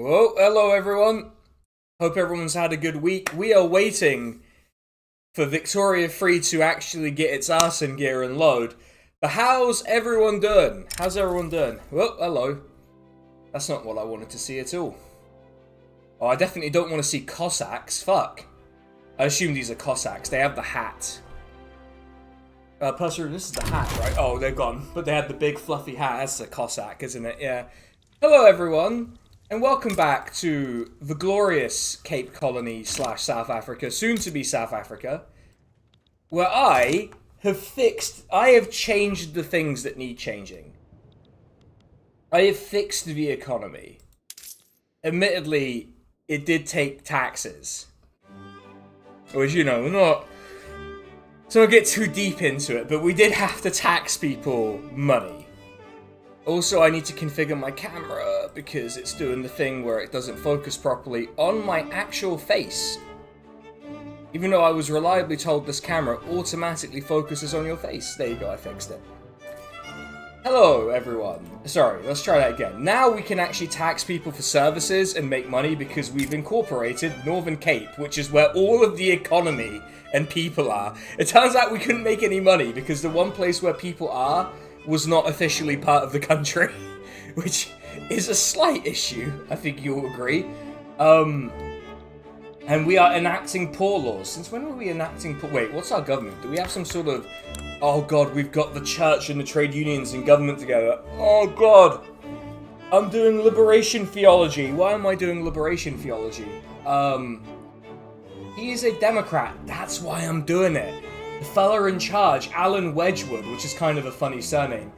Whoa, hello everyone. Hope everyone's had a good week. We are waiting for Victoria Free to actually get its arse in gear and load. But how's everyone doing? How's everyone doing? Whoa, hello. That's not what I wanted to see at all. Oh, I definitely don't want to see Cossacks. Fuck. I assume these are Cossacks. They have the hat. Plus, this is the hat, right? Oh, they're gone. But they had the big fluffy hat. That's a Cossack, isn't it? Yeah. Hello everyone. And welcome back to the glorious Cape Colony / South Africa, soon to be South Africa, where I have changed the things that need changing. I have fixed the economy. Admittedly, it did take taxes. Which, you know, don't get too deep into it, but we did have to tax people money. Also, I need to configure my camera because it's doing the thing where it doesn't focus properly on my actual face. Even though I was reliably told this camera automatically focuses on your face. There you go, I fixed it. Hello, everyone. Sorry, let's try that again. Now we can actually tax people for services and make money because we've incorporated Northern Cape, which is where all of the economy and people are. It turns out we couldn't make any money because the one place where people are was not officially part of the country, which is a slight issue, I think you'll agree. And we are enacting poor laws. Since when were we enacting poor... Wait, what's our government? Do we have some sort of... Oh god, we've got the church and the trade unions and government together. Oh god! I'm doing liberation theology. Why am I doing liberation theology? He is a Democrat. That's why I'm doing it. The fella in charge, Alan Wedgwood, which is kind of a funny surname,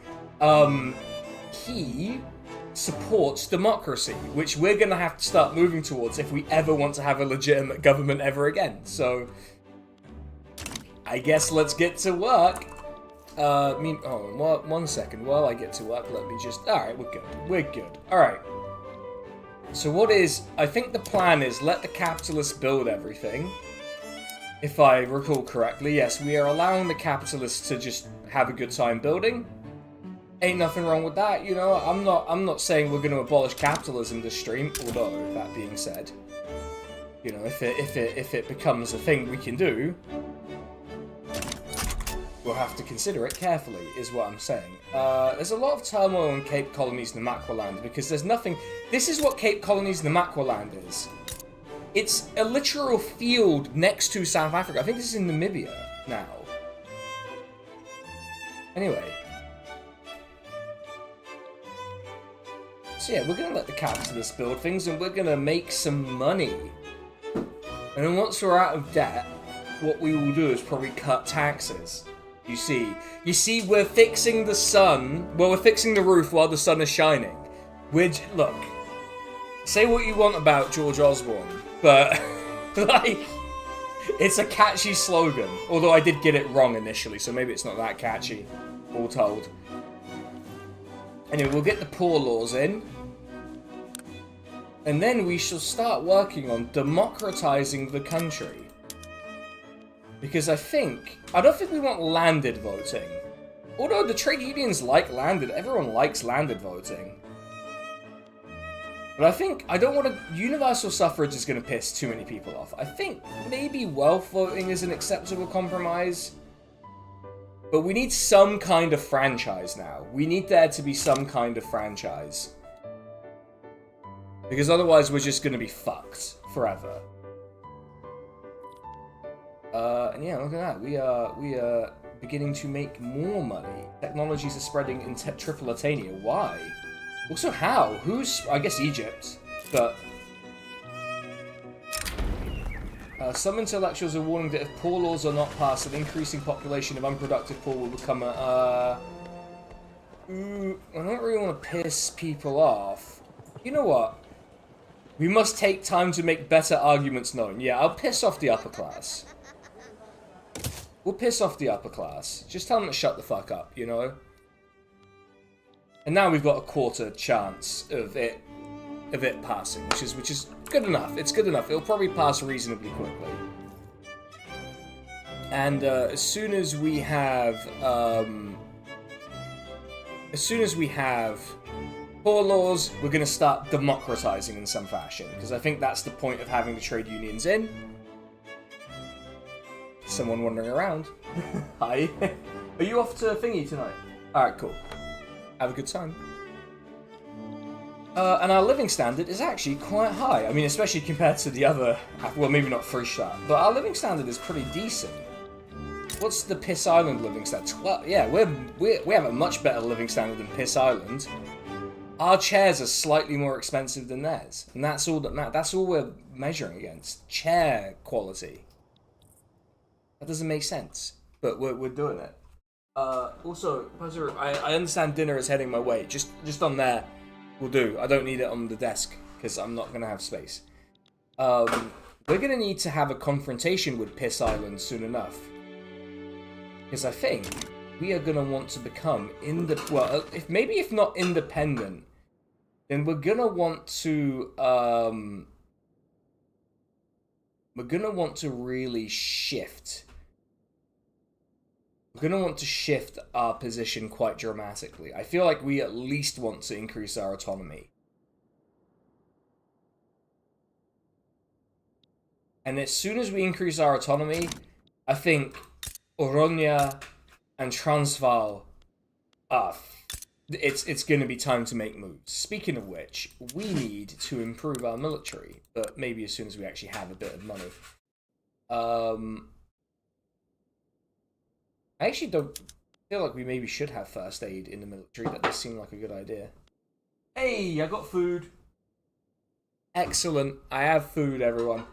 he supports democracy, which we're going to have to start moving towards if we ever want to have a legitimate government ever again. So, I guess let's get to work. One second. While I get to work, let me just... Alright, we're good. We're good. Alright. So I think the plan is let the capitalists build everything. If I recall correctly, yes, we are allowing the capitalists to just have a good time building. Ain't nothing wrong with that, you know. I'm not saying we're going to abolish capitalism this stream, although that being said, you know, if it becomes a thing we can do, we'll have to consider it carefully, is what I'm saying. There's a lot of turmoil in Cape Colony's Namaqualand because there's nothing. This is what Cape Colony's Namaqualand is. It's a literal field next to South Africa. I think this is in Namibia now. Anyway. So yeah, we're going to let the capitalists build things and we're going to make some money. And then once we're out of debt, what we will do is probably cut taxes. You see, we're fixing the sun. Well, we're fixing the roof while the sun is shining. Look, say what you want about George Osborne. But, like, it's a catchy slogan. Although I did get it wrong initially, so maybe it's not that catchy, all told. Anyway, we'll get the poor laws in. And then we shall start working on democratizing the country. Because I don't think we want landed voting. Although the trade unions like landed, everyone likes landed voting. But I don't want to... Universal suffrage is going to piss too many people off. I think maybe wealth voting is an acceptable compromise. But we need some kind of franchise now. We need there to be some kind of franchise. Because otherwise we're just going to be fucked forever. And yeah, look at that. We are beginning to make more money. Technologies are spreading in Tripolitania. Why? Also, how? I guess Egypt, but... some intellectuals are warning that if poor laws are not passed, an increasing population of unproductive poor will become I don't really want to piss people off. You know what? We must take time to make better arguments known. Yeah, I'll piss off the upper class. We'll piss off the upper class. Just tell them to shut the fuck up, you know? And now we've got a quarter chance of it passing, which is good enough. It's good enough. It'll probably pass reasonably quickly. And as soon as we have Poor laws, we're going to start democratizing in some fashion, because I think that's the point of having the trade unions in. Someone wandering around. Hi. Are you off to thingy tonight? Alright, cool. Have a good time. And our living standard is actually quite high. I mean, especially compared to the other... Well, maybe not Fristadt, but our living standard is pretty decent. What's the Piss Island living standard? Well, yeah, we have a much better living standard than Piss Island. Our chairs are slightly more expensive than theirs, and that's all that's all we're measuring against. Chair quality. That doesn't make sense, but we're doing it. Also, I understand dinner is heading my way. Just on there will do. I don't need it on the desk because I'm not gonna have space. We're gonna need to have a confrontation with Piss Island soon enough, because I think we are gonna want to become if not independent, then we're gonna want to really shift. We're going to want to shift our position quite dramatically. I feel like we at least want to increase our autonomy. And as soon as we increase our autonomy, I think Oronia and Transvaal, it's going to be time to make moves. Speaking of which, we need to improve our military, but maybe as soon as we actually have a bit of money. I actually don't feel like we maybe should have first aid in the military. That does seem like a good idea. Hey, I got food. Excellent. I have food, everyone.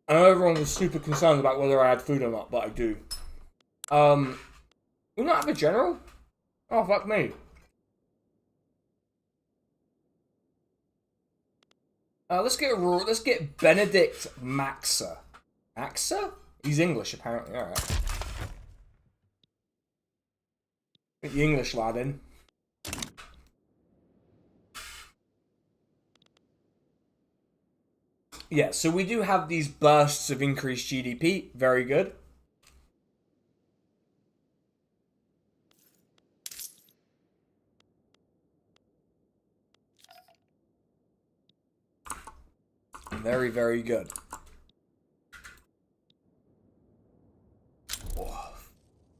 I know everyone was super concerned about whether I had food or not, but I do. We not have a general? Oh, fuck me. Let's get Benedict Maxa. Maxa? He's English, apparently. Alright. Get the English lad in. Yeah, so we do have these bursts of increased GDP. Very good. Very, very good.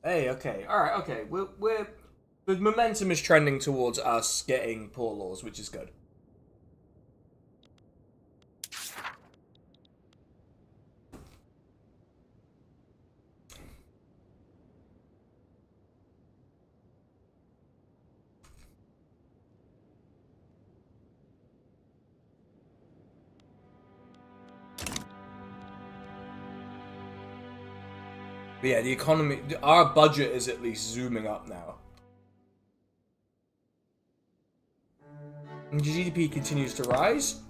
Hey, okay, alright, okay. We're the momentum is trending towards us getting poor laws, which is good. But yeah, the economy, our budget is at least zooming up now. And GDP continues to rise.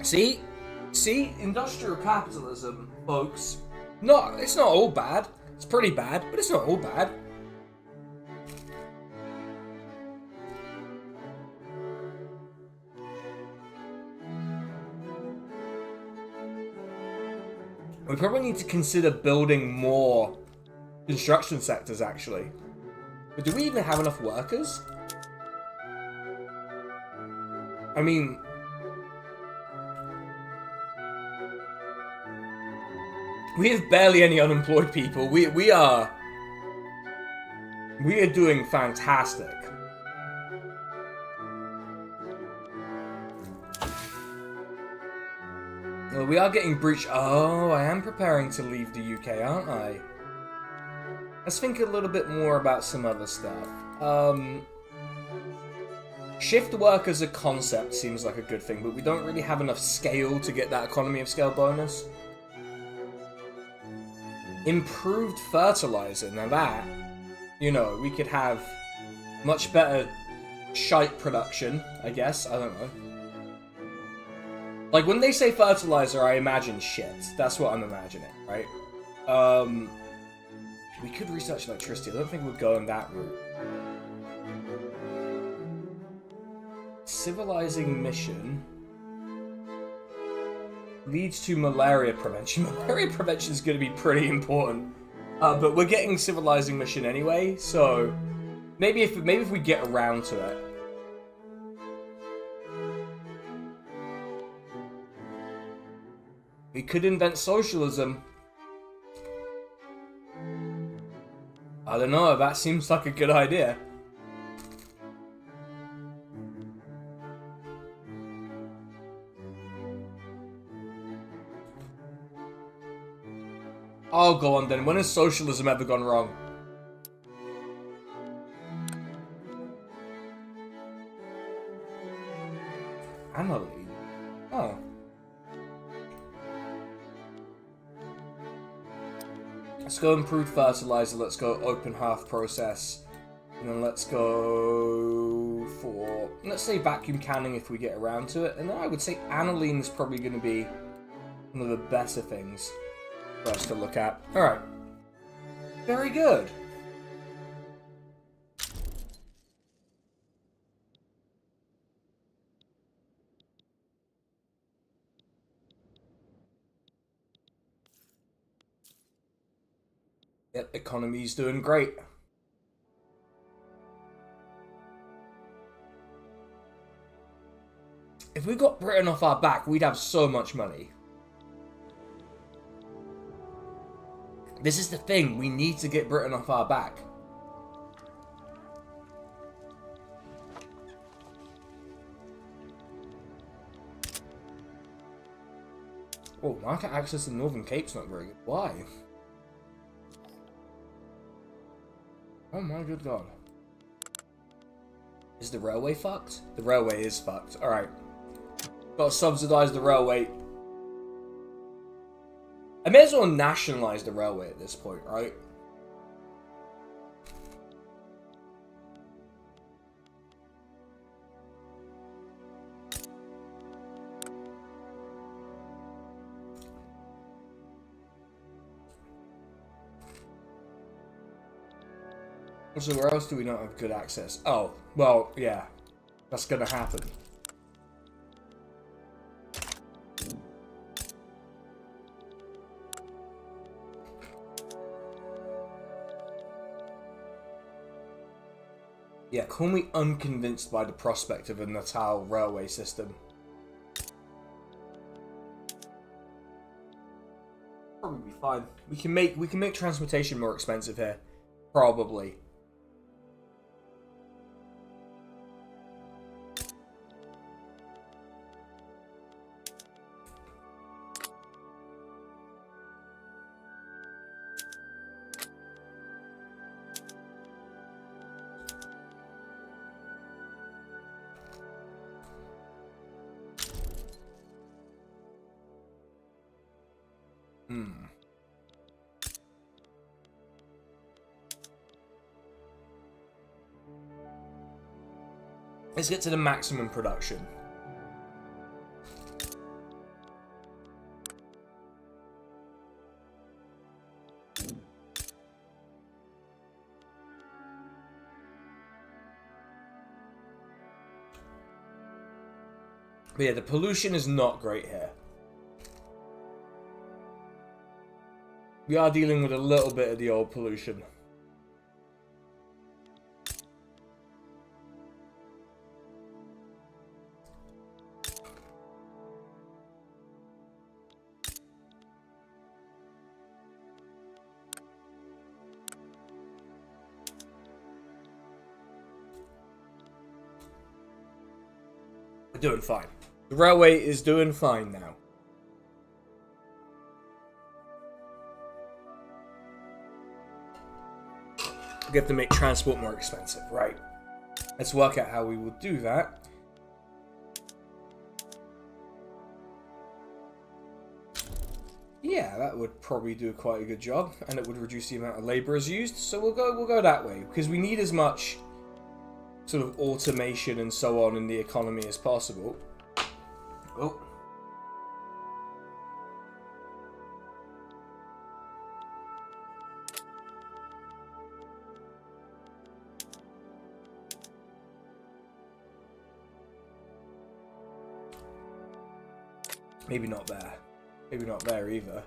See, industrial capitalism, folks. It's not all bad. It's pretty bad, but it's not all bad. We probably need to consider building more construction sectors, actually. But do we even have enough workers? I mean... we have barely any unemployed people. We are doing fantastic. Well, we are getting breached. Oh, I am preparing to leave the UK, aren't I? Let's think a little bit more about some other stuff. Shift work as a concept seems like a good thing, but we don't really have enough scale to get that economy of scale bonus. Improved fertilizer. Now that, you know, we could have much better shite production, I guess. I don't know. Like, when they say fertilizer, I imagine shit. That's what I'm imagining, right? We could research electricity. I don't think we're going that route. Civilizing mission leads to malaria prevention. Malaria prevention is going to be pretty important. But we're getting civilizing mission anyway, so maybe if we get around to it. We could invent socialism. I don't know, that seems like a good idea. Oh, go on then. When has socialism ever gone wrong? Annalie? Oh. Let's go improved fertilizer. Let's go open hearth process. And then let's go for, let's say vacuum canning if we get around to it. And then I would say aniline is probably going to be one of the better things for us to look at. Alright. Very good. Yep, economy's doing great. If we got Britain off our back, we'd have so much money. This is the thing, we need to get Britain off our back. Oh, market access in Northern Cape's not very good. Why? Oh my good god. Is the railway fucked? The railway is fucked. Alright. Gotta subsidize the railway. I may as well nationalize the railway at this point, right? So where else do we not have good access? Oh, well, yeah. That's gonna happen. Yeah, call me unconvinced by the prospect of a Natal railway system. Probably be fine. We can make transportation more expensive here. Probably. Let's get to the maximum production. But yeah, the pollution is not great here. We are dealing with a little bit of the old pollution. We're doing fine. The railway is doing fine now. We have to make transport more expensive, right? Let's work out how we will do that. Yeah, that would probably do quite a good job, and it would reduce the amount of labourers used. So we'll go that way because we need as much sort of automation and so on in the economy as possible. Oh. Maybe not there. Maybe not there either.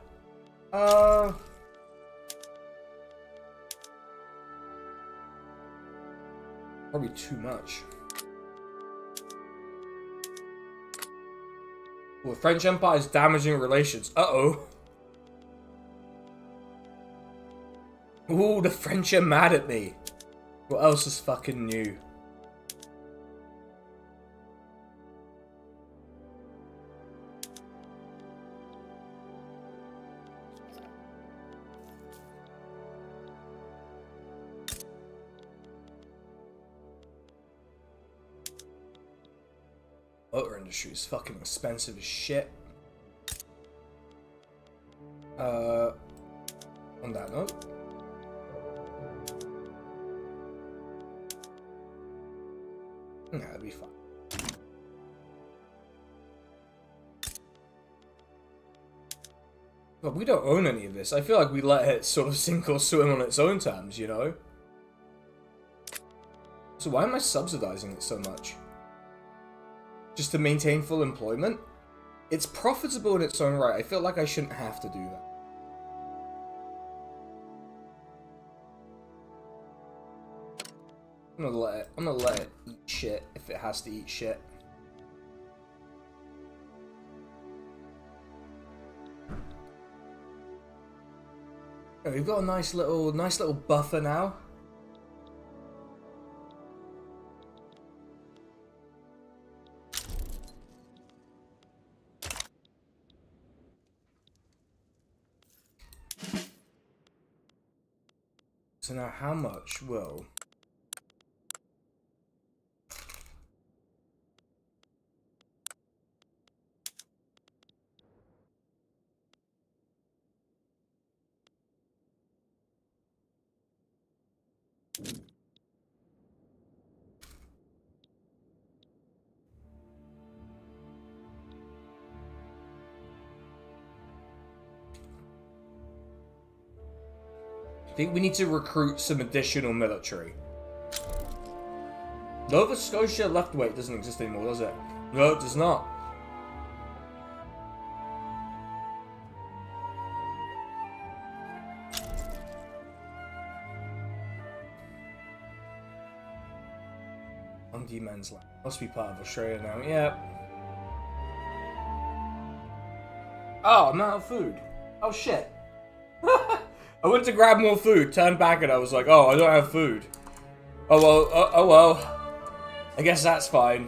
Probably too much. Well, the French Empire is damaging relations. Uh-oh. Ooh, the French are mad at me. What else is fucking new? Motor industry is fucking expensive as shit. On that note. Nah, that'll be fine. But we don't own any of this. I feel like we let it sort of sink or swim on its own terms, you know? So why am I subsidizing it so much? Just to maintain full employment? It's profitable in its own right. I feel like I shouldn't have to do that. I'm gonna let it eat shit if it has to eat shit. Oh, we've got a nice little buffer now. So now how much will... I think we need to recruit some additional military. Nova Scotia left weight doesn't exist anymore, does it? No, it does not. Undie Men's Land. Must be part of Australia now. Yeah. Oh, I'm out of food. Oh shit. I went to grab more food, turned back, and I was like, oh, I don't have food. Oh well, oh well. I guess that's fine.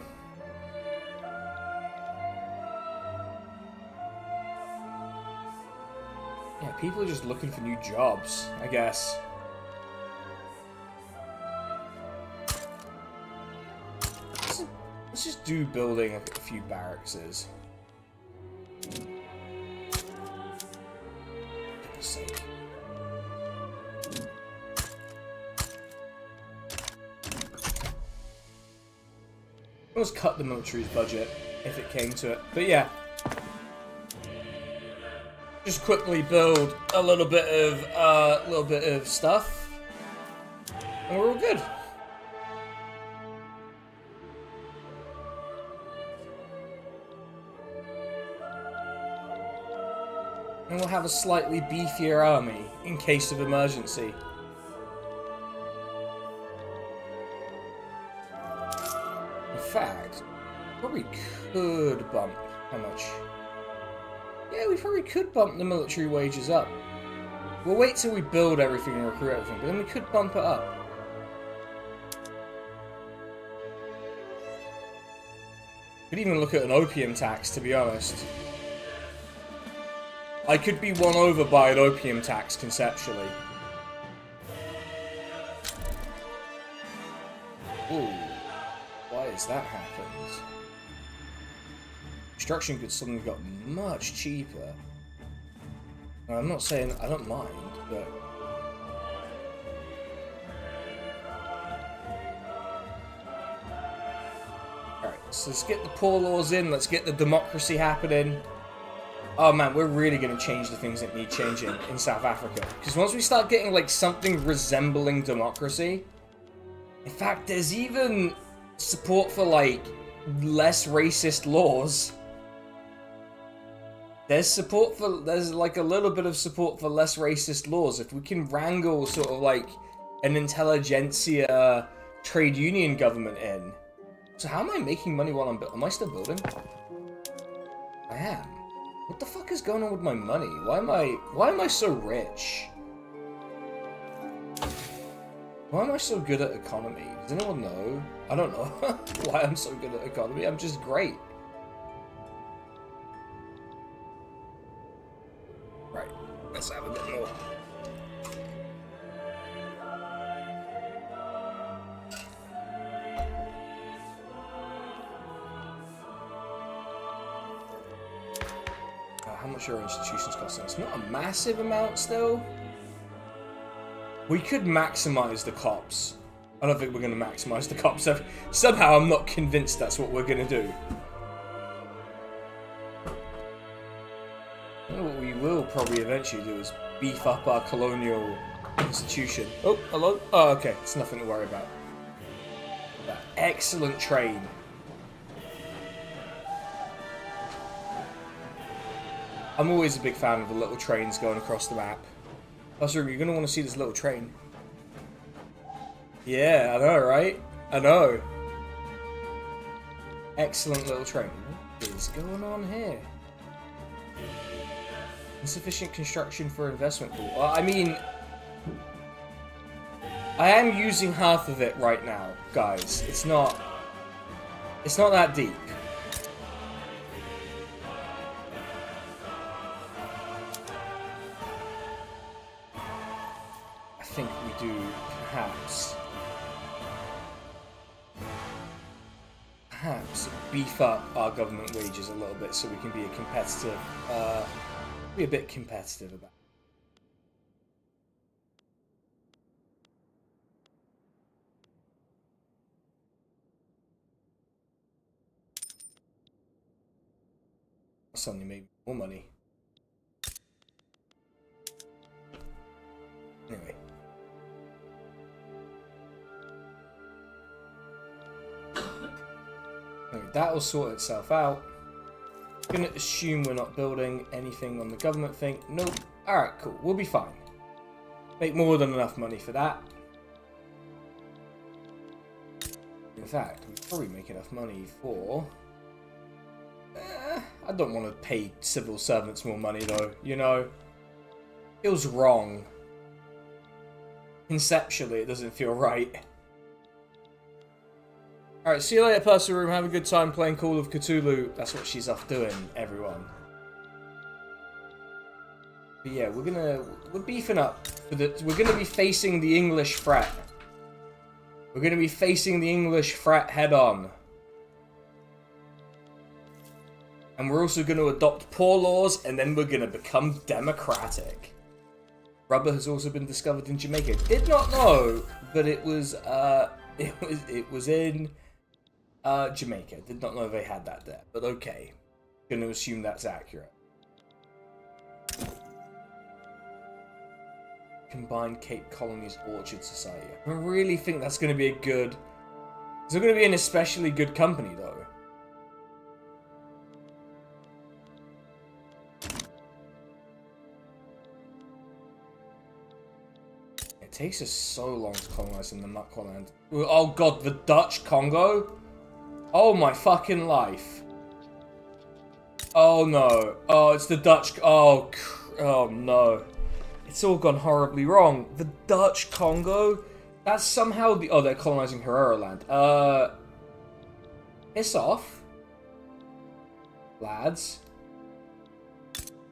Yeah, people are just looking for new jobs, I guess. Let's just do building a few barracks. For goodness sake. Almost cut the military's budget if it came to it, but yeah. Just quickly build a little bit of stuff, and we're all good. And we'll have a slightly beefier army in case of emergency. In fact, probably could bump how much? Yeah, we probably could bump the military wages up. We'll wait till we build everything and recruit everything, but then we could bump it up. Could even look at an opium tax, to be honest. I could be won over by an opium tax, conceptually. Ooh. Why has that happened? Construction goods suddenly got much cheaper. Now, I'm not saying I don't mind, but... Alright, so let's get the poor laws in, let's get the democracy happening. Oh man, we're really going to change the things that need changing in South Africa. Because once we start getting like something resembling democracy... In fact, there's even support for like less racist laws. There's like a little bit of support for less racist laws. If we can wrangle sort of like an intelligentsia trade union government in. So how am I making money while I'm building? Am I still building? I am. What the fuck is going on with my money? Why am I so rich? Why am I so good at economy? Does anyone know? I don't know why I'm so good at economy. I'm just great. Right. Let's have a bit more. How much are our institutions costing? It's not a massive amount still. We could maximize the cops. I don't think we're going to maximize the cops. Somehow I'm not convinced that's what we're going to do. What we will probably eventually do is beef up our colonial institution. Oh, hello? Oh, okay. It's nothing to worry about. That excellent train. I'm always a big fan of the little trains going across the map. Plus, you're going to want to see this little train. Yeah, I know, right? I know. Excellent little train. What is going on here? Insufficient construction for investment pool. Well, I mean, I am using half of it right now, guys. It's not that deep. I think we do perhaps beef up our government wages a little bit so we can be a competitive, be a bit competitive about it. Suddenly made more money. Anyway. That'll sort itself out. Gonna assume we're not building anything on the government thing. Nope. Alright, cool. We'll be fine. Make more than enough money for that. In fact, we probably make enough money for... I don't want to pay civil servants more money though, you know? Feels wrong. Conceptually, it doesn't feel right. Alright, see you later, Personal Room. Have a good time playing Call of Cthulhu. That's what she's off doing, everyone. But yeah, we're beefing up. We're gonna be facing the English threat. We're gonna be facing the English threat head on. And we're also gonna adopt poor laws, and then we're gonna become democratic. Rubber has also been discovered in Jamaica. Did not know, but it was in Jamaica. Did not know they had that there, but okay. Gonna assume that's accurate. Combined Cape Colonies Orchard Society. I really think that's gonna be a good... It's gonna be an especially good company, though. It takes us so long to colonize in the Muckland. Oh god, the Dutch Congo? Oh my fucking life. Oh no. Oh, it's the Dutch... Oh no. It's all gone horribly wrong. The Dutch Congo? That's somehow the... Oh, they're colonizing Herero land. Piss off. Lads.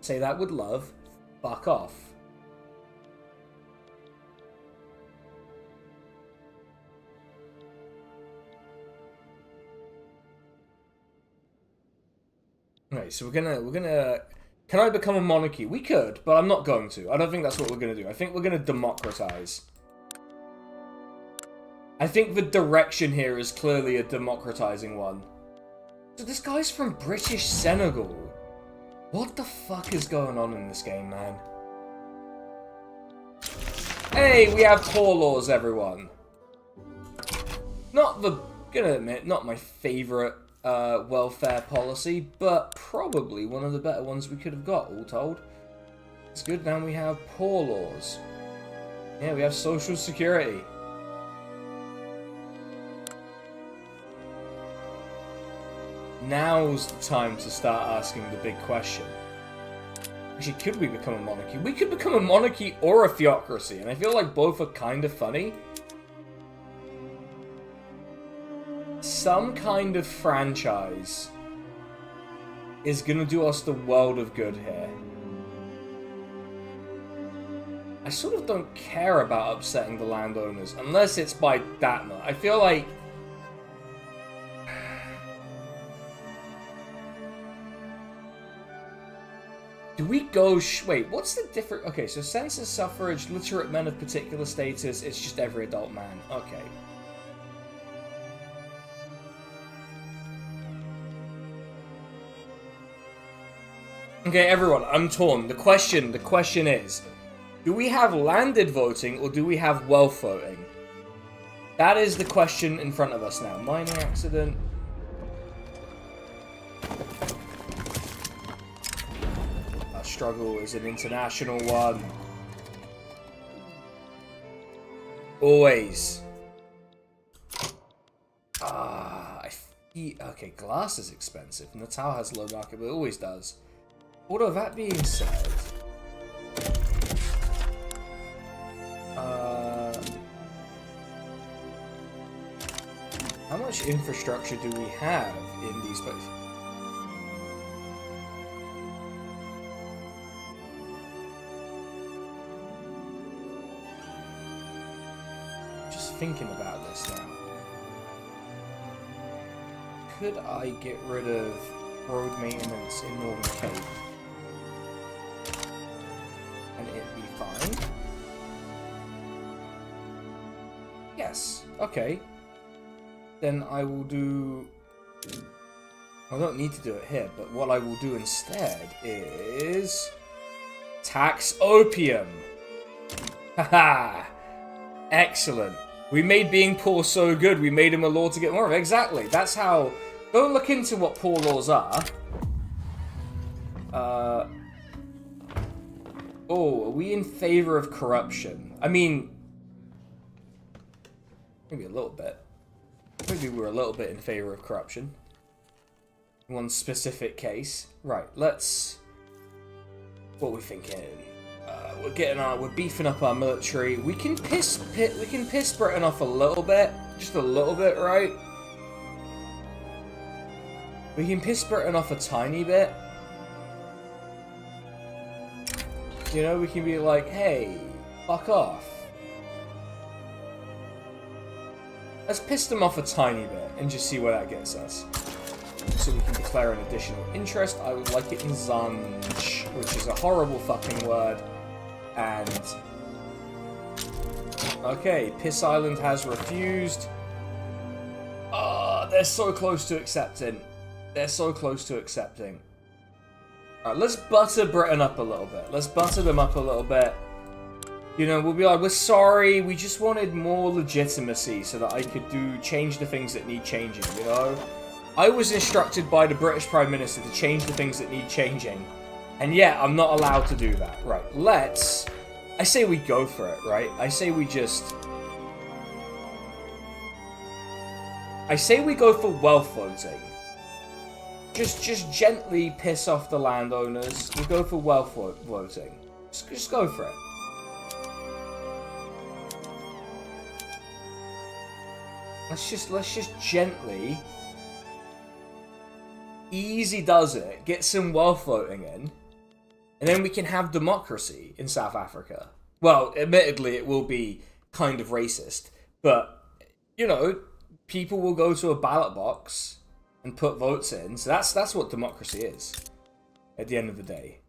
Say that with love. Fuck off. Right, so we're gonna... Can I become a monarchy? We could, but I'm not going to. I don't think that's what we're gonna do. I think we're gonna democratize. I think the direction here is clearly a democratizing one. So this guy's from British Senegal. What the fuck is going on in this game, man? Hey, we have poor laws, everyone. Gonna admit, not my favorite welfare policy, but probably one of the better ones we could have got, all told. It's good, now we have poor laws. Yeah, we have social security. Now's the time to start asking the big question. Actually, could we become a monarchy? We could become a monarchy or a theocracy, and I feel like both are kind of funny. Some kind of franchise is gonna do us the world of good here. I sort of don't care about upsetting the landowners, unless it's by that much. I feel like... Do we go... Wait, what's the difference? Okay, so census, suffrage, literate men of particular status, it's just every adult man. Okay. Okay, everyone, I'm torn. The question is, do we have landed voting or do we have wealth voting? That is the question in front of us now. Mining accident. Our struggle is an international one. Always. Okay, glass is expensive. Natal has low market, but it always does. Although that being said, how much infrastructure do we have in these places? Just thinking about this now. Could I get rid of road maintenance in Northern Cape? And it'd be fine? Yes. Okay. Then I will do... I don't need to do it here, but what I will do instead is... tax opium! Haha! Excellent. We made being poor so good, we made him a law to get more of it. Exactly. That's how... Go look into what poor laws are. Oh, are we in favor of corruption? I mean... Maybe a little bit. Maybe we're a little bit in favor of corruption. In one specific case. Right, let's... What are we thinking? We're beefing up our military. We can piss Britain off a little bit. Just a little bit, right? We can piss Britain off a tiny bit. You know, we can be like, hey, fuck off. Let's piss them off a tiny bit and just see where that gets us. So we can declare an additional interest. I would like it in Zanj, which is a horrible fucking word. And... Okay, Piss Island has refused. They're so close to accepting. They're so close to accepting. Alright, let's butter Britain up a little bit. Let's butter them up a little bit. You know, we'll be like, we're sorry, we just wanted more legitimacy so that I could change the things that need changing, you know? I was instructed by the British Prime Minister to change the things that need changing. And yeah, I'm not allowed to do that. Right, I say we go for it, right? I say we go for wealth voting. Just gently piss off the landowners. We go for wealth voting. Just go for it. Let's just gently, easy does it, get some wealth voting in, and then we can have democracy in South Africa. Well, admittedly, it will be kind of racist, but, you know, people will go to a ballot box and put votes in, so that's what democracy is, at the end of the day.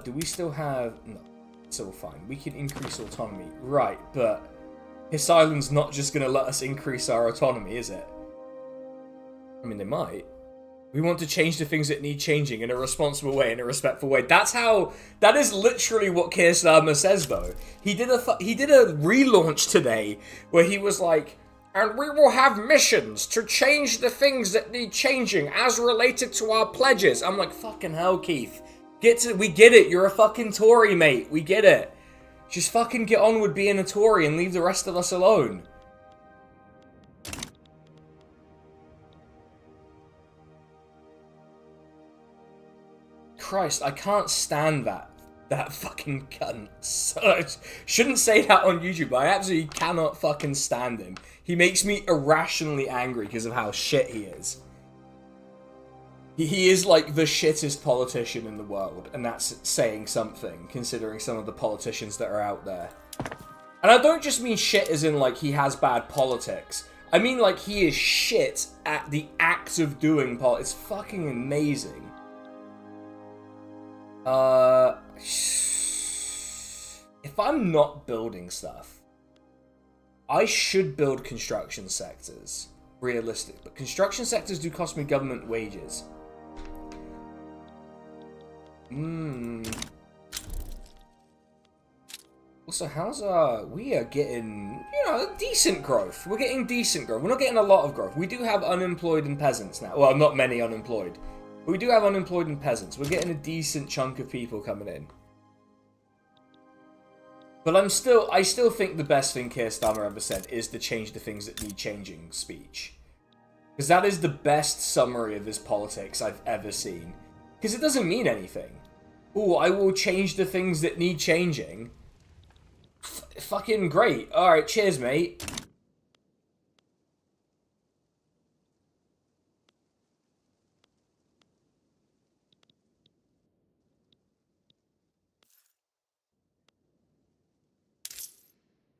Do we still have... No, it's all fine. We can increase autonomy. Right, but... Piss Island's not just going to let us increase our autonomy, is it? I mean, they might. We want to change the things that need changing in a responsible way, in a respectful way. That is literally what Keir Starmer says, though. He did a relaunch today where he was like, and we will have missions to change the things that need changing as related to our pledges. I'm like, fucking hell, Keith. We get it. You're a fucking Tory, mate. We get it. Just fucking get on with being a Tory and leave the rest of us alone. Christ, I can't stand that fucking cunt. So, I shouldn't say that on YouTube, but I absolutely cannot fucking stand him. He makes me irrationally angry because of how shit he is. He is like the shittest politician in the world, and that's saying something, considering some of the politicians that are out there. And I don't just mean shit as in like he has bad politics. I mean like he is shit at the act of doing politics. It's fucking amazing. If I'm not building stuff, I should build construction sectors. Realistic. But construction sectors do cost me government wages. Also, we are getting, decent growth. We're getting decent growth. We're not getting a lot of growth. We do have unemployed and peasants now. Well, not many unemployed. But we do have unemployed and peasants. We're getting a decent chunk of people coming in. But I still think the best thing Keir Starmer ever said is to change the things that need changing speech. Because that is the best summary of his politics I've ever seen. Because it doesn't mean anything. Oh, I will change the things that need changing. Fucking great. Alright, cheers, mate.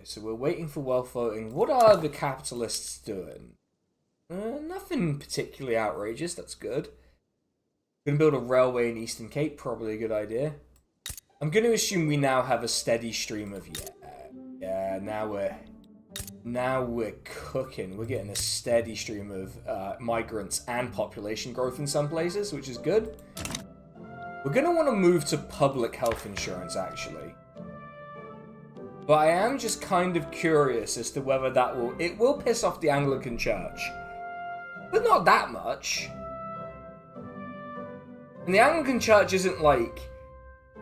So we're waiting for wealth voting. What are the capitalists doing? Nothing particularly outrageous. That's good. Gonna build a railway in Eastern Cape. Probably a good idea. I'm gonna assume we now have a steady stream of yeah. Now we're cooking. We're getting a steady stream of migrants and population growth in some places, which is good. We're gonna want to move to public health insurance, actually. But I am just kind of curious as to whether it will piss off the Anglican Church. But not that much. And the Anglican Church isn't like,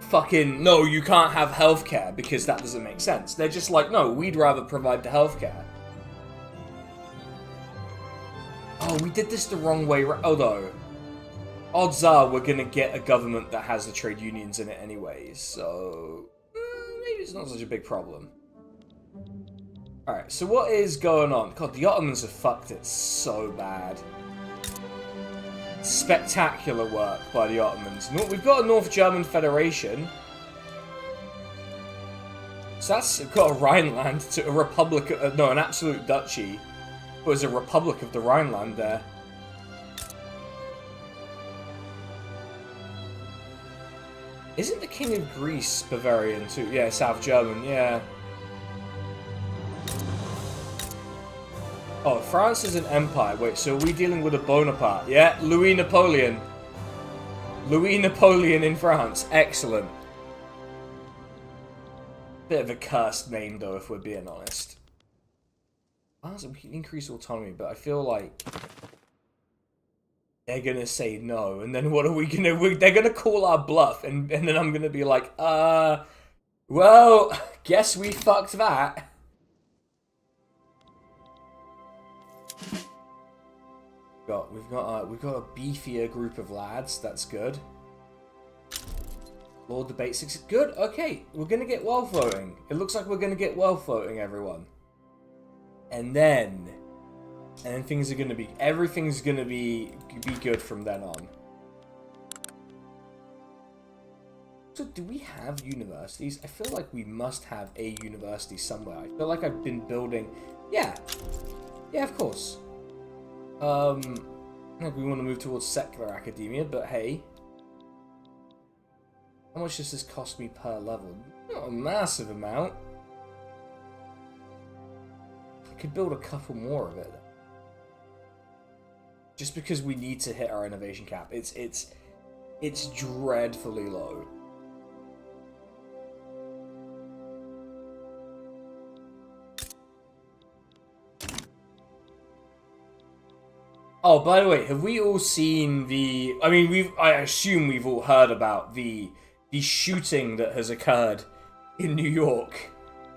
fucking, no, you can't have healthcare because that doesn't make sense. They're just like, no, we'd rather provide the healthcare. Oh, we did this the wrong way. Although, odds are we're gonna get a government that has the trade unions in it anyways, so maybe it's not such a big problem. Alright, so what is going on? God, the Ottomans have fucked it so bad. Spectacular work by the Ottomans. We've got a North German Federation. So we've got a Rhineland to a republic, an absolute duchy. But there's a Republic of the Rhineland there. Isn't the King of Greece Bavarian too? Yeah, South German, yeah. Oh, France is an empire. Wait, so are we dealing with a Bonaparte? Yeah, Louis Napoleon. Louis Napoleon in France. Excellent. Bit of a cursed name, though, if we're being honest. We can increase autonomy, but I feel like they're gonna say no, and then what are we gonna... They're gonna call our bluff, and then I'm gonna be like, well, guess we fucked that. We've got a beefier group of lads. That's good. Lord the Basics. Good. Okay, we're gonna get wealth voting. It looks like we're gonna get wealth voting, everyone. And then things are gonna be. Everything's gonna be good from then on. So, do we have universities? I feel like we must have a university somewhere. I feel like I've been building. Yeah, of course. I think we want to move towards secular academia, but hey. How much does this cost me per level? Not a massive amount. I could build a couple more of it. Just because we need to hit our innovation cap. It's dreadfully low. Oh, by the way, have we all seen the... I mean, I assume we've all heard about the shooting that has occurred in New York.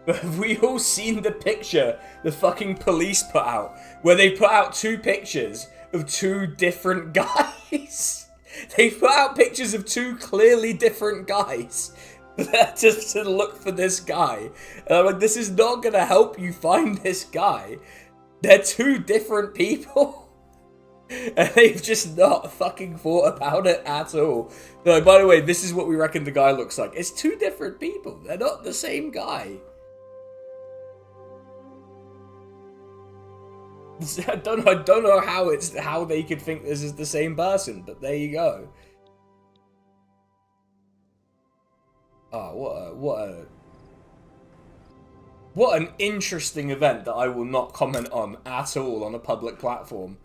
But have we all seen the picture the fucking police put out? Where they put out two pictures of two different guys? They put out pictures of two clearly different guys just to look for this guy. And I'm like, this is not going to help you find this guy. They're two different people. And they've just not fucking thought about it at all. No, by the way, this is what we reckon the guy looks like. It's two different people. They're not the same guy. I don't know how they could think this is the same person, but there you go. Oh, what an interesting event that I will not comment on at all on a public platform.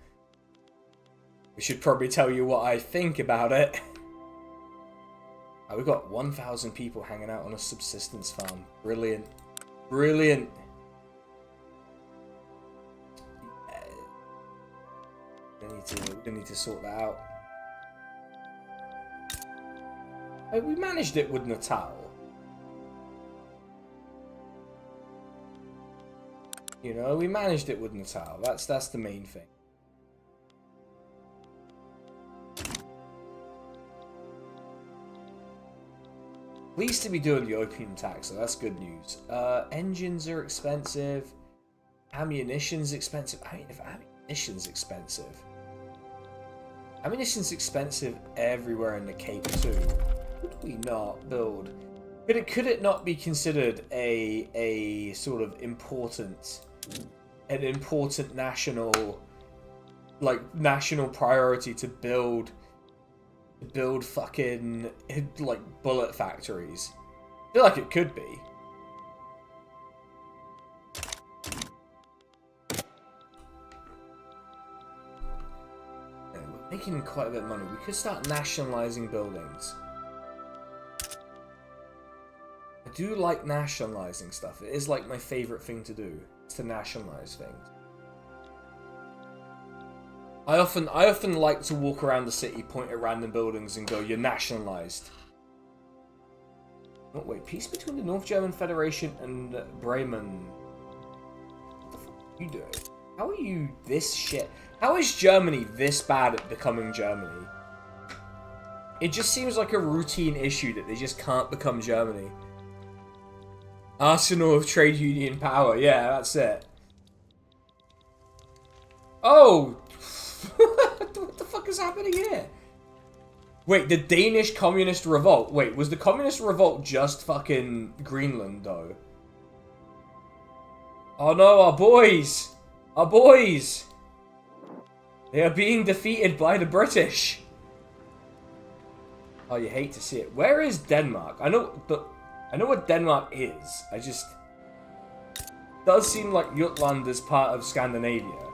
We should probably tell you what I think about it. Oh, we've got 1,000 people hanging out on a subsistence farm. Brilliant. Brilliant. We need to sort that out. Oh, we managed it with Natal. You know, we managed it with Natal. That's the main thing. Pleased to be doing the opium tax, so that's good news. Engines are expensive. Ammunition's expensive. I mean, if ammunition's expensive. Ammunition's expensive everywhere in the Cape too. Could we not build? Could it not be considered a sort of important national priority to build fucking like bullet factories? I feel like it could be. Making quite a bit of money. We could start nationalizing buildings. I do like nationalizing stuff. It is like my favorite thing to do. Is to nationalize things. I often like to walk around the city, point at random buildings, and go, "You're nationalized." Oh wait, peace between the North German Federation and Bremen. What the fuck are you doing? How are you this shit? How is Germany this bad at becoming Germany? It just seems like a routine issue that they just can't become Germany. Arsenal of trade union power. Yeah, that's it. Oh! What the fuck is happening here? Wait, the Danish Communist Revolt. Wait, was the Communist Revolt just fucking Greenland, though? Oh no, our boys! Our boys! They are being defeated by the British. Oh, you hate to see it. Where is Denmark? I know what Denmark is. I just... It does seem like Jutland is part of Scandinavia.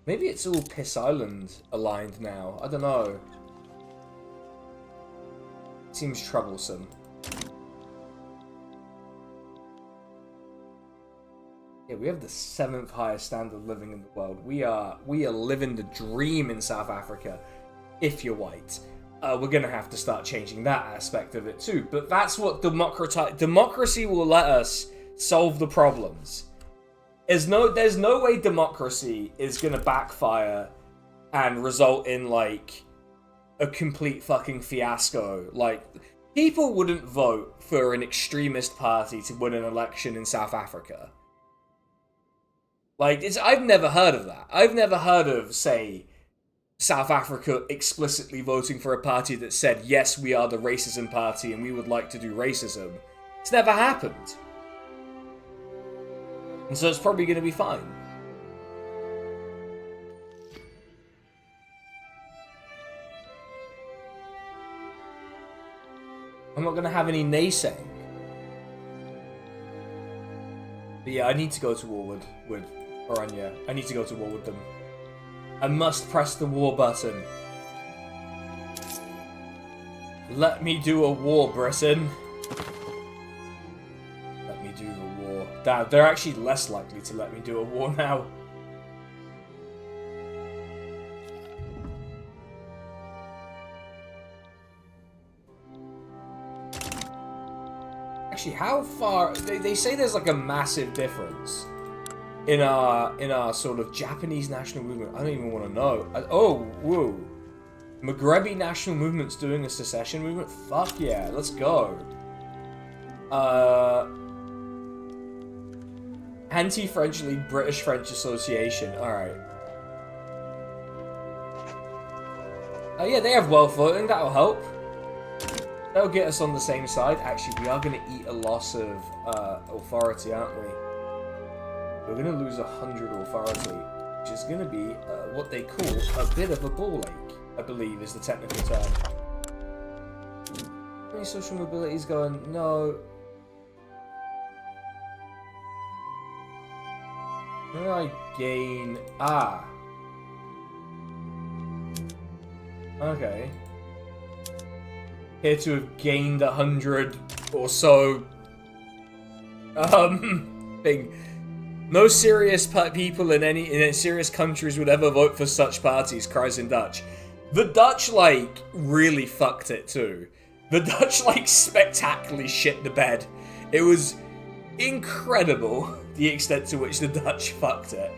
Maybe it's all Piss Island aligned now. I don't know. It seems troublesome. Yeah, we have the 7th highest standard of living in the world. We are living the dream in South Africa. If you're white, we're gonna have to start changing that aspect of it too. But that's what democracy will let us solve the problems. There's no way democracy is gonna backfire and result in like a complete fucking fiasco. Like, people wouldn't vote for an extremist party to win an election in South Africa. Like, I've never heard of that. I've never heard of, say, South Africa explicitly voting for a party that said, yes, we are the racism party and we would like to do racism. It's never happened. And so it's probably going to be fine. I'm not going to have any naysaying. But yeah, I need to go to war with Oranje. I need to go to war with them. I must press the war button. Let me do a war, Britain. Let me do the war. Damn, they're actually less likely to let me do a war now. Actually, how far... They say there's like a massive difference in our sort of Japanese national movement. I don't even want to know. Oh, whoa. Maghreb national movement's doing a secession movement? Fuck yeah, let's go. Anti-French League, British-French Association. Alright. Oh yeah, they have wealth voting, that'll help. That'll get us on the same side. Actually, we are going to eat a loss of authority, aren't we? We're going to lose 100 authority, which is going to be what they call a bit of a ball ache, I believe is the technical term. Any social mobility is going, no. When I gain... Ah. Okay. Here to have gained 100 or so. Thing. No serious people in serious countries would ever vote for such parties, cries in Dutch. The Dutch, like, really fucked it too. The Dutch, like, spectacularly shit the bed. It was incredible, the extent to which the Dutch fucked it.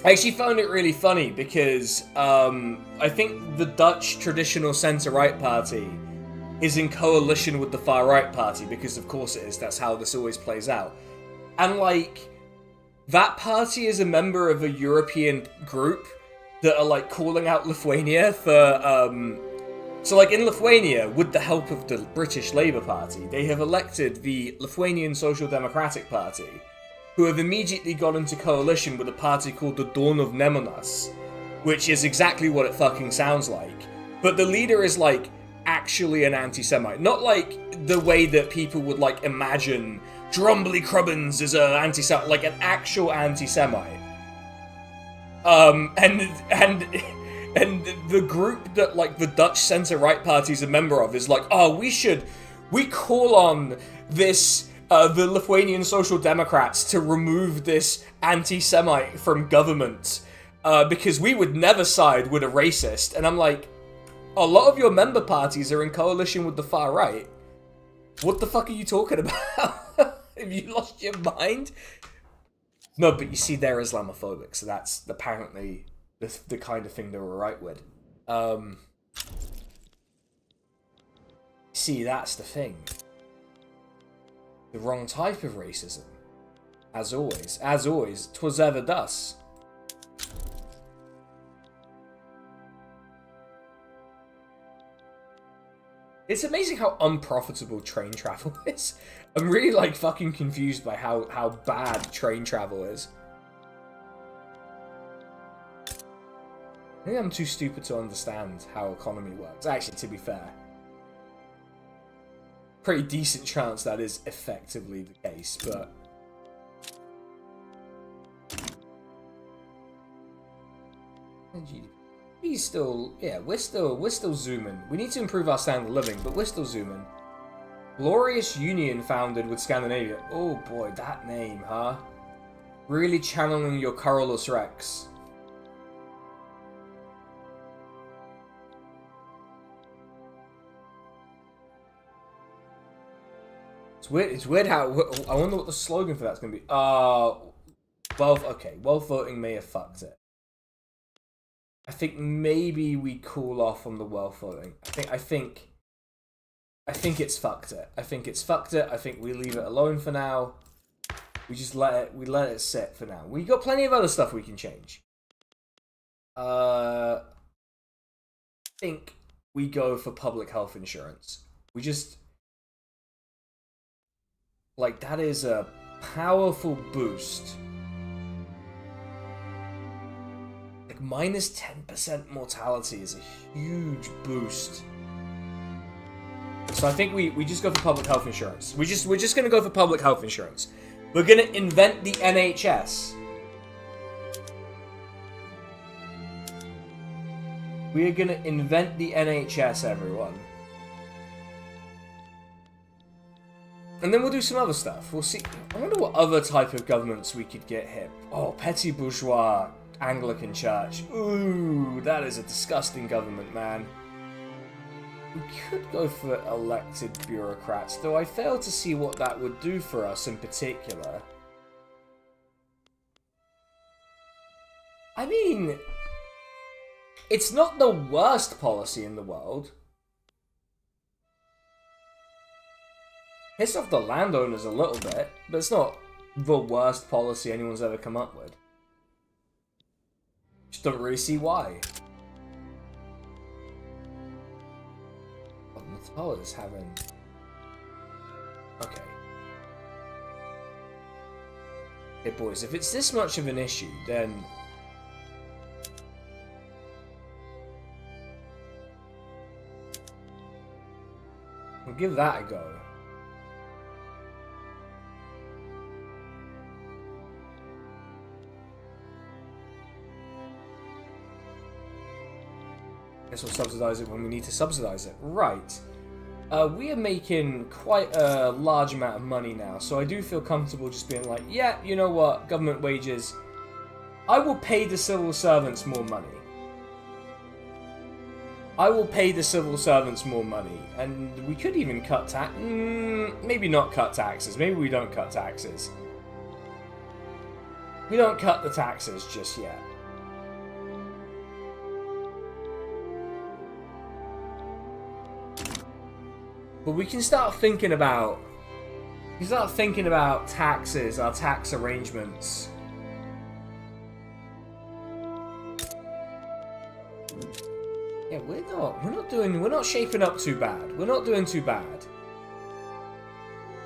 I actually found it really funny because I think the Dutch traditional centre-right party is in coalition with the far-right party, because of course it is, that's how this always plays out. And, like, that party is a member of a European group that are, like, calling out Lithuania for, So, like, in Lithuania, with the help of the British Labour Party, they have elected the Lithuanian Social Democratic Party, who have immediately gone into coalition with a party called the Dawn of Nemunas, which is exactly what it fucking sounds like. But the leader is, like, actually an anti-Semite. Not, like, the way that people would, like, imagine Drumbly Crubbins is an anti-Semite, like, an actual anti-Semite. And the group that, like, the Dutch centre-right party is a member of is like, oh, we call on this, the Lithuanian Social Democrats to remove this anti-Semite from government, because we would never side with a racist. And I'm like, a lot of your member parties are in coalition with the far right. What the fuck are you talking about? Have you lost your mind? No, but you see, they're Islamophobic, so that's apparently the kind of thing they were right with. See, that's the thing. The wrong type of racism. As always, 'twas ever thus. It's amazing how unprofitable train travel is. I'm really, like, fucking confused by how bad train travel is. I think I'm too stupid to understand how economy works. Actually, to be fair, pretty decent chance that is effectively the case, but... He's still... Yeah, we're still zooming. We need to improve our standard of living, but we're still zooming. Glorious Union founded with Scandinavia. Oh boy, that name, huh? Really channeling your Carolus Rex. It's weird how... I wonder what the slogan for that's going to be. Okay, wealth voting may have fucked it. I think maybe we cool off on the wealth voting. I think it's fucked it. I think it's fucked it. I think we leave it alone for now. We just let it sit for now. We got plenty of other stuff we can change. I think we go for public health insurance. We just... Like, that is a powerful boost. Like, minus 10% mortality is a huge boost. So I think we just go for public health insurance. We're just gonna go for public health insurance. We're gonna invent the NHS. We are gonna invent the NHS, everyone. And then we'll do some other stuff. We'll see. I wonder what other type of governments we could get here. Oh, petty bourgeois Anglican Church. Ooh, that is a disgusting government, man. We could go for elected bureaucrats, though I fail to see what that would do for us in particular. I mean, it's not the worst policy in the world. Piss off the landowners a little bit, but it's not the worst policy anyone's ever come up with. Just don't really see why. But Natala's having... Okay. Hey boys, if it's this much of an issue, then... we'll give that a go. Guess we'll subsidize it when we need to subsidize it. Right. We are making quite a large amount of money now, so I do feel comfortable just being like, yeah, you know what, government wages, I will pay the civil servants more money. I will pay the civil servants more money, and we could even cut tax. Maybe not cut taxes. Maybe we don't cut taxes. We don't cut the taxes just yet. But we can start thinking about... taxes, our tax arrangements. Yeah, we're not shaping up too bad. We're not doing too bad.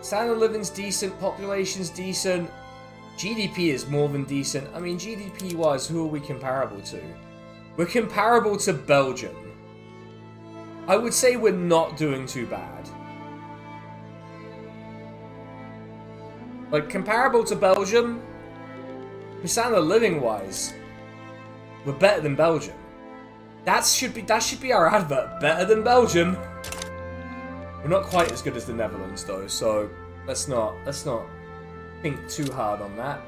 Standard of living's decent, population's decent, GDP is more than decent. I mean, GDP-wise, who are we comparable to? We're comparable to Belgium. I would say we're not doing too bad. Like, comparable to Belgium, standard of living-wise, we're better than Belgium. That should be our advert. Better than Belgium. We're not quite as good as the Netherlands though, so let's not think too hard on that.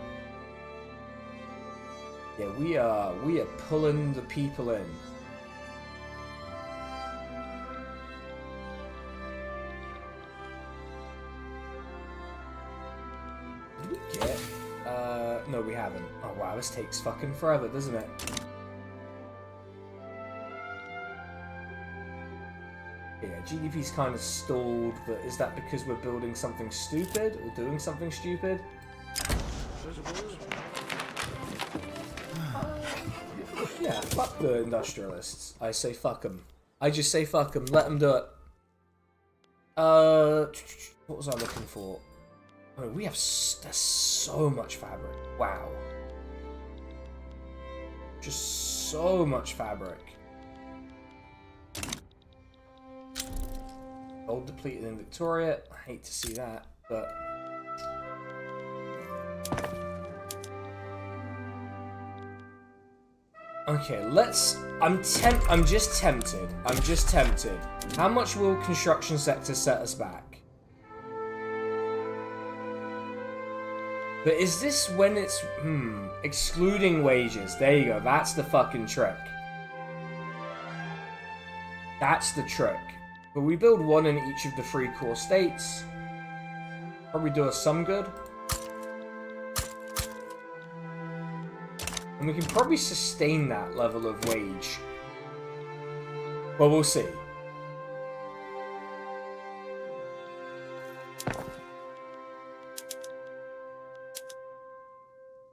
Yeah, we are pulling the people in. Did we get? No, we haven't. Oh wow, this takes fucking forever, doesn't it? Yeah, GDP's kind of stalled, but is that because we're building something stupid or doing something stupid? Yeah, fuck the industrialists. I say fuck them. I just say fuck them. Let them do it. What was I looking for? Oh, we have there's so much fabric. Wow. Just so much fabric. Gold depleted in Victoria. I hate to see that, but... Okay, let's... I'm just tempted. I'm just tempted. How much will construction sector set us back? But is this when it's... excluding wages. There you go. That's the fucking trick. That's the trick. But we build one in each of the 3 core states. Probably do us some good. And we can probably sustain that level of wage. Well, we'll see.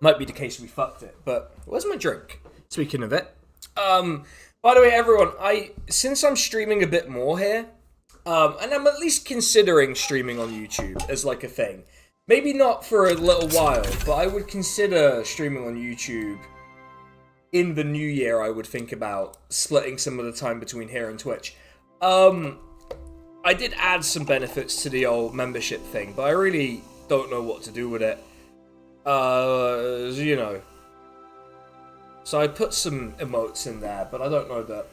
Might be the case we fucked it, but where's my drink? Speaking of it. By the way, everyone, since I'm streaming a bit more here, and I'm at least considering streaming on YouTube as like a thing. Maybe not for a little while, but I would consider streaming on YouTube in the new year. I would think about splitting some of the time between here and Twitch. I did add some benefits to the old membership thing, but I really don't know what to do with it. You know. So I put some emotes in there, but I don't know that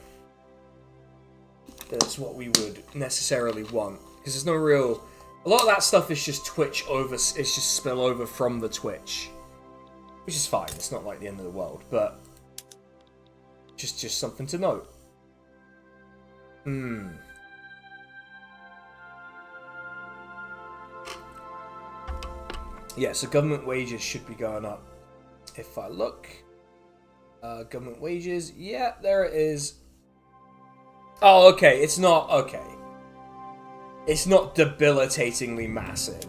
that's what we would necessarily want. Because there's no real... A lot of that stuff is just Twitch over... It's just spill over from the Twitch. Which is fine. It's not like the end of the world, but... Just something to note. Yeah, so government wages should be going up. If I look... Government wages. Yeah, there it is. Oh, okay. It's not... Okay. It's not debilitatingly massive.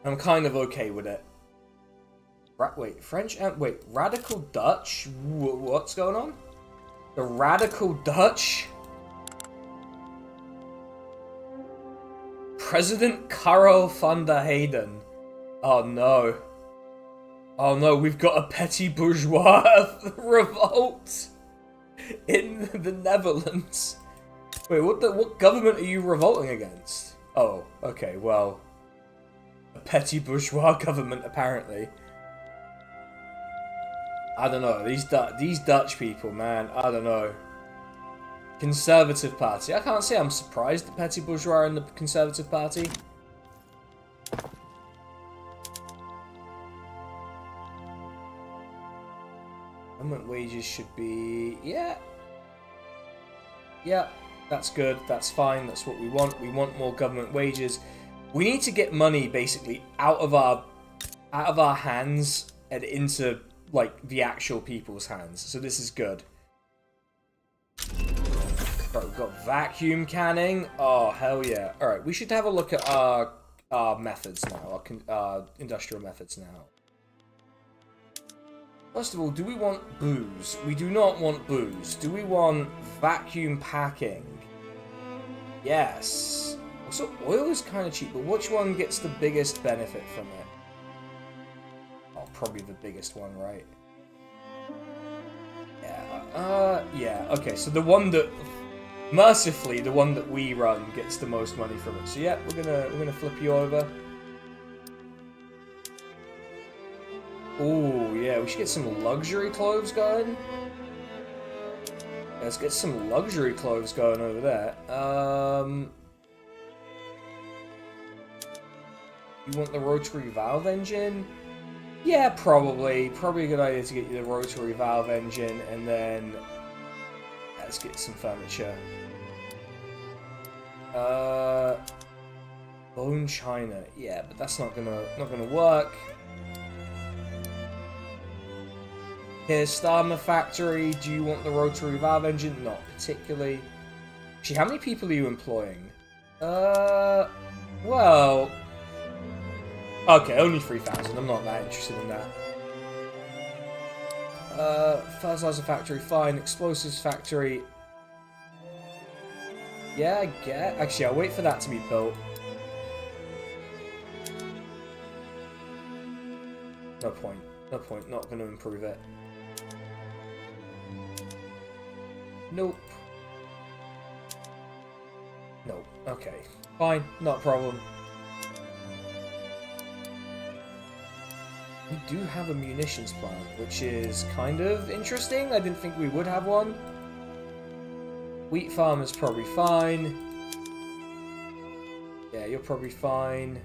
I'm kind of okay with it. Wait, French... wait, Radical Dutch? What's going on? The Radical Dutch? President Karel van der Heyden. Oh no. Oh no, we've got a petty bourgeois revolt in the Netherlands. Wait, what government are you revolting against? Oh, okay, well, a petty bourgeois government apparently. I don't know, these Dutch people, man, I don't know. Conservative Party. I can't say I'm surprised the petty bourgeois are in the Conservative Party. Government wages should be... Yeah. Yeah, that's good. That's fine. That's what we want. We want more government wages. We need to get money basically out of our hands and into like the actual people's hands. So this is good. Right, we've got vacuum canning. Oh, hell yeah. Alright, we should have a look at our methods now, our industrial methods now. First of all, do we want booze? We do not want booze. Do we want vacuum packing? Yes. Also, oil is kind of cheap, but which one gets the biggest benefit from it? Oh, probably the biggest one, right? Yeah, yeah, okay, so the one that... Mercifully, the one that we run gets the most money from it. So yeah, we're gonna flip you over. Oh yeah, we should get some luxury clothes going. Let's get some luxury clothes going over there. You want the rotary valve engine? Yeah, probably. Probably a good idea to get you the rotary valve engine, and then let's get some furniture. Bone china. Yeah, but that's not gonna work. Here's Starmer Factory. Do you want the rotary valve engine? Not particularly. Actually, how many people are you employing? Well... Okay, only 3,000. I'm not that interested in that. Fertilizer Factory, fine. Explosives Factory. Yeah, I get. Actually, I'll wait for that to be built. No point. No point. Not going to improve it. Nope. Nope. Okay. Fine. Not a problem. We do have a munitions plant, which is kind of interesting. I didn't think we would have one. Wheat farm is probably fine. Yeah, you're probably fine.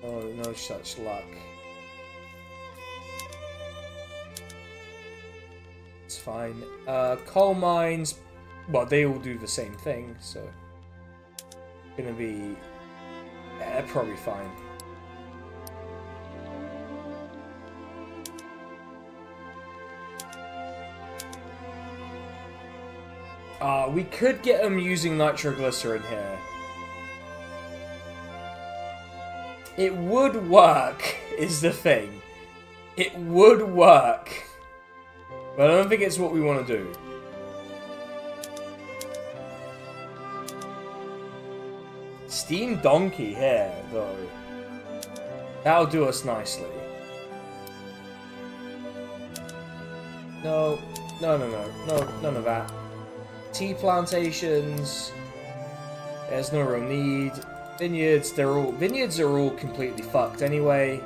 Oh, no such luck. It's fine. Coal mines, well, they all do the same thing, so... Gonna be... Yeah, they're probably fine. We could get them using nitroglycerin here. It would work, is the thing. It would work. But I don't think it's what we want to do. Steam Donkey here, though. That'll do us nicely. No, no, none of that. Tea plantations. There's no real need. Vineyards, vineyards are all completely fucked anyway.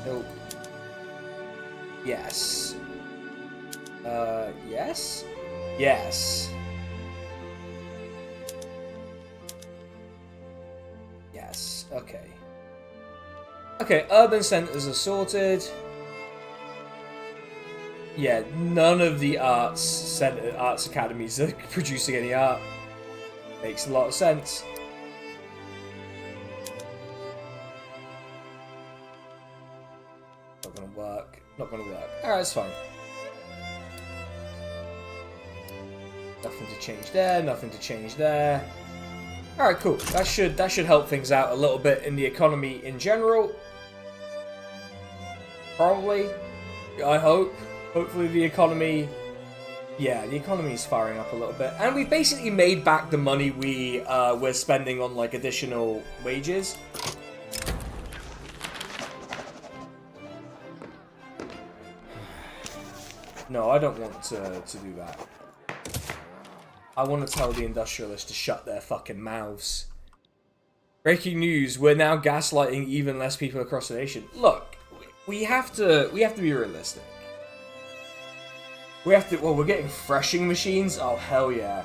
Nope. Yes. Yes? Yes. Yes, okay. Okay, urban centers are sorted. Yeah, none of the arts academies are producing any art. Makes a lot of sense. Not gonna work. Not gonna work. Alright, it's fine. Nothing to change there, nothing to change there. Alright, cool. That should help things out a little bit in the economy in general. Probably. I hope. Hopefully the economy... Yeah, the economy is firing up a little bit. And we basically made back the money we were spending on, like, additional wages. No, I don't want to do that. I want to tell the industrialists to shut their fucking mouths. Breaking news, we're now gaslighting even less people across the nation. Look, we have to be realistic. We have to, well, we're getting threshing machines? Oh, hell yeah.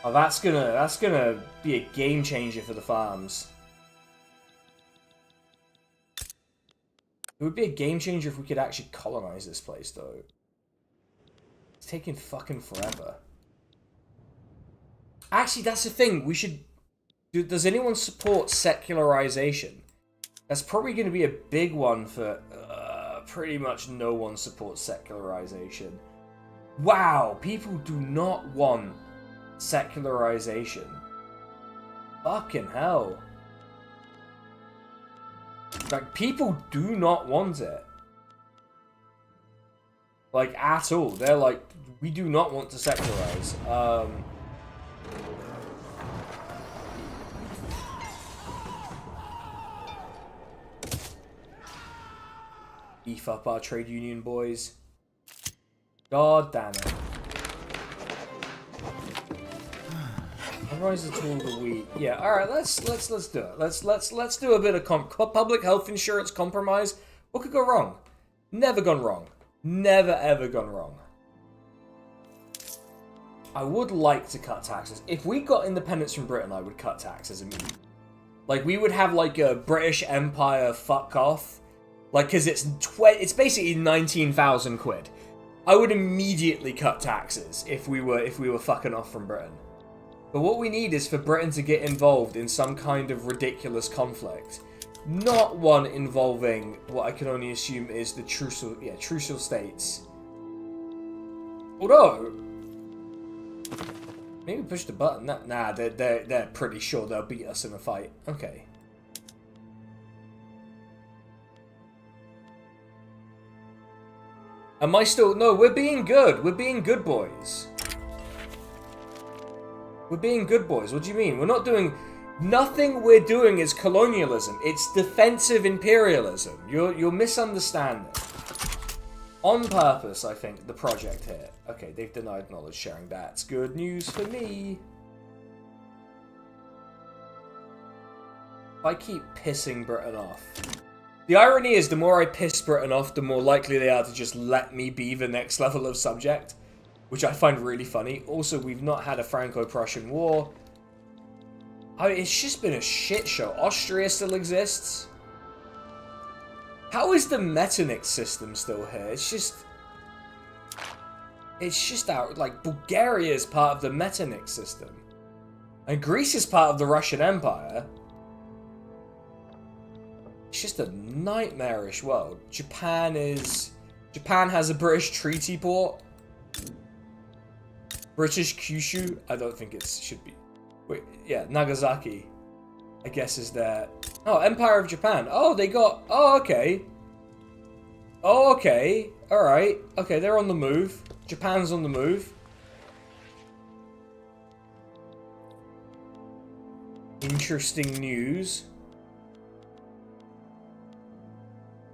Oh, that's gonna be a game changer for the farms. It would be a game changer if we could actually colonize this place, though. It's taking fucking forever. Actually, that's the thing. We should... Does anyone support secularization? That's probably going to be a big one for... pretty much no one supports secularization. Wow, people do not want secularization. Fucking hell. Like, people do not want it. Like, at all. They're like, we do not want to secularize. Beef up our trade union boys. God damn it. Rise the tool of the week. Yeah, alright, let's do it. Let's do a bit of public health insurance compromise. What could go wrong? Never gone wrong. Never ever gone wrong. I would like to cut taxes. If we got independence from Britain, I would cut taxes immediately. Like, we would have like a British Empire fuck off. Like, cause it's basically 19,000 quid. I would immediately cut taxes if we were fucking off from Britain. But what we need is for Britain to get involved in some kind of ridiculous conflict. Not one involving what I can only assume is the trucial states. Although, maybe push the button. Nah, they're pretty sure they'll beat us in a fight. Okay. Am I still... No, we're being good. We're being good boys. We're being good boys. What do you mean? We're not doing... Nothing we're doing is colonialism. It's defensive imperialism. You're misunderstanding. On purpose, I think, the project here. Okay, they've denied knowledge sharing. That's good news for me. I keep pissing Britain off. The irony is, the more I piss Britain off, the more likely they are to just let me be the next level of subject. Which I find really funny. Also, we've not had a Franco-Prussian war. I mean, it's just been a shit show. Austria still exists. How is the Metternich system still here? It's just out. Like, Bulgaria is part of the Metternich system. And Greece is part of the Russian Empire. It's just a nightmarish world. Japan has a British treaty port. British Kyushu? I don't think it should be. Wait, yeah, Nagasaki, I guess, is there. Oh, Empire of Japan. Oh, they got... Oh, okay. Oh, okay. Alright. Okay, they're on the move. Japan's on the move. Interesting news.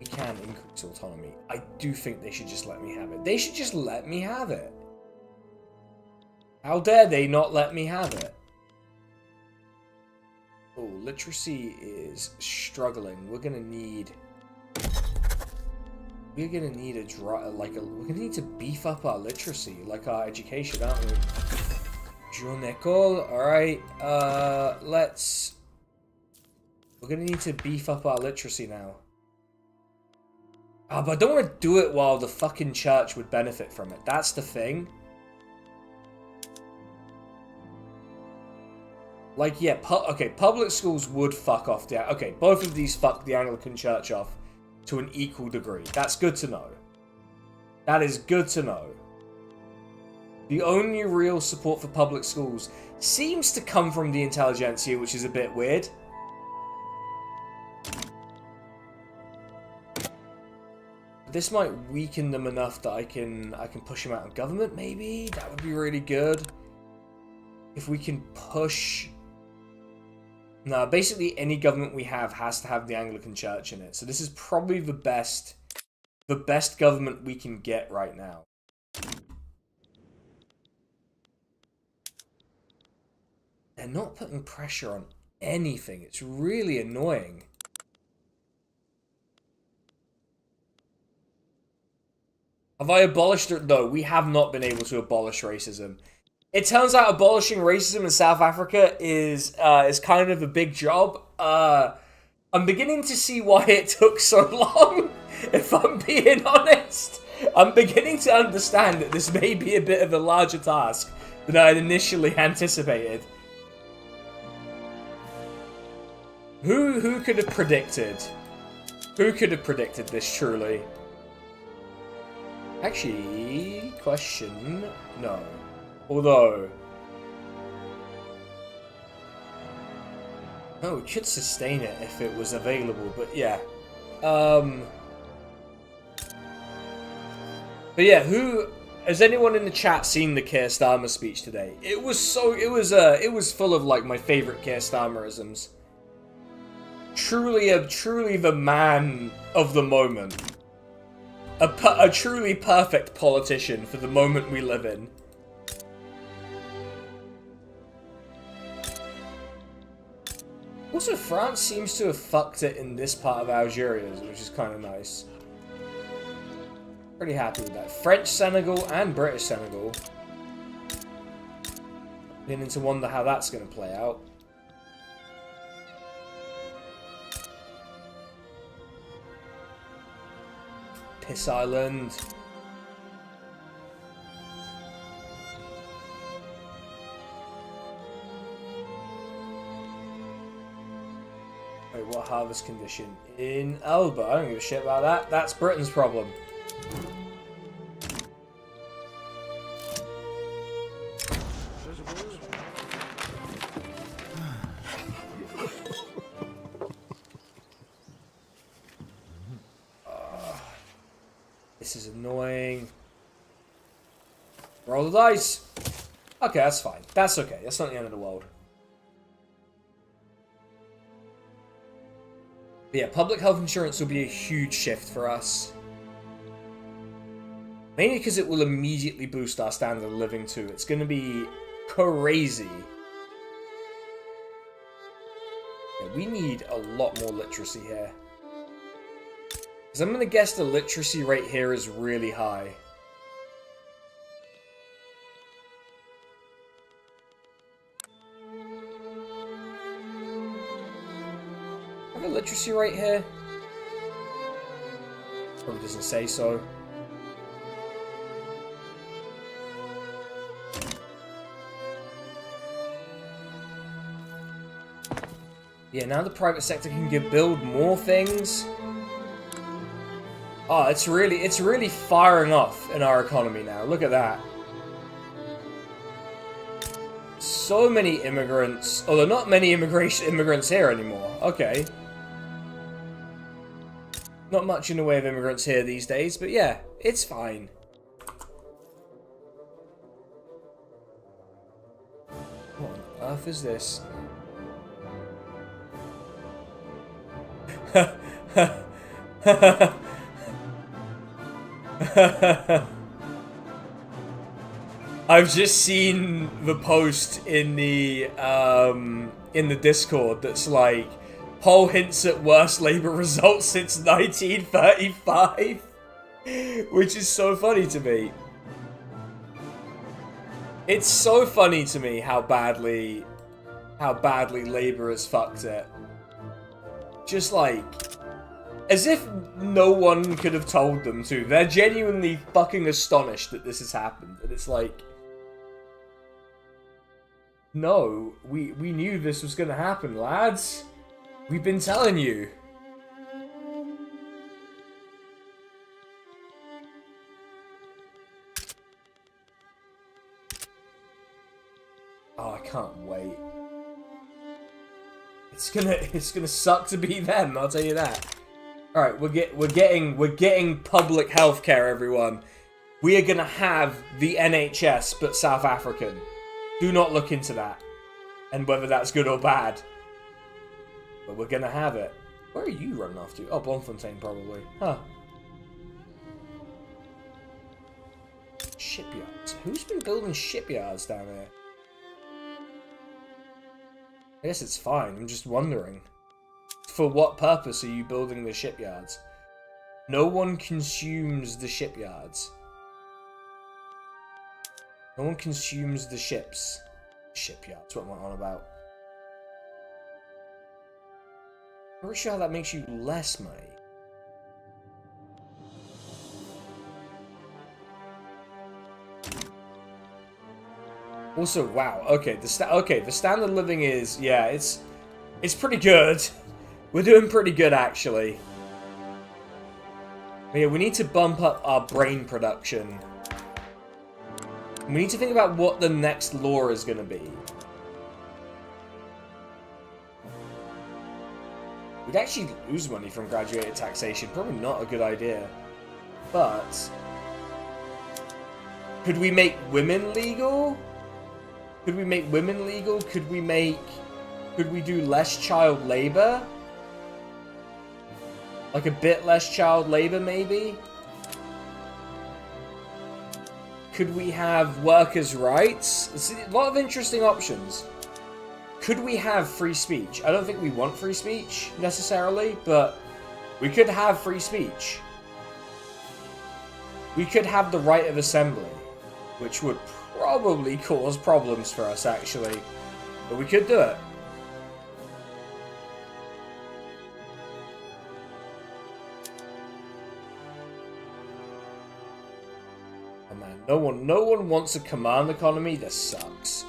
We can increase autonomy. I do think they should just let me have it. They should just let me have it. How dare they not let me have it? Oh, literacy is struggling. We're gonna need a we're gonna need to beef up our literacy, like our education, aren't we? Jeune école. All right. Let's We're gonna need to beef up our literacy now. Oh, but I don't want to do it while the fucking church would benefit from it. That's the thing. Like, yeah, okay, public schools would fuck off the... Okay, both of these fuck the Anglican Church off to an equal degree. That's good to know. That is good to know. The only real support for public schools seems to come from the intelligentsia, which is a bit weird. This might weaken them enough that I can push them out of government, maybe? That would be really good. If we can push... No, basically any government we have has to have the Anglican Church in it. So this is probably the best government we can get right now. They're not putting pressure on anything. It's really annoying. Have I abolished it? No, we have not been able to abolish racism. It turns out abolishing racism in South Africa is kind of a big job. I'm beginning to see why it took so long, if I'm being honest. I'm beginning to understand that this may be a bit of a larger task than I had initially anticipated. Who could have predicted? Who could have predicted this, truly? Actually, question... No. Although... Oh, we could sustain it if it was available, but yeah. But yeah, has anyone in the chat seen the Keir Starmer speech today? It was full of like my favorite Keir Starmerisms. Truly the man of the moment. A truly perfect politician for the moment we live in. Also, France seems to have fucked it in this part of Algeria, which is kind of nice. Pretty happy with that. French Senegal and British Senegal. Beginning to wonder how that's going to play out. Piss Island. Wait, what harvest condition? In Elba. I don't give a shit about that. That's Britain's problem. This is annoying. Roll the dice. Okay, that's fine. That's okay. That's not the end of the world. But yeah, public health insurance will be a huge shift for us. Mainly because it will immediately boost our standard of living too. It's going to be crazy. Yeah, we need a lot more literacy here. Because I'm going to guess the literacy rate here is really high. Have a literacy rate here? Probably doesn't say so. Yeah, now the private sector can build more things. Oh, it's really firing off in our economy now. Look at that. So many immigrants. Although not many immigrants here anymore. Okay. Not much in the way of immigrants here these days, but yeah, it's fine. What on earth is this? I've just seen the post in the Discord that's like, poll hints at worst Labour results since 1935, which is so funny to me. It's so funny to me how badly Labour has fucked it. Just like, as if no one could have told them to. They're genuinely fucking astonished that this has happened. And it's like, no, we knew this was gonna happen, lads. We've been telling you. Oh, I can't wait. It's gonna suck to be them, I'll tell you that. All right, we're getting public healthcare, everyone. We are gonna have the NHS, but South African. Do not look into that, and whether that's good or bad. But we're gonna have it. Where are you running off to? Oh, Bloemfontein, probably. Huh. Shipyards. Who's been building shipyards down here? I guess it's fine. I'm just wondering. For what purpose are you building the shipyards? No one consumes the shipyards. No one consumes the ships. Shipyards, what am I on about? I'm not sure how that makes you less money. Also, wow. Okay, the standard living is, yeah, it's pretty good. We're doing pretty good, actually. But yeah, we need to bump up our brain production. We need to think about what the next law is going to be. We'd actually lose money from graduated taxation. Probably not a good idea. But could we make women legal? Could we make women legal? Could we do less child labor? Like a bit less child labor, maybe? Could we have workers' rights? It's a lot of interesting options. Could we have free speech? I don't think we want free speech, necessarily, but we could have free speech. We could have the right of assembly, which would probably cause problems for us, actually. But we could do it. Oh man, no one wants a command economy. This sucks.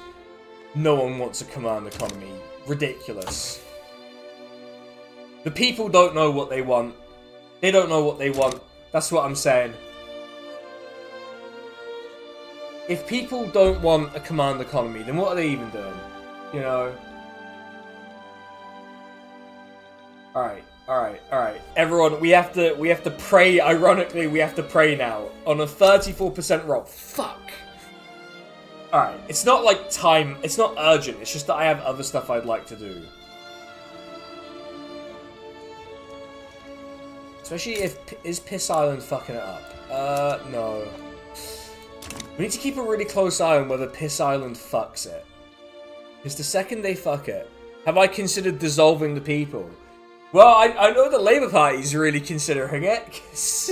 No one wants a command economy. Ridiculous. The people don't know what they want. They don't know what they want. That's what I'm saying. If people don't want a command economy, then what are they even doing? You know? Alright. Everyone, we have to pray. Ironically, we have to pray now. On a 34% roll. Fuck. Alright, it's not like time, it's not urgent, it's just that I have other stuff I'd like to do. Especially if, is Piss Island fucking it up? No. We need to keep a really close eye on whether Piss Island fucks it. Because the second they fuck it, have I considered dissolving the people? Well, I know the Labour Party's really considering it, 'cause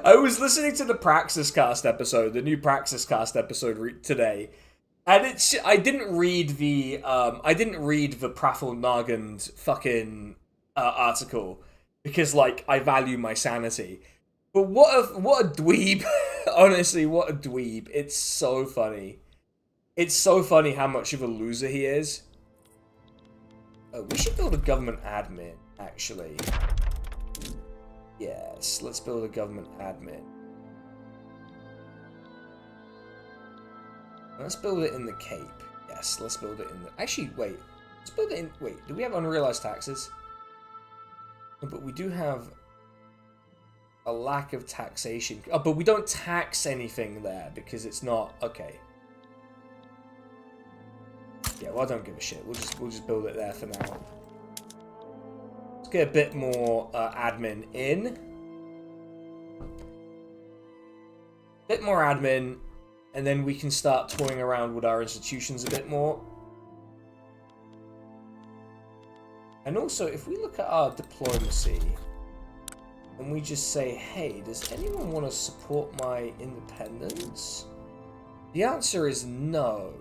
I was listening to the Praxis Cast episode, the new Praxis Cast episode today, and I didn't read the Praful Nagand fucking article because like I value my sanity. But what a dweeb! Honestly, what a dweeb! It's so funny. It's so funny how much of a loser he is. We should build a government admin, actually. Yes, let's build a government admin. Let's build it in the Cape. Yes, let's build it in the... Actually, wait. Let's build it in... Wait, do we have unrealized taxes? No, but we do have a lack of taxation. Oh, but we don't tax anything there because it's not... Okay. Yeah, well, I don't give a shit. We'll just build it there for now. Let's get a bit more admin in. Bit more admin, and then we can start toying around with our institutions a bit more. And also, if we look at our diplomacy, and we just say, hey, does anyone want to support my independence? The answer is no.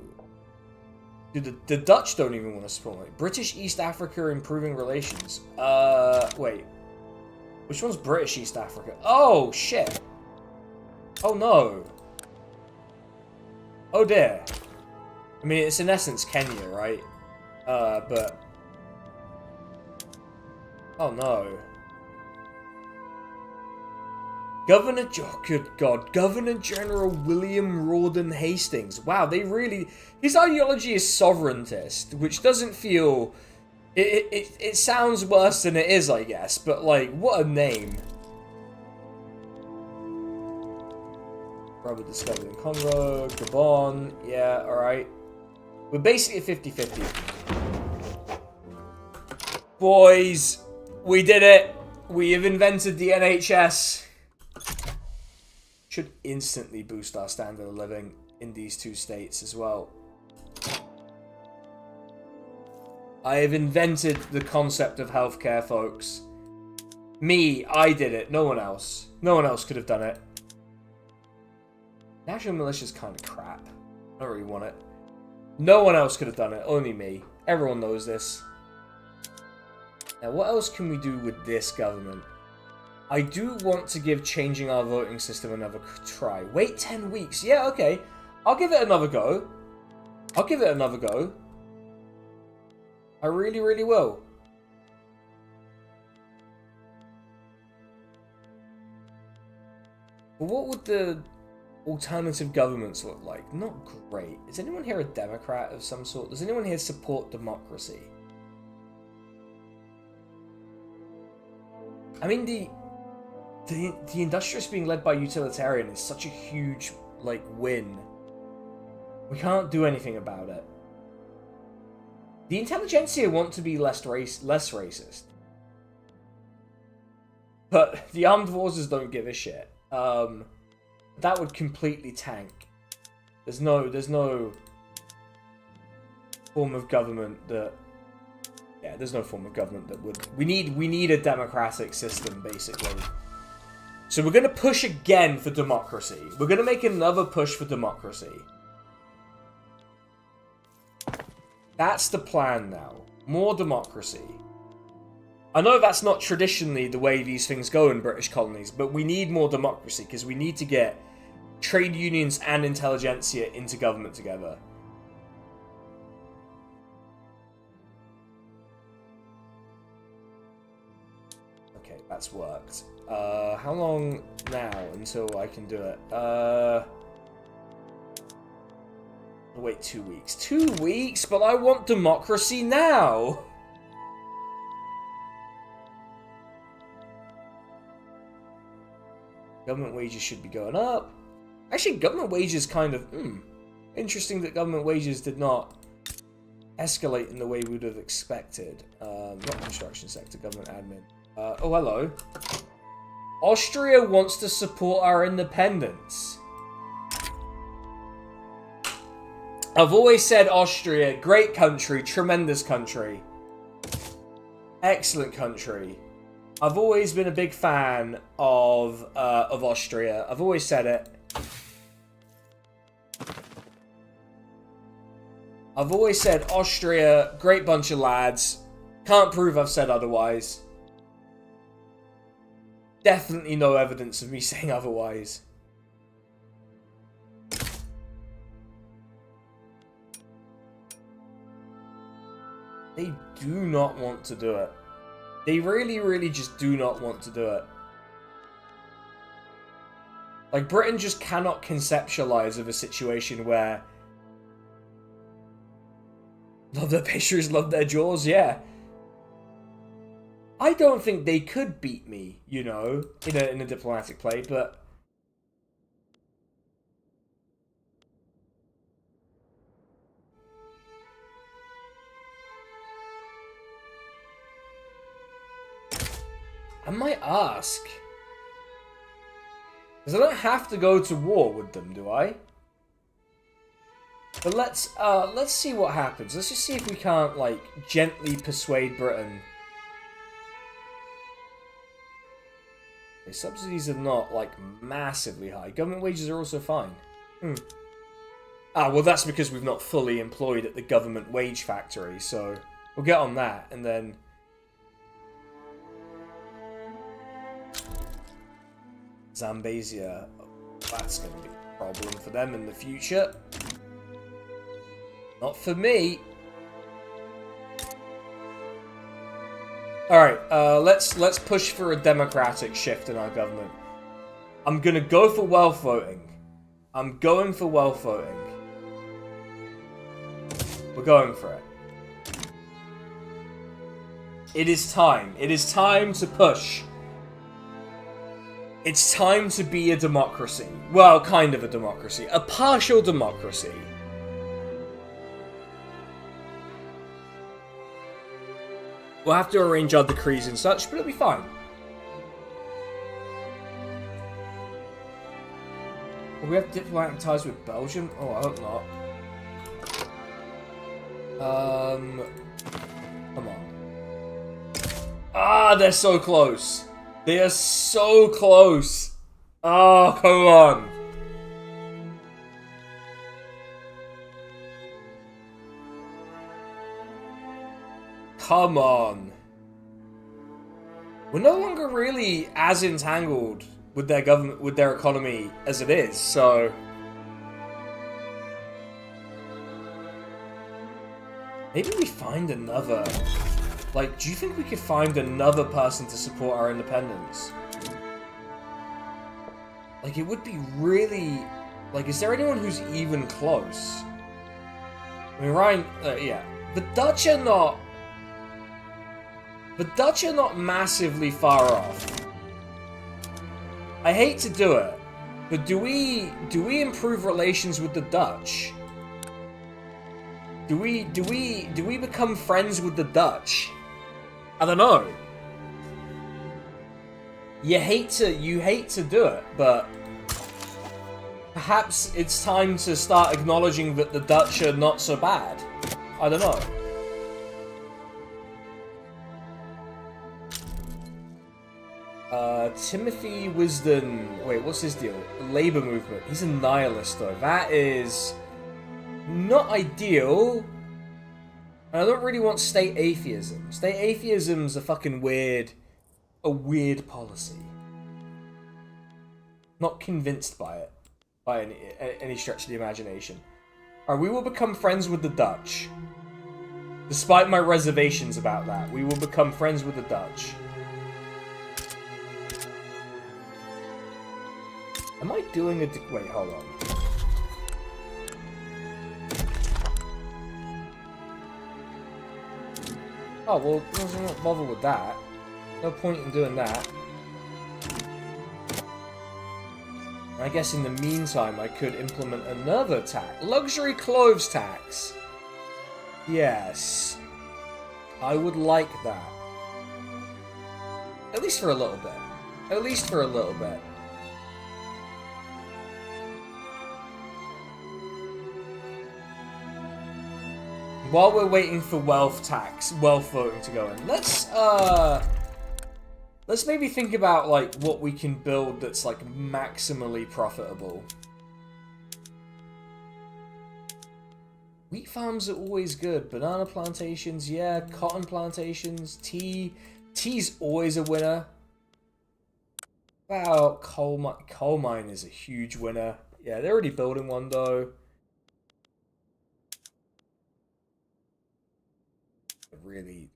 Dude, the Dutch don't even want to support me. British East Africa improving relations. Wait. Which one's British East Africa? Oh, shit. Oh, no. Oh, dear. I mean, it's in essence Kenya, right? But... Oh, no. Oh, good God. Governor General William Rawdon Hastings. Wow, they really... His ideology is sovereigntist, which doesn't feel... It sounds worse than it is, I guess. But, like, what a name. Rubber discovered in Congo. Gabon. Yeah, alright. We're basically 50-50. Boys, we did it. We have invented the NHS. Should instantly boost our standard of living in these two states as well. I have invented the concept of healthcare, folks. Me, I did it. No one else. No one else could have done it. National Militia's kind of crap. I don't really want it. No one else could have done it. Only me. Everyone knows this. Now, what else can we do with this government? I do want to give changing our voting system another try. Wait 10 weeks. Yeah, okay. I'll give it another go. I'll give it another go. I really, really will. But what would the alternative governments look like? Not great. Is anyone here a Democrat of some sort? Does anyone here support democracy? I mean, the industrialist being led by utilitarian is such a huge, like, win. We can't do anything about it. The intelligentsia want to be less racist. But the armed forces don't give a shit. That would completely tank. There's no form of government that... Yeah, there's no form of government that would... We need a democratic system, basically. So we're going to push again for democracy. We're going to make another push for democracy. That's the plan now. More democracy. I know that's not traditionally the way these things go in British colonies, but we need more democracy because we need to get trade unions and intelligentsia into government together. Okay, that's worked. How long now until I can do it? Wait 2 weeks. 2 weeks? But I want democracy now! Government wages should be going up. Actually, government wages kind of... Interesting that government wages did not escalate in the way we would have expected. Not construction sector, government admin. Oh, hello. Austria wants to support our independence. I've always said Austria, great country, tremendous country. Excellent country. I've always been a big fan of Austria. I've always said it. I've always said Austria, great bunch of lads. Can't prove I've said otherwise. Definitely no evidence of me saying otherwise. They do not want to do it. They really, really just do not want to do it. Like, Britain just cannot conceptualize of a situation where... Love their pastries, love their jaws, yeah. I don't think they could beat me, you know, in a diplomatic play, but... I might ask. Because I don't have to go to war with them, do I? But let's see what happens. Let's just see if we can't, like, gently persuade Britain. Okay, subsidies are not, like, massively high. Government wages are also fine. Ah, well, that's because we've not fully employed at the government wage factory, so we'll get on that, and then... Zambasia, that's going to be a problem for them in the future. Not for me. Alright, let's push for a democratic shift in our government. I'm gonna go for wealth voting. I'm going for wealth voting. We're going for it. It is time. It is time to push. It's time to be a democracy. Well, kind of a democracy. A partial democracy. We'll have to arrange our decrees and such, but it'll be fine. Will we have diplomatic ties with Belgium? Oh, I hope not. Come on. Ah, they're so close. They are so close. Oh, come on. Come on. We're no longer really as entangled with their government, with their economy as it is, so... Maybe we find another... Like, do you think we could find another person to support our independence? Like, it would be really... Like, is there anyone who's even close? I mean, Ryan... yeah. The Dutch are not... The Dutch are not massively far off. I hate to do it, but do we improve relations with the Dutch? Do we become friends with the Dutch? I don't know. You hate to do it, but perhaps it's time to start acknowledging that the Dutch are not so bad. I don't know. Timothy Wisdom. Wait, what's his deal? Labour movement. He's a nihilist, though. That is not ideal. And I don't really want state atheism. State atheism's a fucking weird policy. Not convinced by it, by any stretch of the imagination. Alright, we will become friends with the Dutch. Despite my reservations about that, we will become friends with the Dutch. Am I doing a... Wait, hold on. Oh, well, let's not bother with that. No point in doing that. I guess in the meantime, I could implement another tax. Luxury clothes tax. Yes. I would like that. At least for a little bit. At least for a little bit. While we're waiting for wealth voting to go in, let's maybe think about like what we can build that's like maximally profitable. Wheat farms are always good. Banana plantations, yeah. Cotton plantations, tea. Tea's always a winner. Wow, coal mine is a huge winner. Yeah, they're already building one though.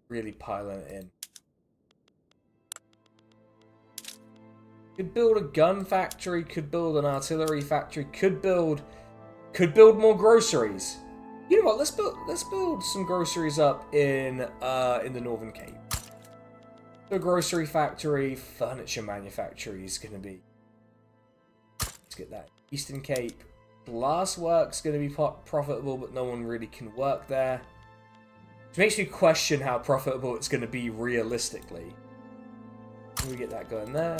Really piling it in. Could build a gun factory, could build an artillery factory, could build more groceries. You know what? Let's build some groceries up in the Northern Cape. The grocery factory, furniture manufacturing is gonna be. Let's get that. Eastern Cape, glasswork's gonna be profitable, but no one really can work there. Which makes me question how profitable it's going to be realistically. Can we get that going there?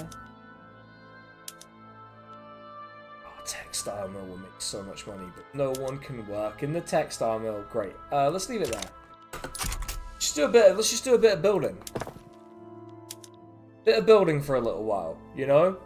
Oh, textile mill will make so much money, but no one can work in the textile mill. Great. Let's leave it there. Let's just do a bit of building. Bit of building for a little while, you know?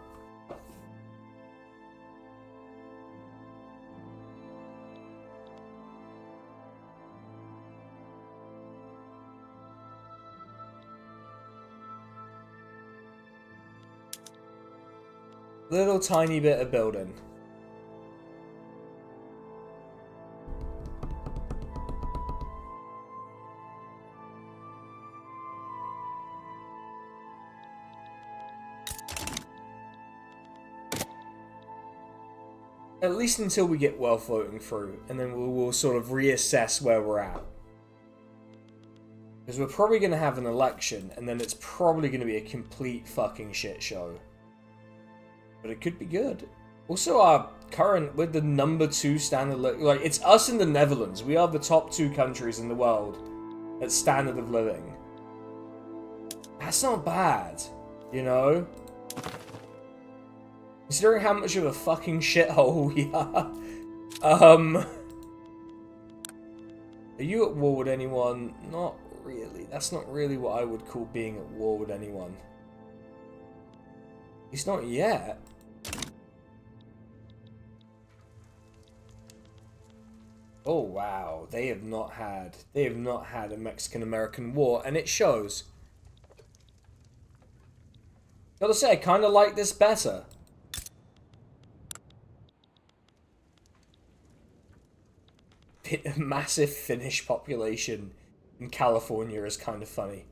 Little tiny bit of building. At least until we get well floating through, and then we'll sort of reassess where we're at. Because we're probably going to have an election, and then it's probably going to be a complete fucking shit show. But it could be good. Also, our current, with the #2 standard, like, it's us in the Netherlands. We are the top 2 countries in the world at standard of living. That's not bad, you know? Considering how much of a fucking shithole we are. Are you at war with anyone? Not really. That's not really what I would call being at war with anyone. It's not yet. Oh wow, they have not had a Mexican-American war, and it shows. Gotta say, I kind of like this better. A massive Finnish population in California is kind of funny.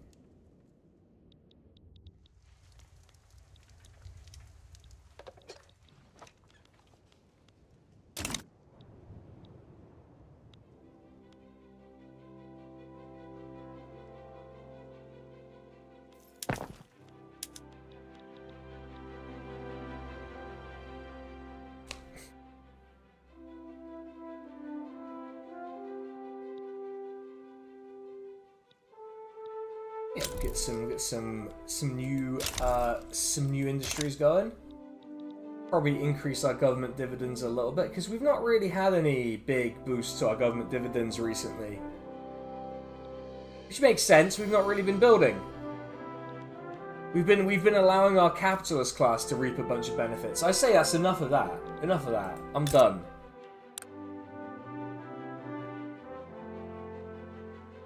Yeah, we'll get some new industries going. Probably increase our government dividends a little bit, because we've not really had any big boosts to our government dividends recently. Which makes sense, we've not really been building. We've been allowing our capitalist class to reap a bunch of benefits. I say that's enough of that. Enough of that. I'm done.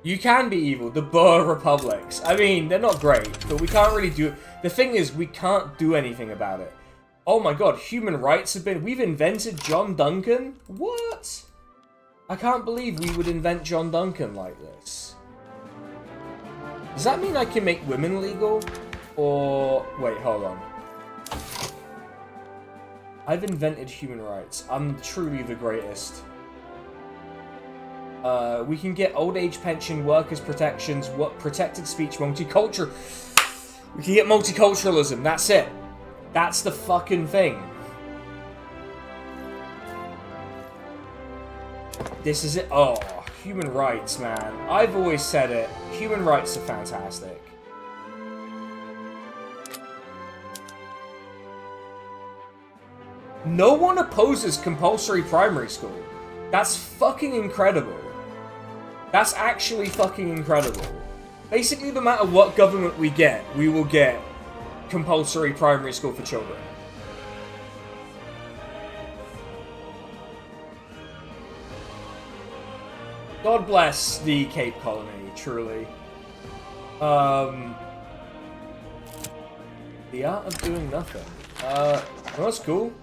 You can be evil, the Boer republics. I mean, they're not great, but we can't really do... The thing is, we can't do anything about it. Oh my god, human rights have been... We've invented John Duncan? What? I can't believe we would invent John Duncan like this. Does that mean I can make women legal? Or... Wait, hold on. I've invented human rights. I'm truly the greatest. We can get old age pension, workers' protections, protected speech, multicultural. We can get multiculturalism. That's it. That's the fucking thing. This is it. Oh, human rights, man. I've always said it. Human rights are fantastic. No one opposes compulsory primary school. That's fucking incredible. That's actually fucking incredible. Basically, no matter what government we get, we will get compulsory primary school for children. God bless the Cape Colony, truly. The art of doing nothing. Well, that's cool.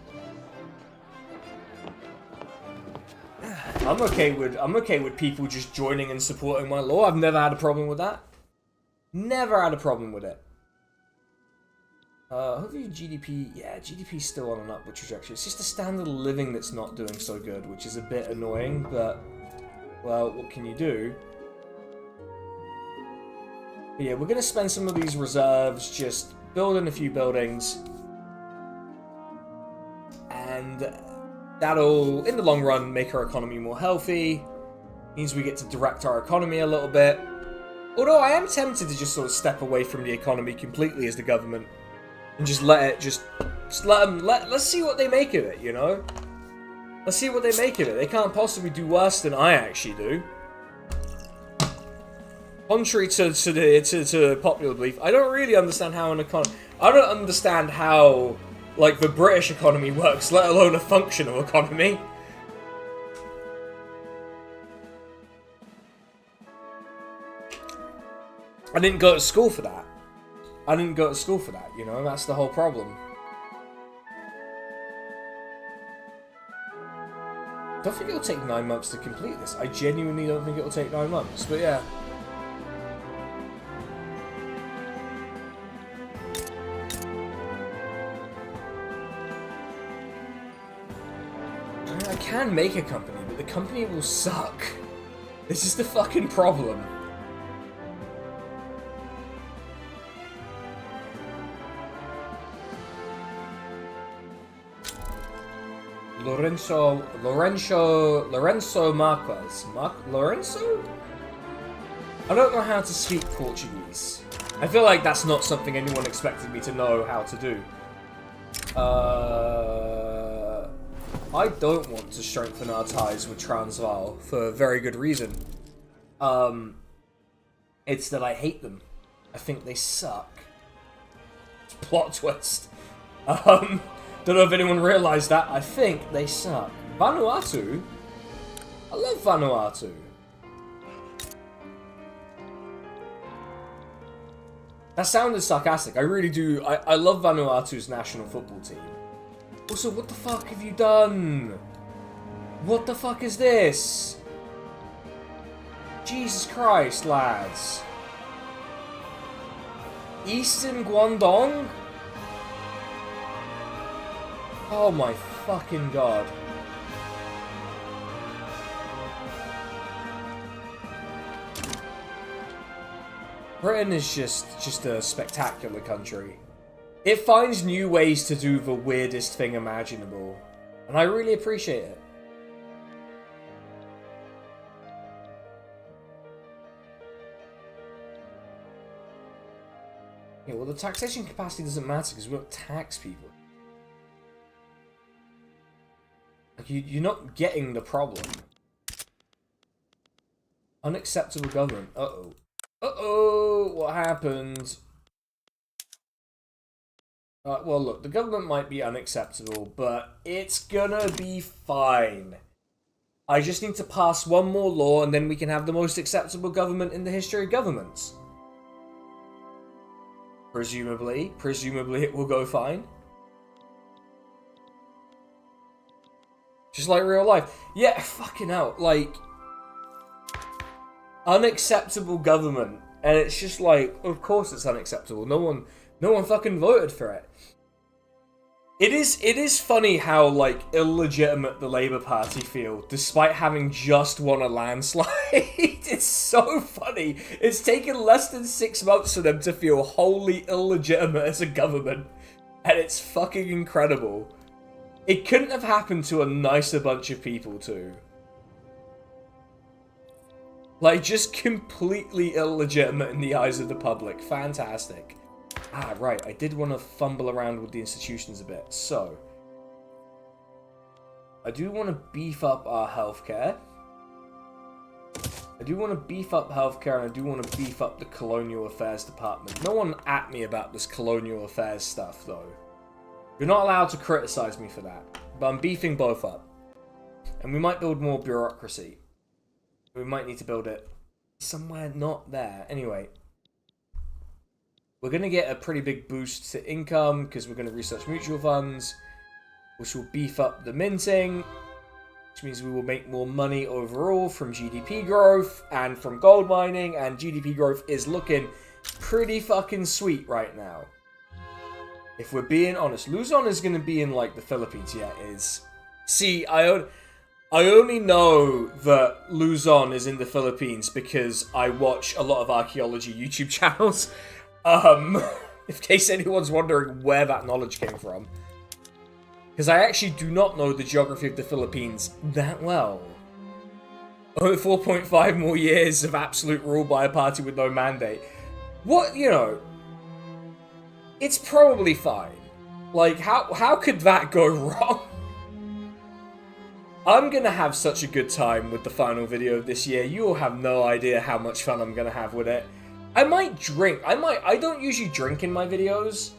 I'm okay with people just joining and supporting my law. I've never had a problem with that. Never had a problem with it. Hopefully GDP, yeah, GDP's still on an upward trajectory. It's just the standard of living that's not doing so good, which is a bit annoying, but, well, what can you do? But yeah, we're gonna spend some of these reserves just building a few buildings. And that'll, in the long run, make our economy more healthy. Means we get to direct our economy a little bit. Although I am tempted to just sort of step away from the economy completely as the government. And just let it, let's see what they make of it, you know? Let's see what they make of it. They can't possibly do worse than I actually do. Contrary to popular belief, I don't really understand how an economy... I don't understand how, like, the British economy works, let alone a functional economy. I didn't go to school for that. You know, that's the whole problem. don't think it'll take 9 months to complete this. I genuinely don't think it'll take 9 months, but yeah. I can make a company, but the company will suck. This is the fucking problem. Lorenzo Marquez. Lorenzo? I don't know how to speak Portuguese. I feel like that's not something anyone expected me to know how to do. I don't want to strengthen our ties with Transvaal for a very good reason. It's that I hate them. I think they suck. Plot twist. Don't know if anyone realised that. I think they suck. Vanuatu? I love Vanuatu. That sounded sarcastic. I really do. I love Vanuatu's national football team. Also, what the fuck have you done? What the fuck is this? Jesus Christ, lads. Eastern Guangdong? Oh my fucking god. Britain is just a spectacular country. It finds new ways to do the weirdest thing imaginable, and I really appreciate it. Yeah, well, the taxation capacity doesn't matter because we don't tax people. Like, you're not getting the problem. Unacceptable government. Uh-oh. Uh-oh! What happened? Well, look, the government might be unacceptable, but it's gonna be fine. I just need to pass one more law, and then we can have the most acceptable government in the history of governments. Presumably it will go fine. Just like real life. Yeah, fucking hell, like... unacceptable government. And it's just like, of course it's unacceptable. No one fucking voted for it. It is funny how, like, illegitimate the Labour Party feel, despite having just won a landslide. It's so funny. It's taken less than 6 months for them to feel wholly illegitimate as a government. And it's fucking incredible. It couldn't have happened to a nicer bunch of people, too. Like, just completely illegitimate in the eyes of the public. Fantastic. Ah, right, I did want to fumble around with the institutions a bit. So, I do want to beef up our healthcare. I do want to beef up healthcare, and I do want to beef up the Colonial Affairs Department. No one at me about this Colonial Affairs stuff, though. You're not allowed to criticize me for that. But I'm beefing both up. And we might build more bureaucracy. We might need to build it somewhere not there. Anyway. We're going to get a pretty big boost to income because we're going to research mutual funds, which will beef up the minting, which means we will make more money overall from GDP growth and from gold mining, and GDP growth is looking pretty fucking sweet right now. If we're being honest, Luzon is going to be in, like, the Philippines. Yeah, it is. See, I only know that Luzon is in the Philippines because I watch a lot of archaeology YouTube channels. In case anyone's wondering where that knowledge came from. Because I actually do not know the geography of the Philippines that well. Only 4.5 more years of absolute rule by a party with no mandate. What, you know... It's probably fine. Like, how could that go wrong? I'm gonna have such a good time with the final video of this year. You will have no idea how much fun I'm gonna have with it. I might drink. I don't usually drink in my videos,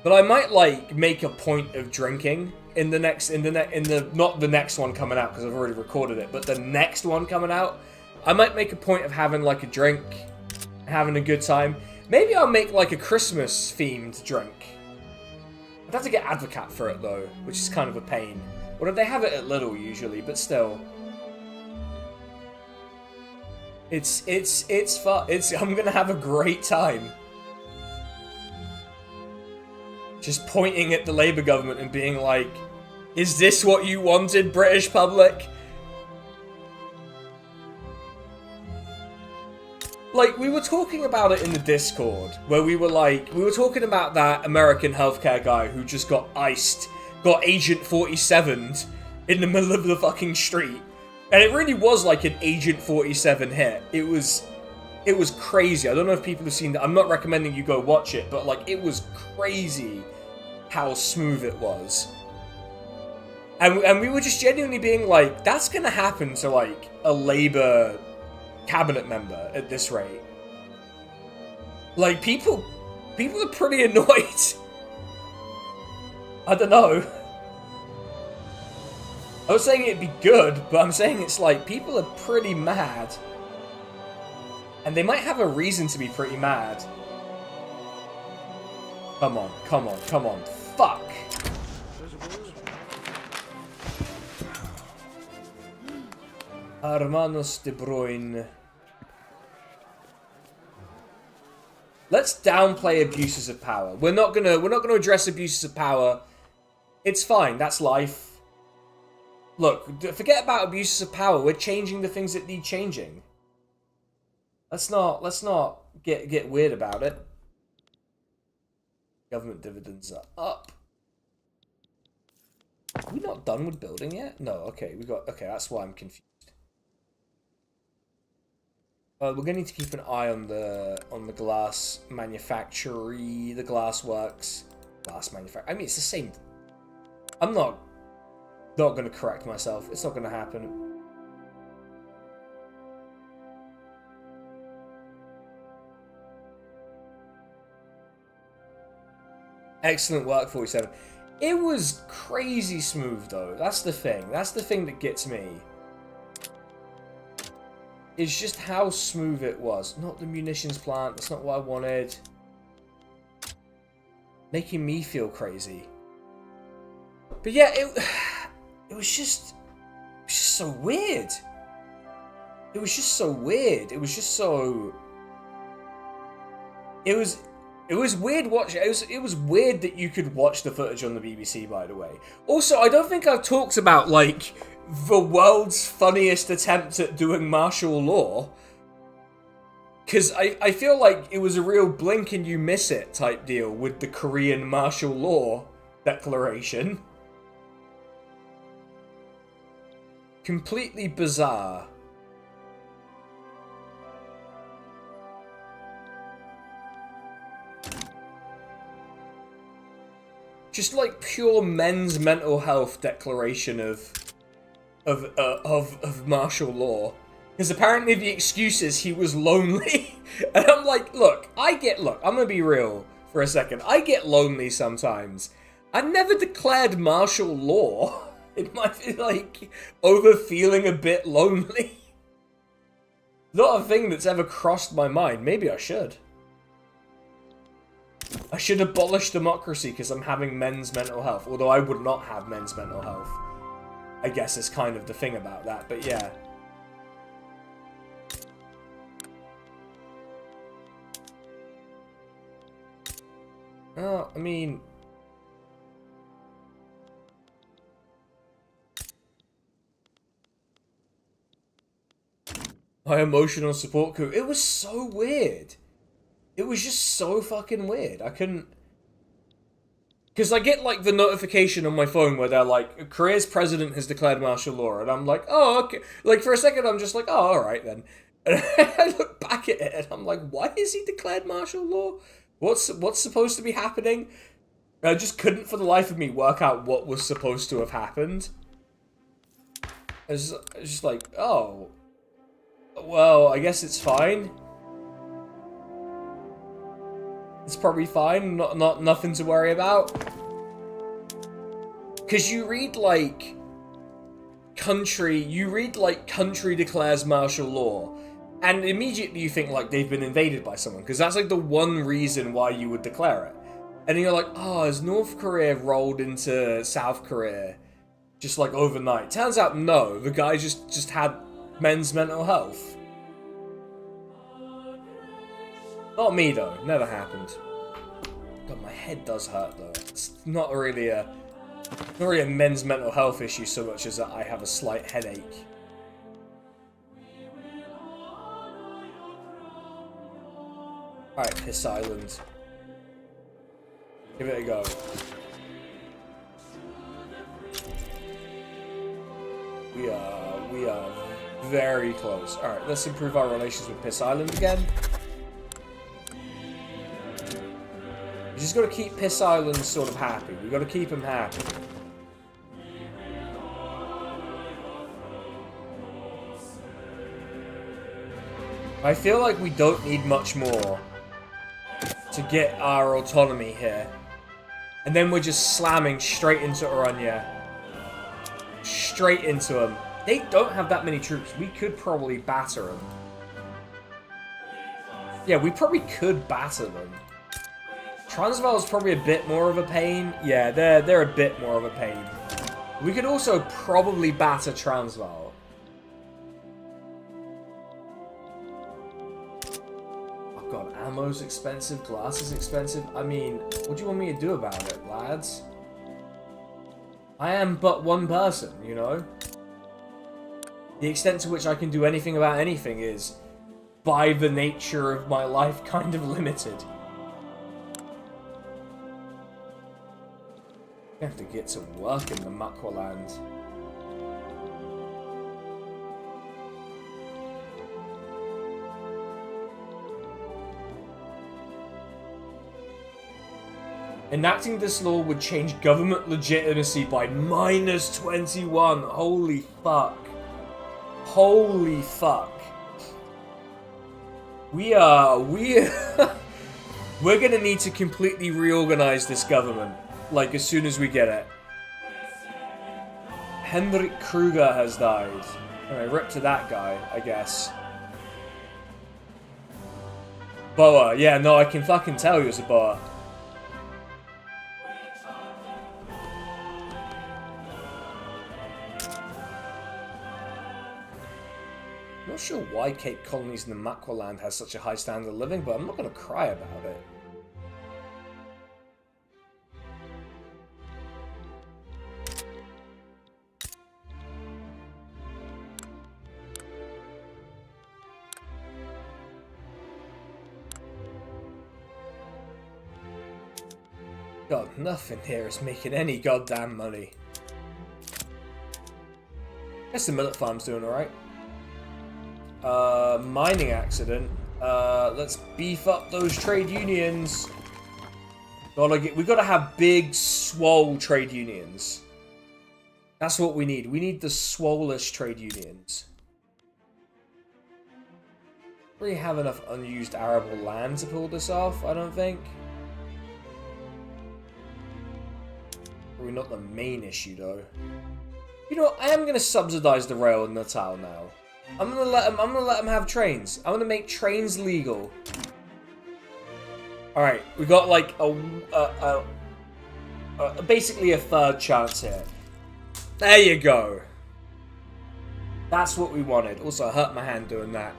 but I might, like, make a point of drinking in the not the next one coming out because I've already recorded it, but the next one coming out. I might make a point of having, like, a drink, having a good time. Maybe I'll make, like, a Christmas themed drink. I'd have to get Advocat for it though, which is kind of a pain. Well, they have it at Little usually, but still. It's fun. I'm gonna have a great time. Just pointing at the Labour government and being like, is this what you wanted, British public? Like, we were talking about it in the Discord, where we were talking about that American healthcare guy who just got iced, got Agent 47'd in the middle of the fucking street. And it really was like an Agent 47 hit. It was crazy. I don't know if people have seen that. I'm not recommending you go watch it, but like, it was crazy how smooth it was. And we were just genuinely being like, that's gonna happen to like a Labour cabinet member at this rate. Like, people are pretty annoyed. I don't know. I was saying it'd be good, but I'm saying it's like, people are pretty mad. And they might have a reason to be pretty mad. Come on, come on, come on. Fuck. Hermanos De Bruyne. Let's downplay abuses of power. We're not gonna address abuses of power. It's fine, that's life. Look, forget about abuses of power. We're changing the things that need changing. Let's not get weird about it. Government dividends are up. Are we not done with building yet? No, okay, okay, that's why I'm confused. We're gonna need to keep an eye on the glass manufactory, the glass works. Glass manufacturer. I mean, it's the same. I'm not gonna correct myself. It's not gonna happen. Excellent work, 47. It was crazy smooth, though. That's the thing. That's the thing that gets me. It's just how smooth it was. Not the munitions plant. That's not what I wanted. Making me feel crazy. But yeah, it was just so weird. It was just so weird. It was just so. It was weird watching. It was weird that you could watch the footage on the BBC. By the way. Also, I don't think I've talked about like the world's funniest attempt at doing martial law. Because I feel like it was a real blink and you miss it type deal with the Korean martial law declaration. Completely bizarre. Just like pure men's mental health declaration of martial law. Because apparently the excuse is he was lonely. And I'm like, look, I'm gonna be real for a second. I get lonely sometimes. I never declared martial law. It might be like over feeling a bit lonely. Not a thing that's ever crossed my mind. Maybe I should. I should abolish democracy because I'm having men's mental health. Although I would not have men's mental health. I guess is kind of the thing about that, but yeah. Oh, I mean... My emotional support coup. It was so weird. It was just so fucking weird. I couldn't... Because I get, like, the notification on my phone where they're like, Korea's president has declared martial law. And I'm like, oh, okay. Like, for a second, I'm just like, oh, alright then. And I look back at it and I'm like, why has he declared martial law? What's supposed to be happening? I just couldn't for the life of me work out what was supposed to have happened. It's just like, oh... Well, I guess it's fine. It's probably fine. Nothing to worry about. Because you read like country declares martial law, and immediately you think like they've been invaded by someone, because that's like the one reason why you would declare it. And then you're like, oh, has North Korea rolled into South Korea? Just like overnight. Turns out no, the guy just had men's mental health. Not me though, never happened. God, my head does hurt though. It's not really a men's mental health issue so much as that I have a slight headache. Alright, Piss Island. Give it a go. We are very close. Alright, let's improve our relations with Piss Island again. We just gotta keep Piss Island sort of happy. We gotta keep him happy. I feel like we don't need much more to get our autonomy here. And then we're just slamming straight into Orania. Straight into them. They don't have that many troops. We could probably batter them. Yeah, we probably could batter them. Transvaal is probably a bit more of a pain. Yeah, they're a bit more of a pain. We could also probably batter Transvaal. Oh god, ammo's expensive, glass is expensive. I mean, what do you want me to do about it, lads? I am but one person, you know? The extent to which I can do anything about anything is, by the nature of my life, kind of limited. I have to get to work in the Makwaland. Enacting this law would change government legitimacy by -21. Holy fuck. Holy fuck. We're gonna need to completely reorganize this government. Like, as soon as we get it. Hendrik Kruger has died. Alright, rip to that guy, I guess. Boa. Yeah, no, I can fucking tell he was a Boa. I'm not sure why Cape Colonies in the Makwaland has such a high standard of living, but I'm not gonna cry about it. God, nothing here is making any goddamn money. Guess the millet farm's doing alright. Mining accident. Let's beef up those trade unions. We gotta have big, swole trade unions. That's what we need. We need the swollest trade unions. Really have enough unused arable land to pull this off, I don't think. Probably not the main issue, though. You know what? I am gonna subsidize the rail in Natal now. I'm gonna let them have trains. I'm gonna make trains legal. All right, we got like basically a third chance here. There you go. That's what we wanted. Also, I hurt my hand doing that.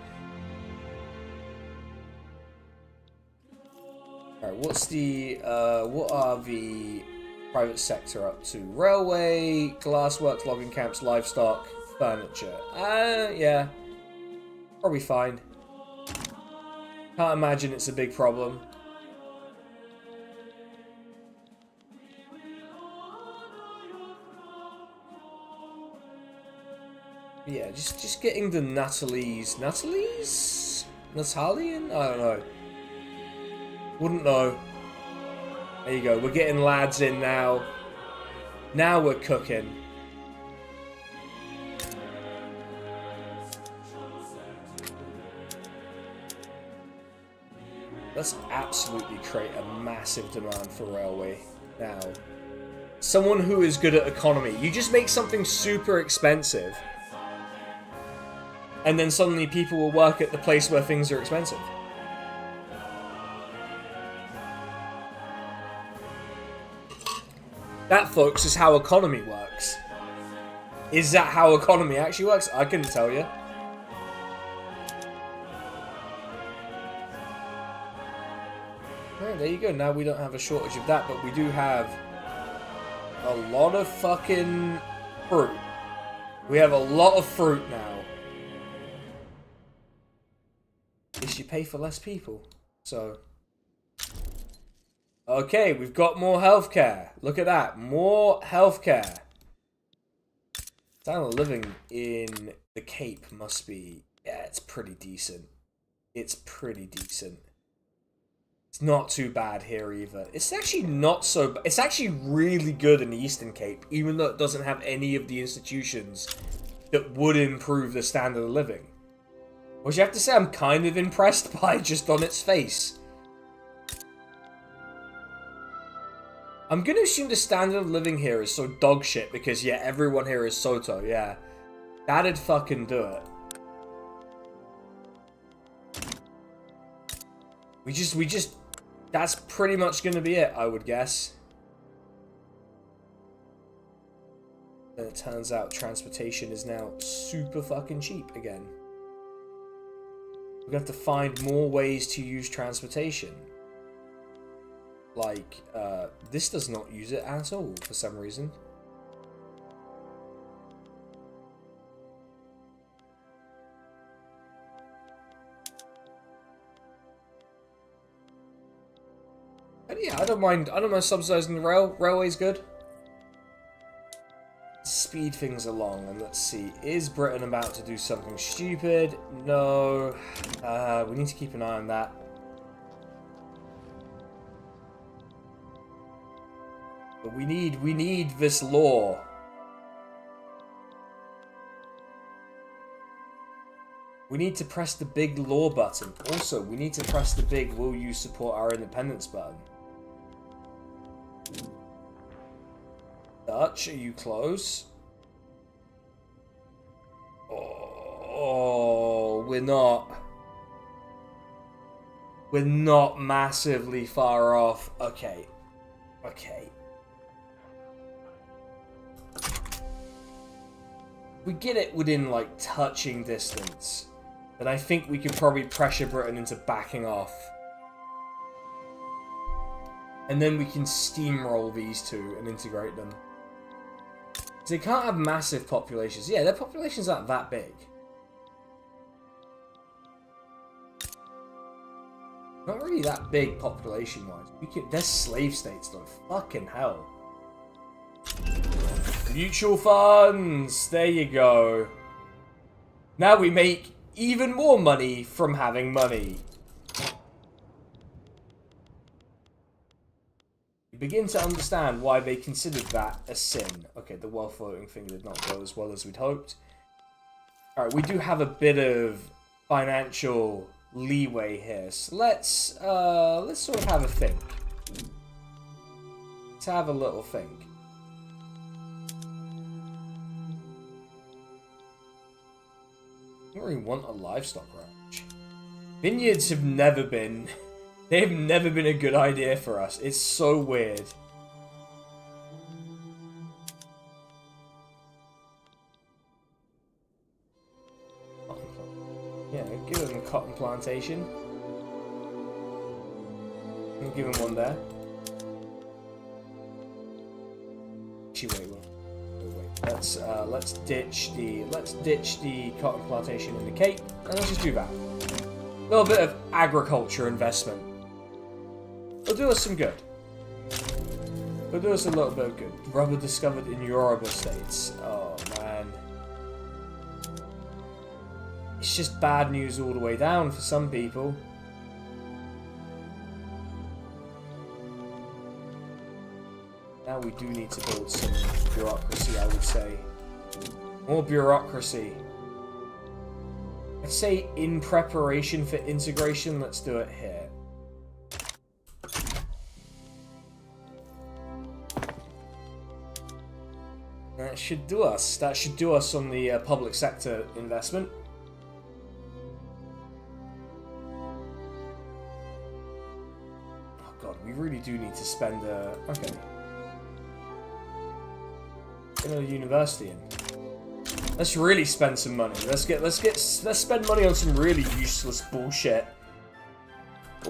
All right, what are the private sector up to? Railway, glassworks, logging camps, livestock, furniture. Yeah. Probably fine. Can't imagine it's a big problem. Yeah, just getting the Natalian? I don't know. Wouldn't know. There you go. We're getting lads in now. Now we're cooking. Let's absolutely create a massive demand for railway now. Someone who is good at economy. You just make something super expensive, and then suddenly people will work at the place where things are expensive. That, folks, is how economy works. Is that how economy actually works? I couldn't tell you. Alright, there you go. Now we don't have a shortage of that, but we do have a lot of fucking fruit. We have a lot of fruit now. At least you pay for less people. So. Okay, we've got more healthcare. Look at that. More healthcare. Standard of living in the Cape must be... Yeah, it's pretty decent. It's pretty decent. It's not too bad here either. It's actually not so... It's actually really good in the Eastern Cape, even though it doesn't have any of the institutions that would improve the standard of living. Which you have to say I'm kind of impressed by just on its face. I'm going to assume the standard of living here is so dog shit because, yeah, everyone here is Soto, yeah. That'd fucking do it. We just... That's pretty much going to be it, I would guess. And it turns out transportation is now super fucking cheap again. We're going to have to find more ways to use transportation. Like, this does not use it at all for some reason. And yeah, I don't mind subsidizing the railway's good. Speed things along, and let's see. Is Britain about to do something stupid? No. We need to keep an eye on that. But we need this law. We need to press the big law button. Also, we need to press the big will you support our independence button. Dutch, are you close? Oh, we're not. We're not massively far off. Okay. Okay. We get it within, like, touching distance. Then I think we can probably pressure Britain into backing off. And then we can steamroll these two and integrate them. They can't have massive populations. Yeah, their populations aren't that big. Not really that big population-wise. They're slave states though. Fucking hell. Mutual funds! There you go. Now we make even more money from having money. Begin to understand why they considered that a sin. Okay, the wealth voting thing did not go as well as we'd hoped. Alright, we do have a bit of financial leeway here. So let's sort of have a think. Let's have a little think. I don't really want a livestock ranch. Vineyards have never been... They've never been a good idea for us. It's so weird. Yeah, give him a cotton plantation. We'll give him one there. Actually, wait. Let's ditch the cotton plantation in the Cape, and let's just do that. A little bit of agriculture investment. It'll do us some good. It'll do us a little bit of good. Rubber discovered in Yoruba states. Oh, man. It's just bad news all the way down for some people. Now we do need to build some bureaucracy, I would say. More bureaucracy. I'd say in preparation for integration, let's do it here. That should do us. That should do us on the public sector investment. Oh god, we really do need to spend okay. Get a university in. Let's really spend some money. Let's spend money on some really useless bullshit.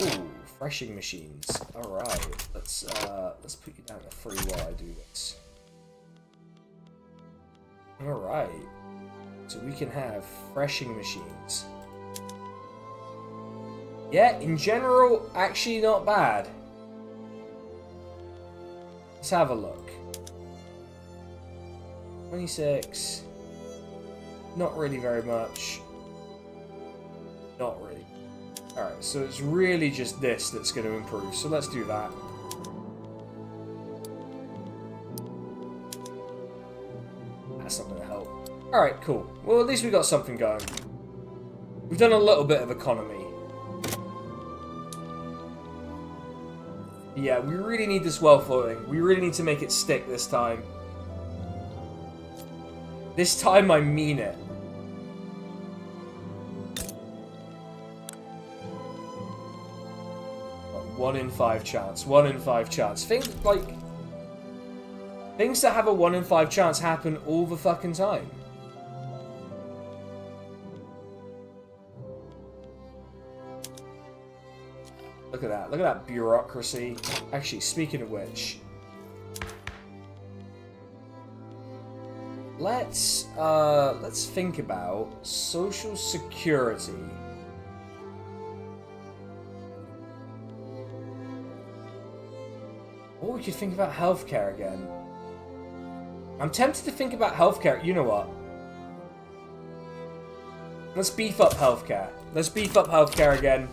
Ooh, threshing machines. All right, let's put you down to 3 while I do this. All right, so we can have threshing machines. Yeah, in general, actually not bad. Let's have a look. 26. Not really very much. Not really. Alright, so it's really just this that's going to improve. So let's do that. That's not going to help. Alright, cool. Well, at least we got something going. We've done a little bit of economy. Yeah, we really need this well floating. We really need to make it stick this time. This time I mean it. One in 5 chance. 1 in 5 chance. Things that have a 1 in 5 chance happen all the fucking time. Look at that. Look at that bureaucracy. Actually, speaking of which, let's think about Social Security. Or we could think about healthcare again. I'm tempted to think about healthcare. You know what? Let's beef up healthcare. Let's beef up healthcare again.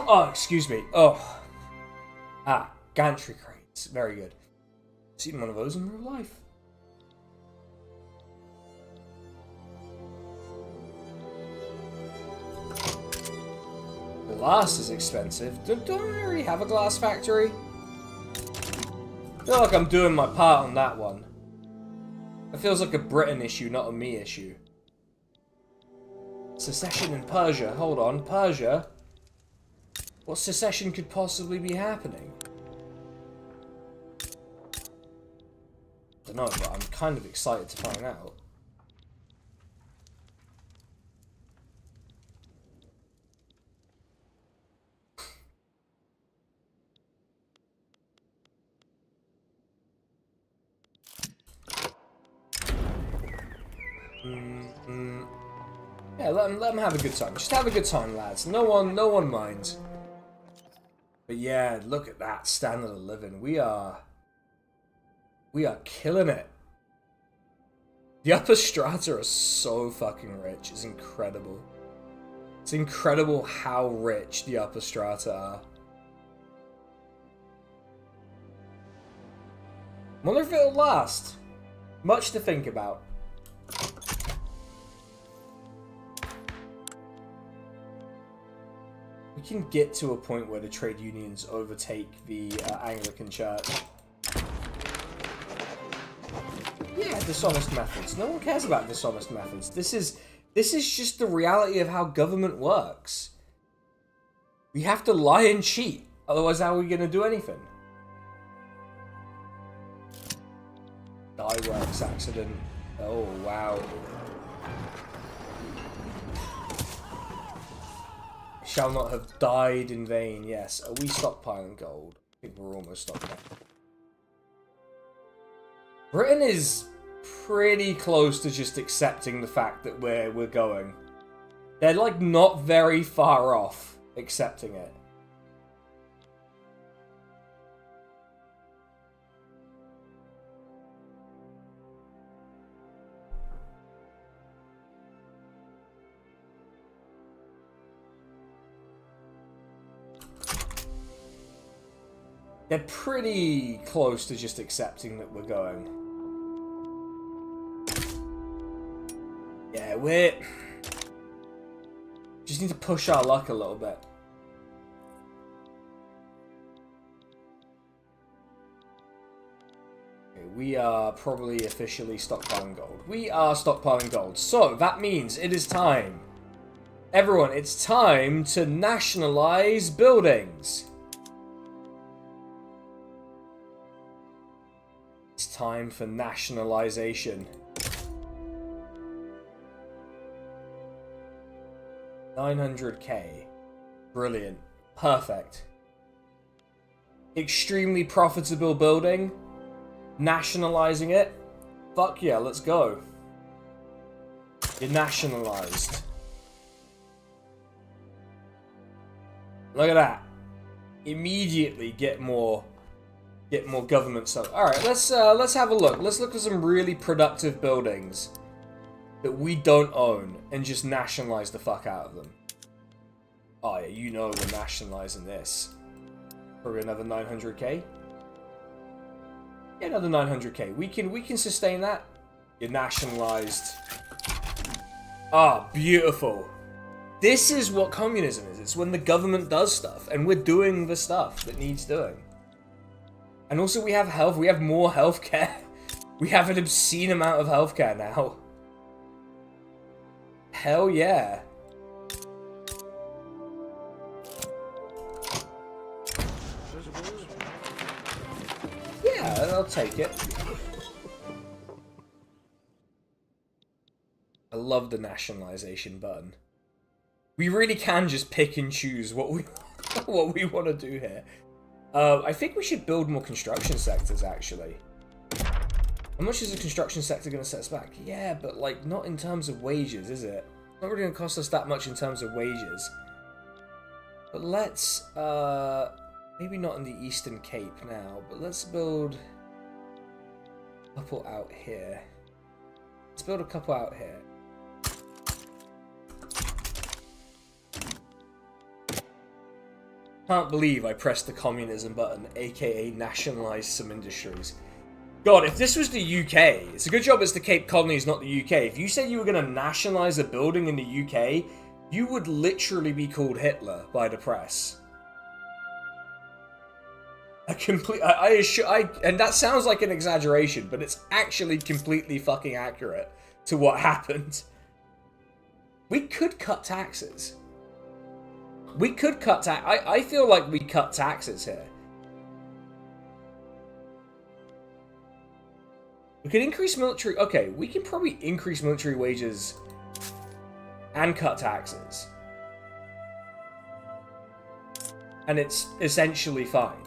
Oh, excuse me. Oh. Ah, gantry crates. Very good. Seen one of those in real life. Glass is expensive. Don't I already have a glass factory? I feel like I'm doing my part on that one. It feels like a Britain issue, not a me issue. Secession in Persia. Hold on, Persia? What secession could possibly be happening? I don't know, but I'm kind of excited to find out. Yeah, let them have a good time. Just have a good time, lads. No one minds. But yeah, look at that standard of living. We are killing it. The upper strata are so fucking rich. It's incredible. It's incredible how rich the upper strata are. Wonder if it'll last. Much to think about. We can get to a point where the trade unions overtake the Anglican Church. Yeah, dishonest methods. No one cares about dishonest methods. This is just the reality of how government works. We have to lie and cheat. Otherwise, how are we going to do anything? Dye works accident. Oh, wow. Shall not have died in vain. Yes. Are we stockpiling gold? I think we're almost stockpiling. Britain is pretty close to just accepting the fact that we're going. They're like not very far off accepting it. They're pretty close to just accepting that we're going. Yeah, we just need to push our luck a little bit. Okay, we are probably officially stockpiling gold. We are stockpiling gold. So, that means it is time. Everyone, it's time to nationalize buildings. It's time for nationalization. 900k. Brilliant. Perfect. Extremely profitable building. Nationalizing it. Fuck yeah, let's go. You're nationalized. Look at that. Immediately get more government stuff. Alright, let's have a look. Let's look at some really productive buildings that we don't own and just nationalize the fuck out of them. Oh yeah, you know we're nationalizing this. Probably another 900k. Yeah, another 900k. We can sustain that. You're nationalized. Ah, beautiful. This is what communism is. It's when the government does stuff, and we're doing the stuff that needs doing. And also we have health. We have more healthcare. We have an obscene amount of healthcare now. Hell yeah. Yeah, I'll take it. I love the nationalization button. We really can just pick and choose what we want to do here. I think we should build more construction sectors, actually. How much is the construction sector going to set us back? Yeah, but like not in terms of wages, is it? Not really going to cost us that much in terms of wages. But let's maybe not in the Eastern Cape now, but let's build a couple out here. Let's build a couple out here. Can't believe I pressed the communism button, aka nationalised some industries. God, if this was the UK, it's a good job it's the Cape Colonies, not the UK. If you said you were going to nationalise a building in the UK, you would literally be called Hitler by the press. And that sounds like an exaggeration, but it's actually completely fucking accurate to what happened. We could cut taxes. We could cut I feel like we cut taxes here. We could increase military... Okay, we can probably increase military wages and cut taxes. And it's essentially fine.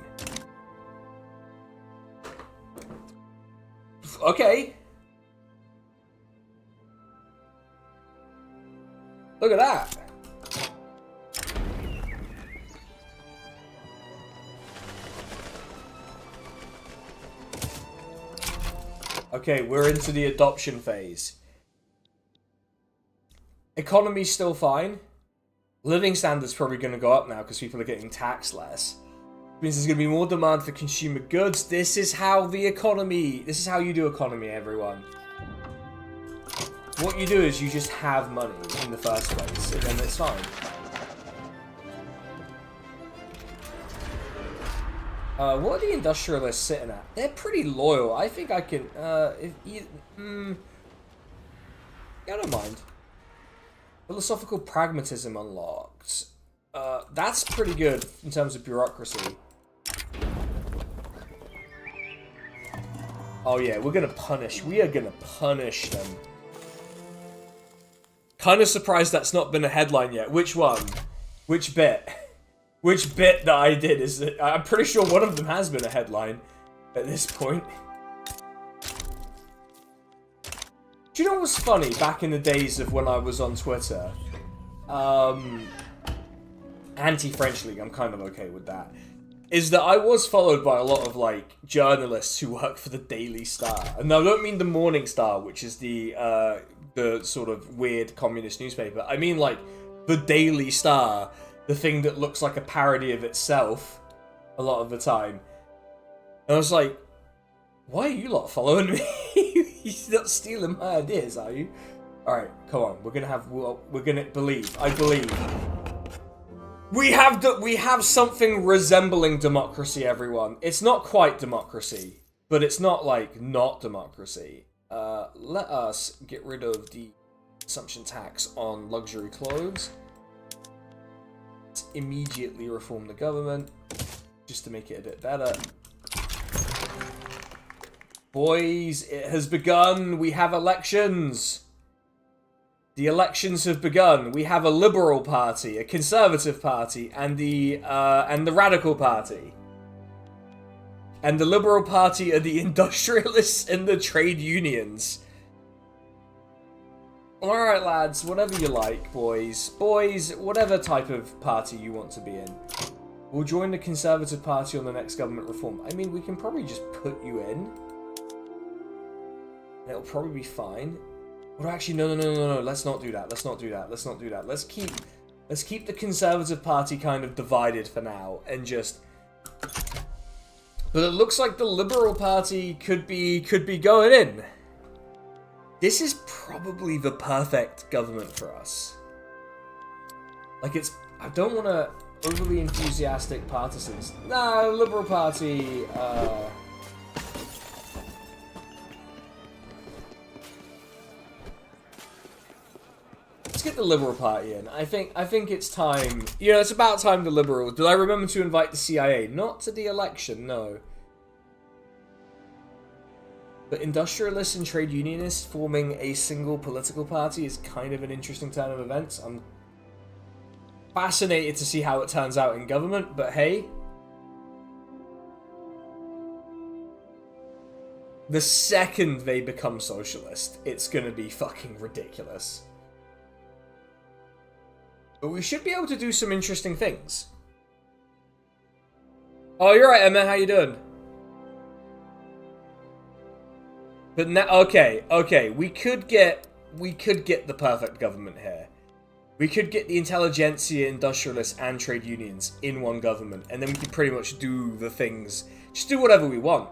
Okay. Look at that. Okay, we're into the adoption phase. Economy's still fine. Living standards probably going to go up now because people are getting taxed less. It means there's going to be more demand for consumer goods. This is how you do economy, everyone. What you do is you just have money in the first place, and then it's fine. What are the industrialists sitting at? They're pretty loyal. I think I can, yeah, I don't mind. Philosophical pragmatism unlocked. That's pretty good in terms of bureaucracy. Oh yeah, we are gonna punish them. Kind of surprised that's not been a headline yet. Which one? Which bit? Which bit that I did is that I'm pretty sure one of them has been a headline at this point. Do you know what's funny? Back in the days of when I was on Twitter, anti-French League, I'm kind of okay with that, is that I was followed by a lot of like journalists who work for the Daily Star, and I don't mean the Morning Star, which is the sort of weird communist newspaper. I mean like the Daily Star, the thing that looks like a parody of itself a lot of the time. And I was like, why are you lot following me? You're not stealing my ideas, are you? Alright, come on. We're gonna believe. I believe. We have something resembling democracy, everyone. It's not quite democracy, but it's not like not democracy. Let us get rid of the consumption tax on luxury clothes. Let's immediately reform the government, just to make it a bit better. Boys, it has begun. We have elections. The elections have begun. We have a Liberal Party, a Conservative Party, and the Radical Party. And the Liberal Party are the industrialists and the trade unions. Alright lads, whatever you like, boys. Boys, whatever type of party you want to be in. We'll join the Conservative Party on the next government reform. I mean, we can probably just put you in. And it'll probably be fine. Well, actually, no. Let's not do that. Let's not do that. Let's keep the Conservative Party kind of divided for now, and just. But it looks like the Liberal Party could be going in. This is probably the perfect government for us. Like I don't want to overly enthusiastic partisans. No, Liberal Party. Let's get the Liberal Party in. I think it's time. You know, it's about time the Liberals. Did I remember to invite the CIA? Not to the election, no. But industrialists and trade unionists forming a single political party is kind of an interesting turn of events. I'm fascinated to see how it turns out in government, but hey. The second they become socialist, it's gonna be fucking ridiculous. But we should be able to do some interesting things. Oh, you're right, Emma. How you doing? But now, okay. We could get the perfect government here. We could get the intelligentsia, industrialists, and trade unions in one government, and then we could pretty much do the things, just do whatever we want.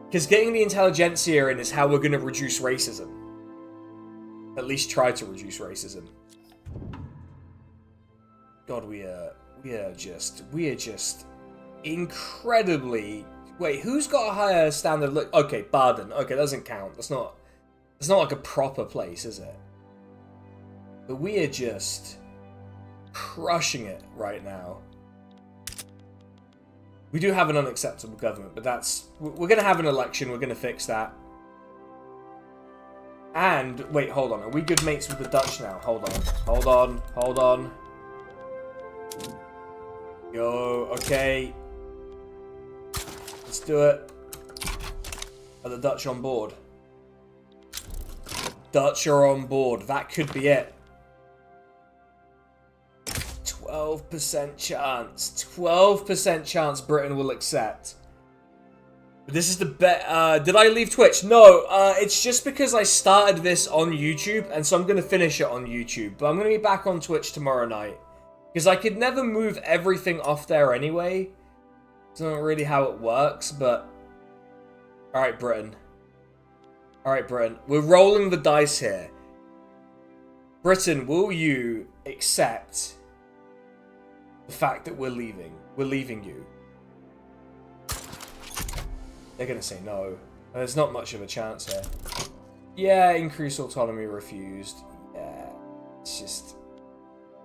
Because getting the intelligentsia in is how we're going to reduce racism. At least try to reduce racism. God, we are just incredibly. Wait, who's got a higher standard? Look, okay, Baden. Okay, that doesn't count. That's not like a proper place, is it? But we are just crushing it right now. We do have an unacceptable government, but we're gonna have an election. We're gonna fix that. And wait, hold on. Are we good mates with the Dutch now? Hold on. Yo, okay. Let's do it. Are the Dutch on board? Dutch are on board. That could be it. 12% chance. 12% chance Britain will accept. This is the bet. Did I leave Twitch? No, it's just because I started this on YouTube, and so I'm going to finish it on YouTube. But I'm going to be back on Twitch tomorrow night. Because I could never move everything off there anyway. It's not really how it works, but... Alright, Britain. We're rolling the dice here. Britain, will you accept the fact that we're leaving? We're leaving you. They're gonna say no. There's not much of a chance here. Yeah, increased autonomy refused. Yeah, it's just...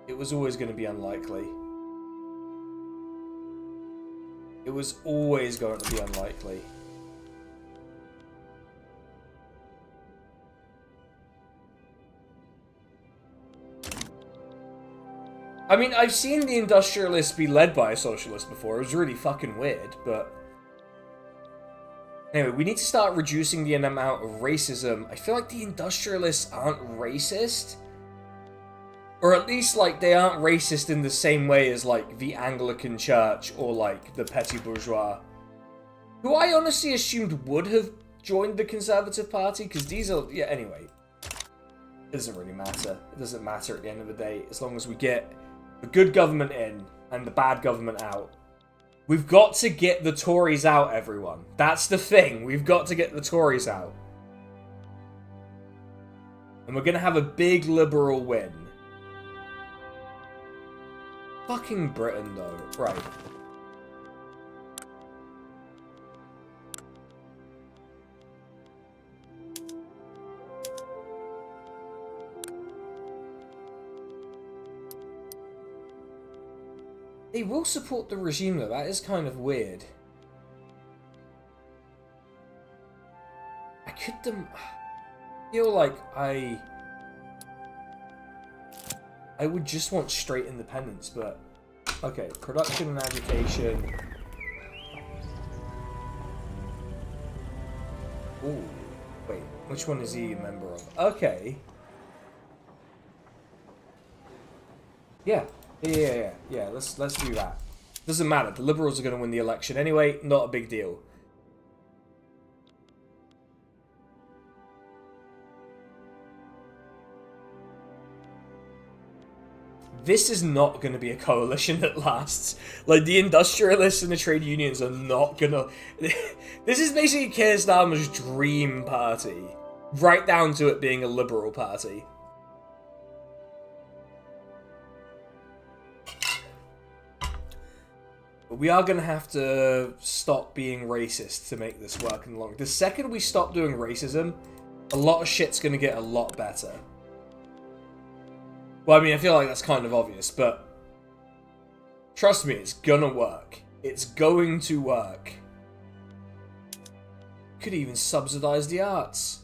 It was always going to be unlikely. It was always going to be unlikely. I mean, I've seen the industrialists be led by a socialist before. It was really fucking weird, but... Anyway, we need to start reducing the amount of racism. I feel like the industrialists aren't racist. Or at least, like, they aren't racist in the same way as, like, the Anglican Church or, like, the petty bourgeois. Who I honestly assumed would have joined the Conservative Party, because these are... Yeah, anyway. It doesn't really matter. It doesn't matter at the end of the day, as long as we get the good government in and the bad government out. We've got to get the Tories out, everyone. That's the thing. We've got to get the Tories out. And we're going to have a big Liberal win. Fucking Britain, though. Right. They will support the regime, though. That is kind of weird. feel like I would just want straight independence, but okay, production and education. Ooh, wait, which one is he a member of? Okay. Yeah, let's do that. Doesn't matter, the Liberals are going to win the election anyway, not a big deal. This is not going to be a coalition that lasts. Like, the industrialists and the trade unions are not going to... This is basically Keir Starmer's dream party. Right down to it being a Liberal party. But we are going to have to stop being racist to make this work in the long... The second we stop doing racism, a lot of shit's going to get a lot better. Well, I mean, I feel like that's kind of obvious, but trust me, it's gonna work. It's going to work. Could even subsidize the arts.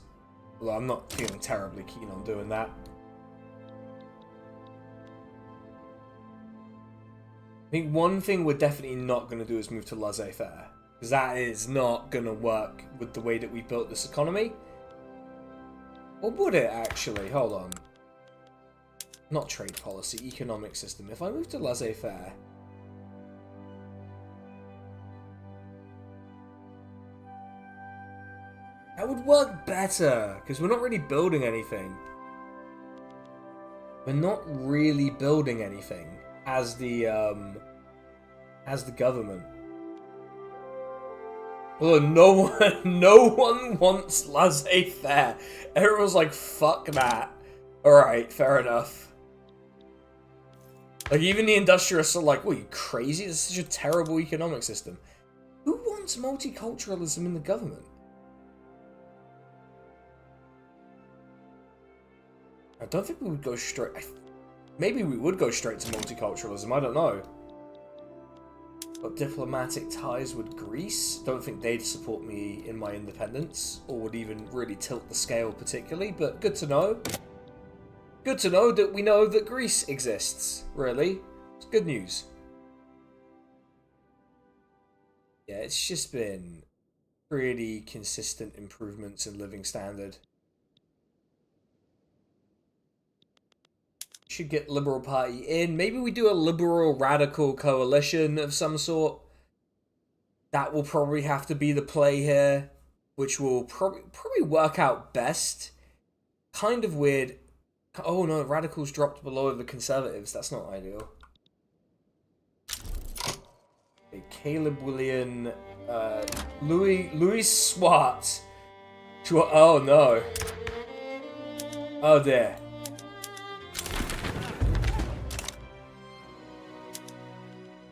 Although I'm not feeling terribly keen on doing that. I think one thing we're definitely not going to do is move to laissez-faire. Because that is not going to work with the way that we built this economy. Or would it, actually? Hold on. Not trade policy, economic system. If I move to laissez-faire... that would work better, because we're not really building anything. We're not really building anything as the government. Although no one wants laissez-faire. Everyone's like, fuck that. Alright, fair enough. Like, even the industrialists are like, what, are you crazy? This is such a terrible economic system. Who wants multiculturalism in the government? I don't think we would go straight... Maybe we would go straight to multiculturalism, I don't know. Got diplomatic ties with Greece. Don't think they'd support me in my independence, or would even really tilt the scale particularly, but good to know. Good to know that we know that Greece exists, really. It's good news. Yeah, it's just been pretty consistent improvements in living standard. Should get Liberal Party in. Maybe we do a liberal radical coalition of some sort. That will probably have to be the play here, which will probably work out best. Kind of weird. Oh no, radicals dropped below the conservatives. That's not ideal. Okay, Caleb William, Louis Swart. Oh no. Oh dear.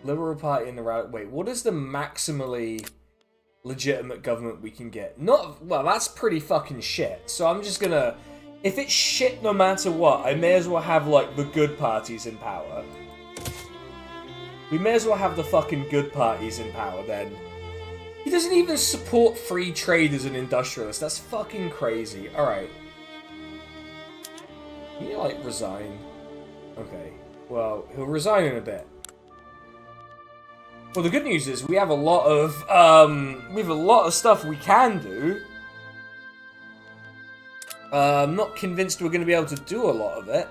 Liberal Party in the radical. Wait, what is the maximally legitimate government we can get? Not well. That's pretty fucking shit. So I'm just gonna. If it's shit no matter what, I may as well have, like, the good parties in power. We may as well have the fucking good parties in power, then. He doesn't even support free trade as an industrialist. That's fucking crazy. Alright. Can you, like, resign? Okay. Well, he'll resign in a bit. Well, the good news is we have a lot of stuff we can do. I'm not convinced we're going to be able to do a lot of it.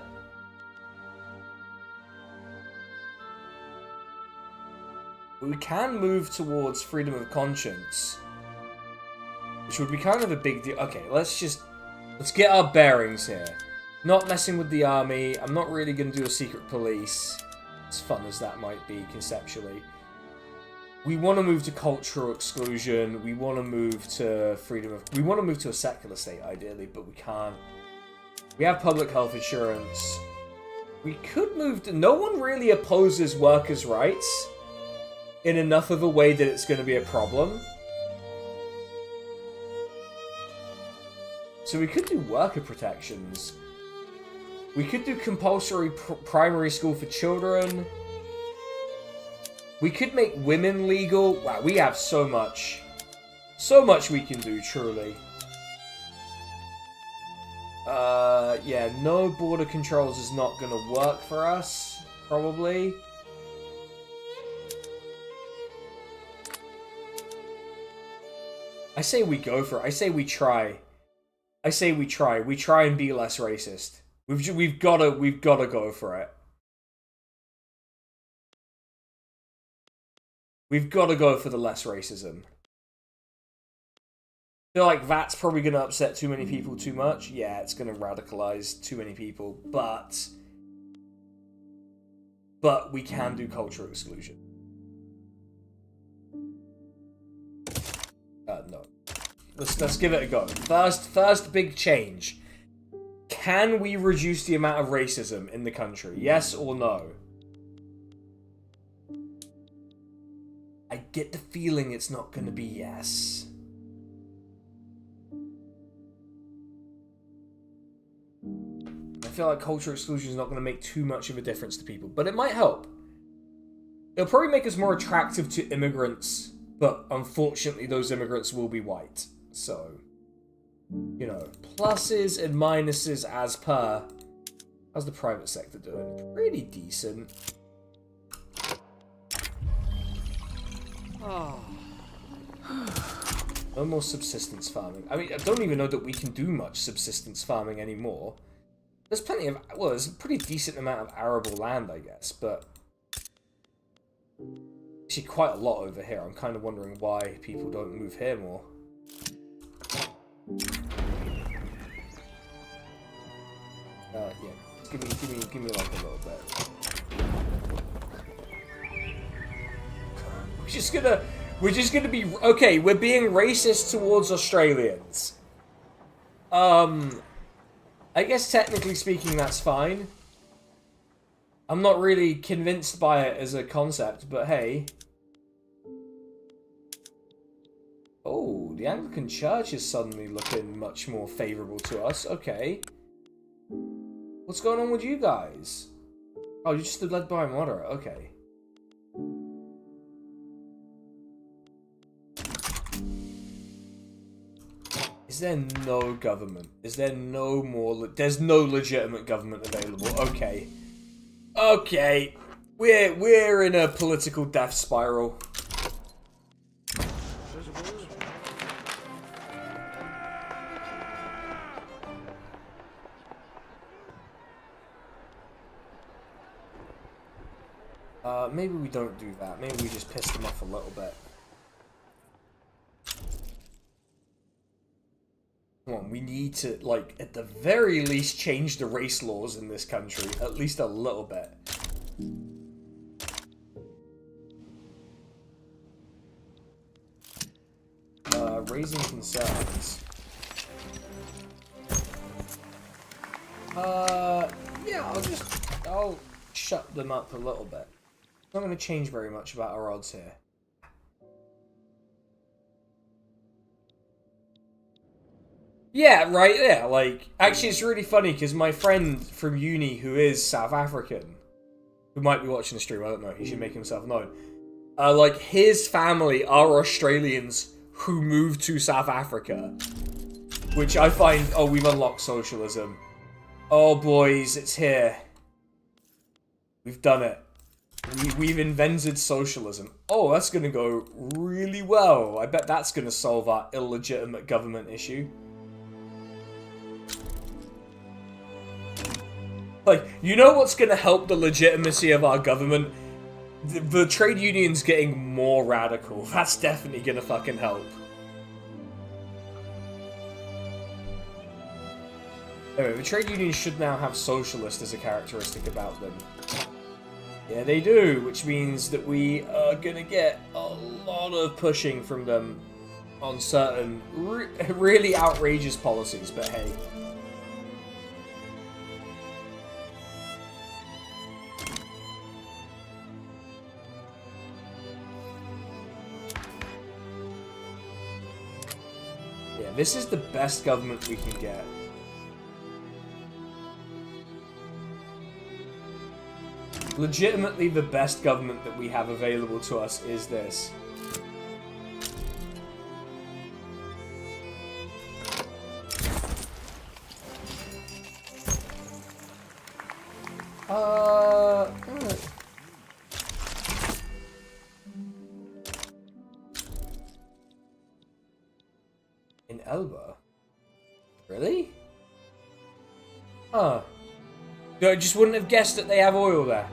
But we can move towards freedom of conscience. Which would be kind of a big deal. Okay, let's get our bearings here. Not messing with the army. I'm not really going to do a secret police. As fun as that might be, conceptually. We want to move to cultural exclusion. We want to move to freedom of... We want to move to a secular state, ideally, but we can't. We have public health insurance. We could move to... No one really opposes workers' rights in enough of a way that it's going to be a problem. So we could do worker protections. We could do compulsory primary school for children. We could make women legal. Wow, we have so much. So much we can do, truly. Yeah, no border controls is not gonna work for us, probably. I say we go for it. I say we try. I say we try. We try and be less racist. We've gotta go for it. We've gotta go for the less racism. I feel like that's probably going to upset too many people too much. Yeah, it's going to radicalize too many people, but we can do cultural exclusion. No. Let's give it a go. First big change. Can we reduce the amount of racism in the country? Yes or no? I get the feeling it's not going to be yes. I feel like cultural exclusion is not going to make too much of a difference to people, but it might help. It'll probably make us more attractive to immigrants, but unfortunately those immigrants will be white. So, you know, pluses and minuses as per. How's the private sector doing? Pretty decent. Oh. No more subsistence farming. I mean, I don't even know that we can do much subsistence farming anymore. There's plenty of, well, there's a pretty decent amount of arable land, I guess, but actually quite a lot over here. I'm kind of wondering why people don't move here more. Yeah, give me like a little bit. We're just gonna be, okay, we're being racist towards Australians. I guess technically speaking that's fine. I'm not really convinced by it as a concept, but hey. Oh, the Anglican Church is suddenly looking much more favourable to us. Okay. What's going on with you guys? Oh, you're just led by a moderate. Okay. Is there no government? Is there no more... There's no legitimate government available. Okay. Okay. We're in a political death spiral. Maybe we don't do that. Maybe we just piss them off a little bit. Come on, we need to, like, at the very least change the race laws in this country. At least a little bit. Raising concerns. Yeah, I'll shut them up a little bit. Not going to change very much about our odds here. Yeah, right, yeah, like, actually it's really funny because my friend from uni who is South African, who might be watching the stream, I don't know, he should make himself known. Like, his family are Australians who moved to South Africa, which I find, oh, we've unlocked socialism. Oh, boys, it's here. We've done it. We've invented socialism. Oh, that's going to go really well. I bet that's going to solve our illegitimate government issue. Like, you know what's going to help the legitimacy of our government? The trade unions getting more radical. That's definitely going to fucking help. Anyway, the trade unions should now have socialist as a characteristic about them. Yeah, they do, which means that we are going to get a lot of pushing from them on certain really outrageous policies, but hey. Yeah, this is the best government we can get. Legitimately, the best government that we have available to us is this. Elba? Really? Huh. I just wouldn't have guessed that they have oil there.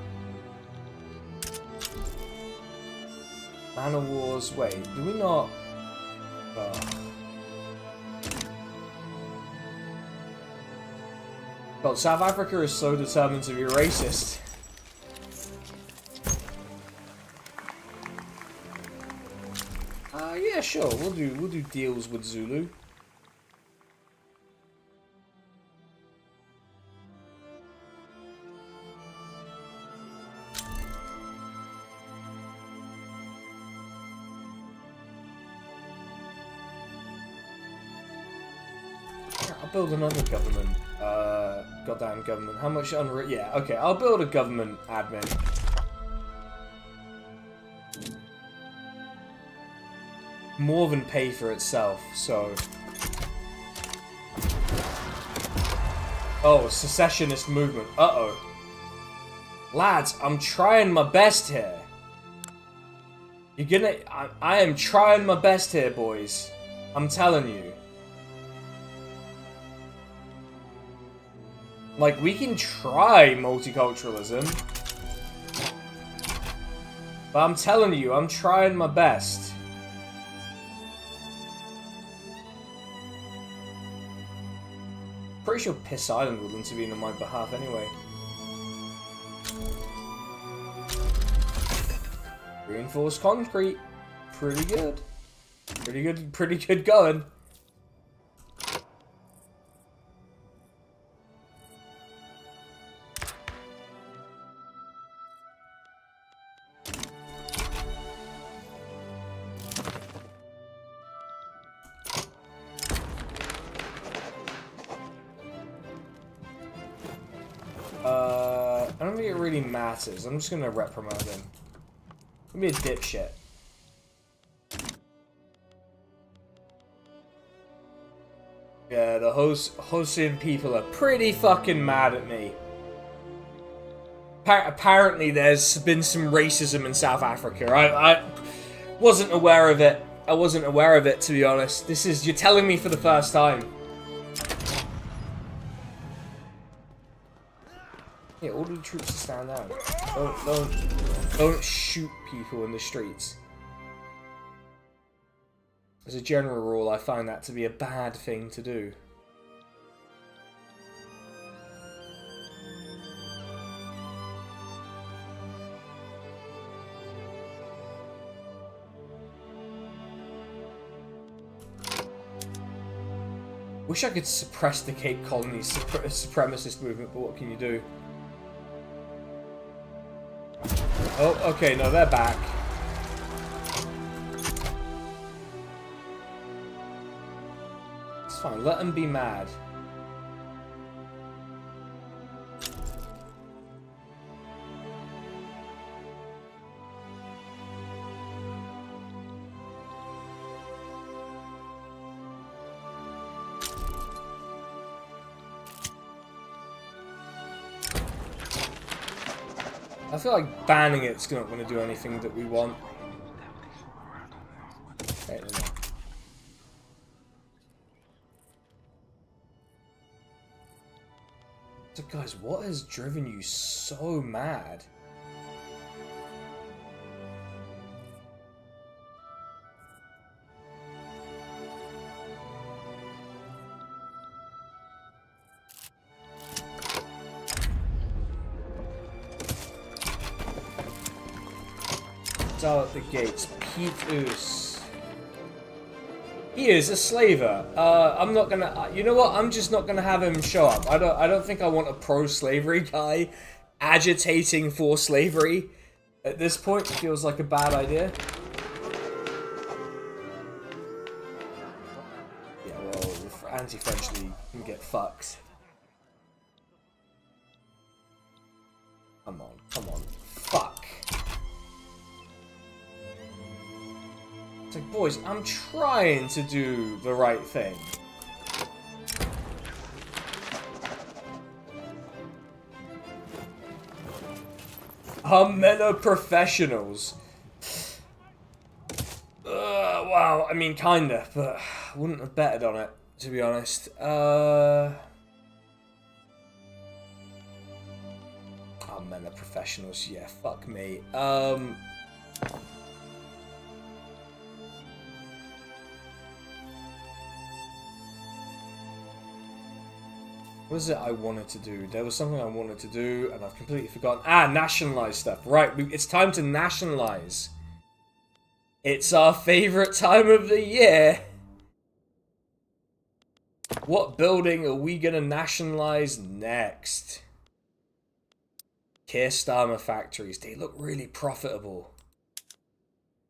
Man of Wars. Wait, do we not? God, South Africa is so determined to be racist. Yeah, sure. We'll do deals with Zulu. I'll build another government. Goddamn government. How much yeah, okay, I'll build a government admin. More than pay for itself, so... Oh, secessionist movement. Uh-oh. Lads, I'm trying my best here. You're gonna... I am trying my best here, boys. I'm telling you. Like, we can try multiculturalism. But I'm telling you, I'm trying my best. Pretty sure Piss Island will intervene on my behalf anyway. Reinforced concrete. Pretty good. Pretty good going. I don't think it really matters. I'm just gonna reprimand him. Give me a dipshit. Yeah, the Hosian people are pretty fucking mad at me. Apparently there's been some racism in South Africa. I wasn't aware of it. I wasn't aware of it, to be honest. You're telling me for the first time. Yeah, order the troops to stand down. Don't shoot people in the streets. As a general rule, I find that to be a bad thing to do. Wish I could suppress the Cape Colony supremacist movement, but what can you do? Oh, okay, no, they're back. It's fine, let them be mad. I feel like banning it's not going to do anything that we want. Okay, no. So guys, what has driven you so mad? Out at the gates, Petus. He is a slaver. I'm not gonna. You know what? I'm just not gonna have him show up. I don't think I want a pro-slavery guy agitating for slavery. At this point, it feels like a bad idea. Yeah, well, anti-French League can get fucked. Come on, fuck. It's like, boys, I'm trying to do the right thing. Men are professionals. Well, I mean, kinda, but I wouldn't have betted on it, to be honest. Oh man, the professionals, yeah, fuck me. What was it I wanted to do? There was something I wanted to do, and I've completely forgotten. Ah, nationalize stuff. Right, it's time to nationalize. It's our favorite time of the year. What building are we gonna nationalize next? Kerstarmer factories. They look really profitable.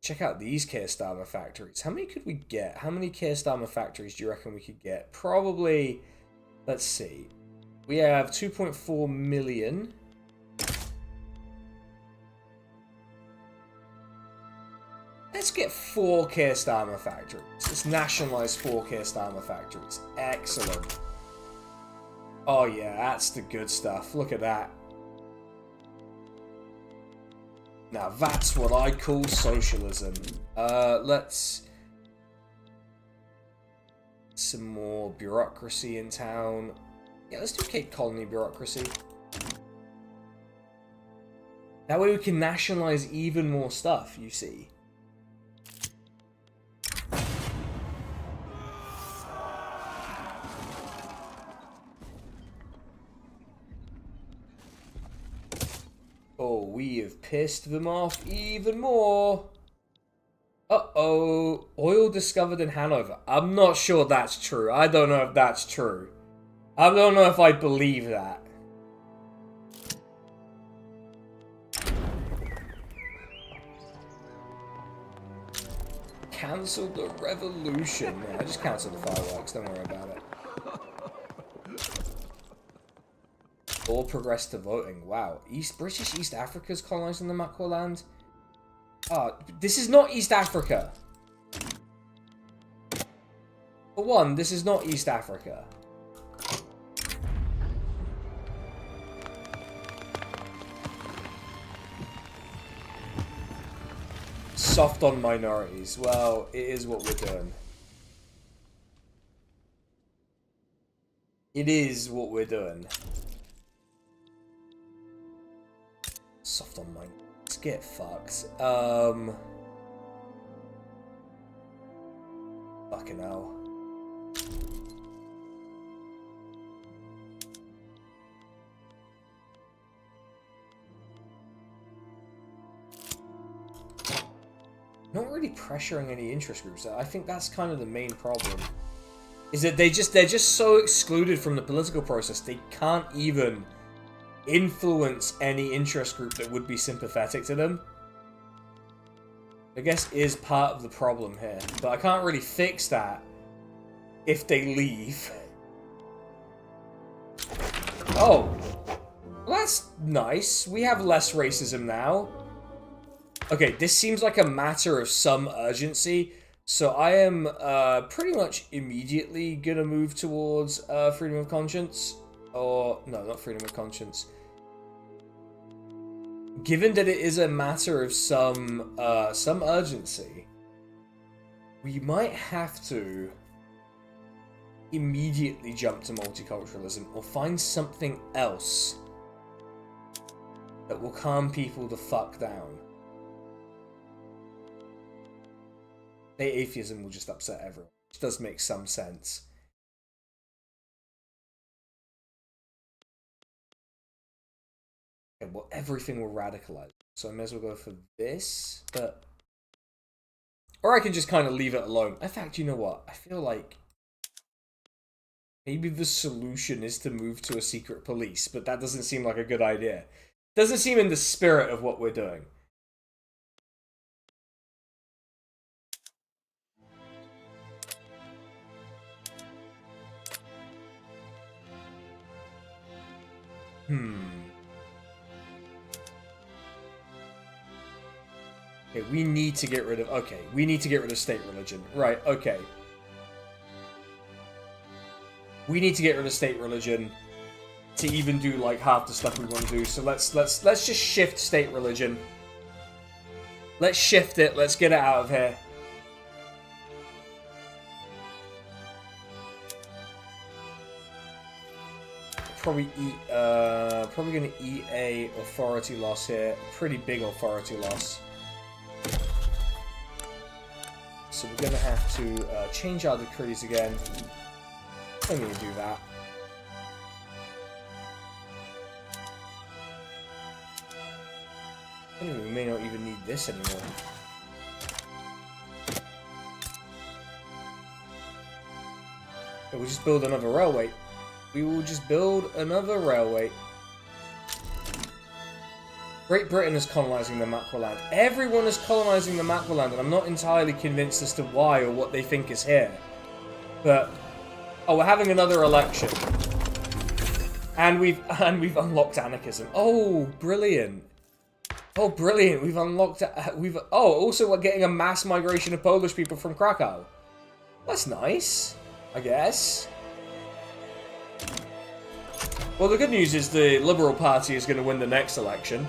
Check out these Kerstarmer factories. How many could we get? How many Kerstarmer factories do you reckon we could get? Probably... Let's see. We have 2.4 million. Let's get 4 Kerstarmer factories. Let's nationalize 4 Kerstarmer factories. Excellent. Oh yeah, that's the good stuff. Look at that. Now that's what I call socialism. Let's... Some more bureaucracy in town. Yeah, let's do Cape Colony bureaucracy. That way we can nationalize even more stuff, you see. Oh, we have pissed them off even more. Uh-oh. Oil discovered in Hanover. I'm not sure that's true. I don't know if that's true. I don't know if I believe that. Cancel the revolution. Yeah, I just cancelled the fireworks. Don't worry about it. All progress to voting. Wow. British East Africa's colonizing the Makwa land. Ah, this is not East Africa. For one, this is not East Africa. Soft on minorities. Well, it is what we're doing. It is what we're doing. Soft on minorities. Get fucked. Fucking hell. Not really pressuring any interest groups. I think that's kind of the main problem. Is that they're just so excluded from the political process they can't even influence any interest group that would be sympathetic to them. I guess is part of the problem here. But I can't really fix that if they leave. Oh. Well, that's nice. We have less racism now. Okay, this seems like a matter of some urgency. So I am pretty much immediately gonna move towards freedom of conscience. Or, no, not freedom of conscience. Given that it is a matter of some urgency, we might have to immediately jump to multiculturalism or find something else that will calm people the fuck down. Atheism will just upset everyone, which does make some sense. Okay, well, everything will radicalize. So I may as well go for this, but... Or I can just kind of leave it alone. In fact, you know what? I feel like maybe the solution is to move to a secret police, but that doesn't seem like a good idea. Doesn't seem in the spirit of what we're doing. Okay, we need to get rid of... Okay, we need to get rid of state religion. Right, okay. We need to get rid of state religion to even do, like, half the stuff we want to do. So let's just shift state religion. Let's shift it. Let's get it out of here. probably gonna eat a authority loss here. Pretty big authority loss. So we're gonna have to change our decrees again. I'm gonna do that. Anyway, we may not even need this anymore. We'll just build another railway. We will just build another railway. Great Britain is colonising the Makwaland. Everyone is colonising the Makwaland, and I'm not entirely convinced as to why or what they think is here. But oh, we're having another election, and we've unlocked anarchism. Oh, brilliant! Oh, brilliant! We've unlocked. Also we're getting a mass migration of Polish people from Krakow. That's nice, I guess. Well, the good news is the Liberal Party is going to win the next election.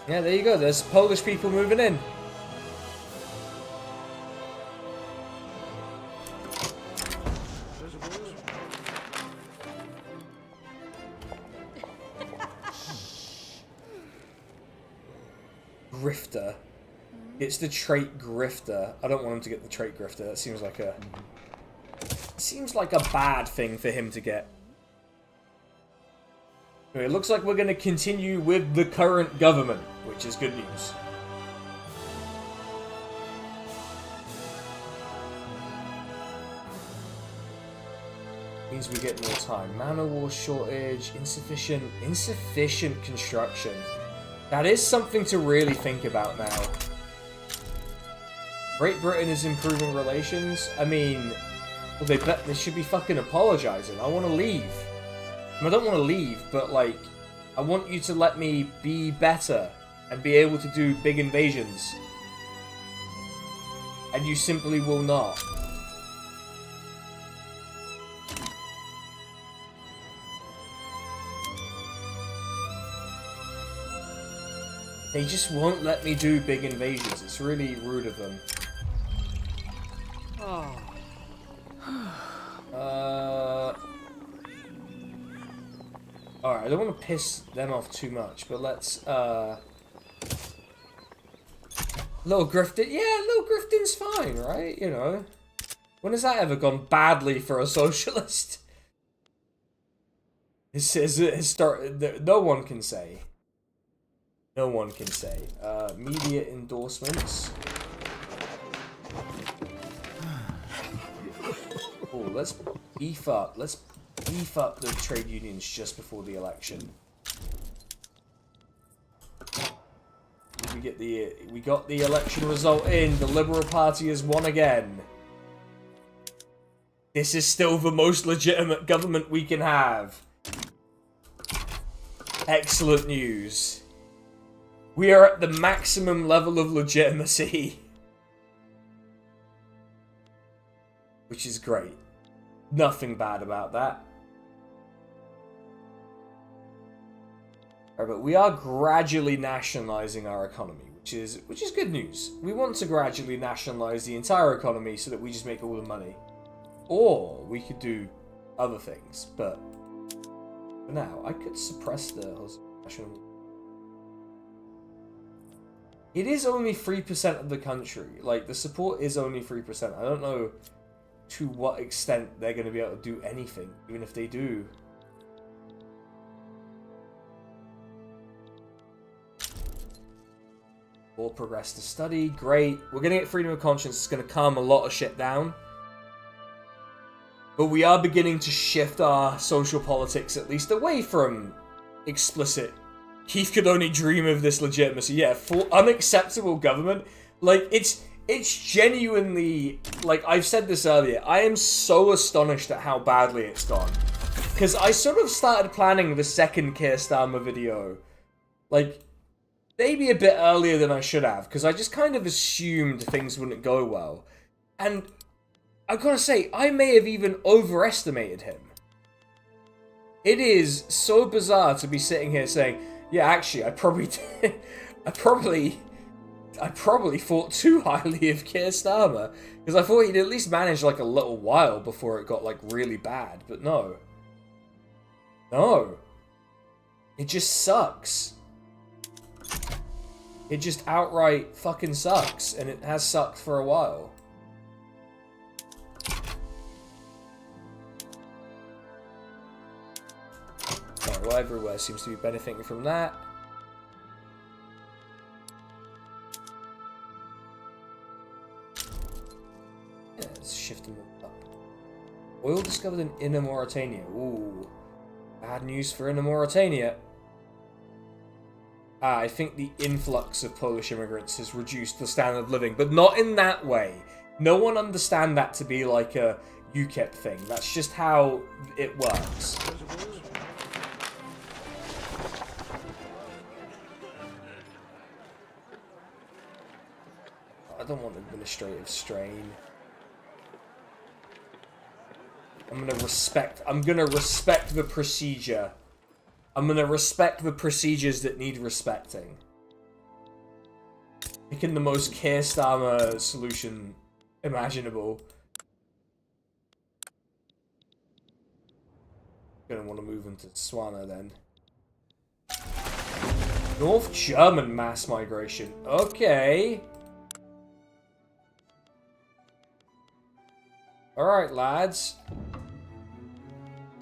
Yeah, there you go. There's Polish people moving in. Grifter. It's the trait Grifter. I don't want him to get the trait Grifter. That seems like a bad thing for him to get. Anyway, it looks like we're going to continue with the current government, which is good news. Means we get more time. Manor war shortage, insufficient construction. That is something to really think about now. Great Britain is improving relations. I mean, well, they should be fucking apologizing. I want to leave. I don't want to leave, but like, I want you to let me be better and be able to do big invasions. And you simply will not. They just won't let me do big invasions. It's really rude of them. Alright, I don't want to piss them off too much, but let's, Little Grifton, yeah, Little Grifton's fine, right? You know. When has that ever gone badly for a socialist? No one can say. No one can say. Media endorsements. Oh, let's beef up. Let's beef up the trade unions just before the election. We got the election result in. The Liberal Party has won again. This is still the most legitimate government we can have. Excellent news. We are at the maximum level of legitimacy. Which is great. Nothing bad about that. Right, but we are gradually nationalizing our economy, which is good news. We want to gradually nationalize the entire economy so that we just make all the money. Or we could do other things, but for now, I could suppress the national. It is only 3% of the country. Like, the support is only 3%. I don't know to what extent they're going to be able to do anything, even if they do. Or progress to study. Great. We're going to get freedom of conscience. It's going to calm a lot of shit down. But we are beginning to shift our social politics, at least, away from explicit Keith could only dream of this legitimacy. Yeah, for unacceptable government. Like, it's genuinely, like, I've said this earlier, I am so astonished at how badly it's gone. Because I sort of started planning the second Keir Starmer video, like, maybe a bit earlier than I should have, because I just kind of assumed things wouldn't go well. And I've got to say, I may have even overestimated him. It is so bizarre to be sitting here saying, yeah, actually, I probably I probably thought too highly of Keir Starmer. Because I thought he'd at least manage like a little while before it got like really bad. But no. No. It just sucks. It just outright fucking sucks. And it has sucked for a while. Right, well, everywhere seems to be benefiting from that. Yeah, let's shift them up. Oil discovered in Inner Mauritania. Ooh. Bad news for Inner Mauritania. I think the influx of Polish immigrants has reduced the standard of living, but not in that way. No one understand that to be like a UKIP thing. That's just how it works. I don't want administrative strain. I'm gonna respect the procedure. I'm gonna respect the procedures that need respecting. Picking the most Keir Starmer solution imaginable. Gonna want to move into Swana then. North German mass migration. Okay. Alright, lads.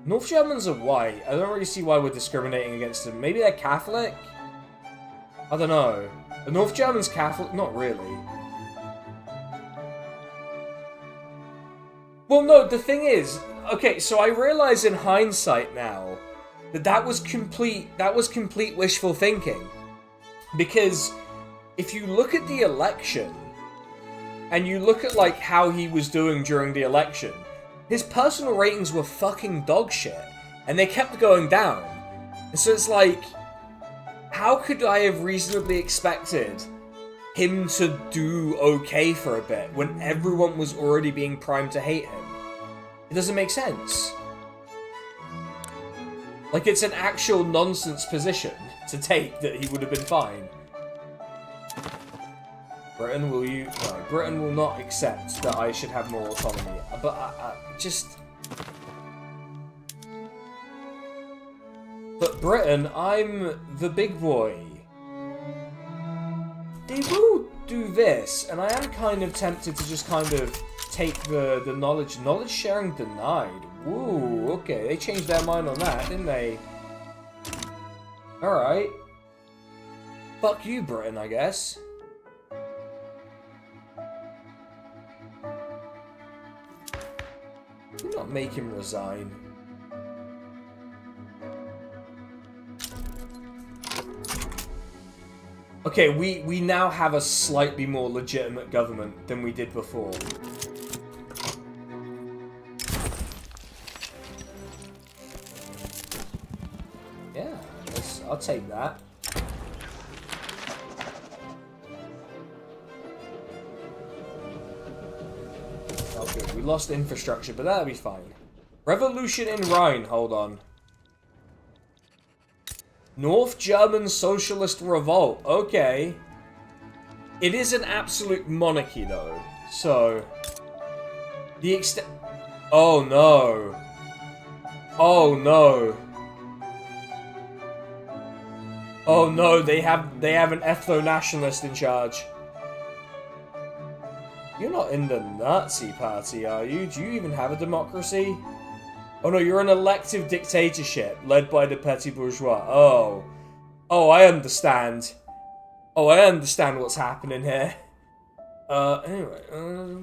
North Germans are white. I don't really see why we're discriminating against them. Maybe they're Catholic? I don't know. The North Germans Catholic? Not really. Well, no, the thing is... Okay, so I realize in hindsight now that that was complete wishful thinking. Because if you look at the election... and you look at, like, how he was doing during the election, his personal ratings were fucking dog shit. And they kept going down. And so it's like, how could I have reasonably expected him to do okay for a bit when everyone was already being primed to hate him? It doesn't make sense. Like, it's an actual nonsense position to take that he would have been fine. Britain, will you... No, Britain will not accept that I should have more autonomy. But I just... But Britain, I'm the big boy. They will do this, and I am kind of tempted to just kind of take the knowledge... Knowledge sharing denied. Woo, okay, they changed their mind on that, didn't they? Alright. Fuck you, Britain, I guess. Do not make him resign. Okay, we now have a slightly more legitimate government than we did before. Yeah, I'll take that. Oh, good. We lost infrastructure, but that'll be fine. Revolution in Rhine. Hold on. North German Socialist Revolt. Okay. It is an absolute monarchy, though. So... the extent... Oh, no. Oh, no. Oh, no. They have an ethno-nationalist in charge. You're not in the Nazi party, are you? Do you even have a democracy? Oh no, you're an elective dictatorship led by the petty bourgeois. Oh. Oh, I understand. Oh, I understand what's happening here. Anyway,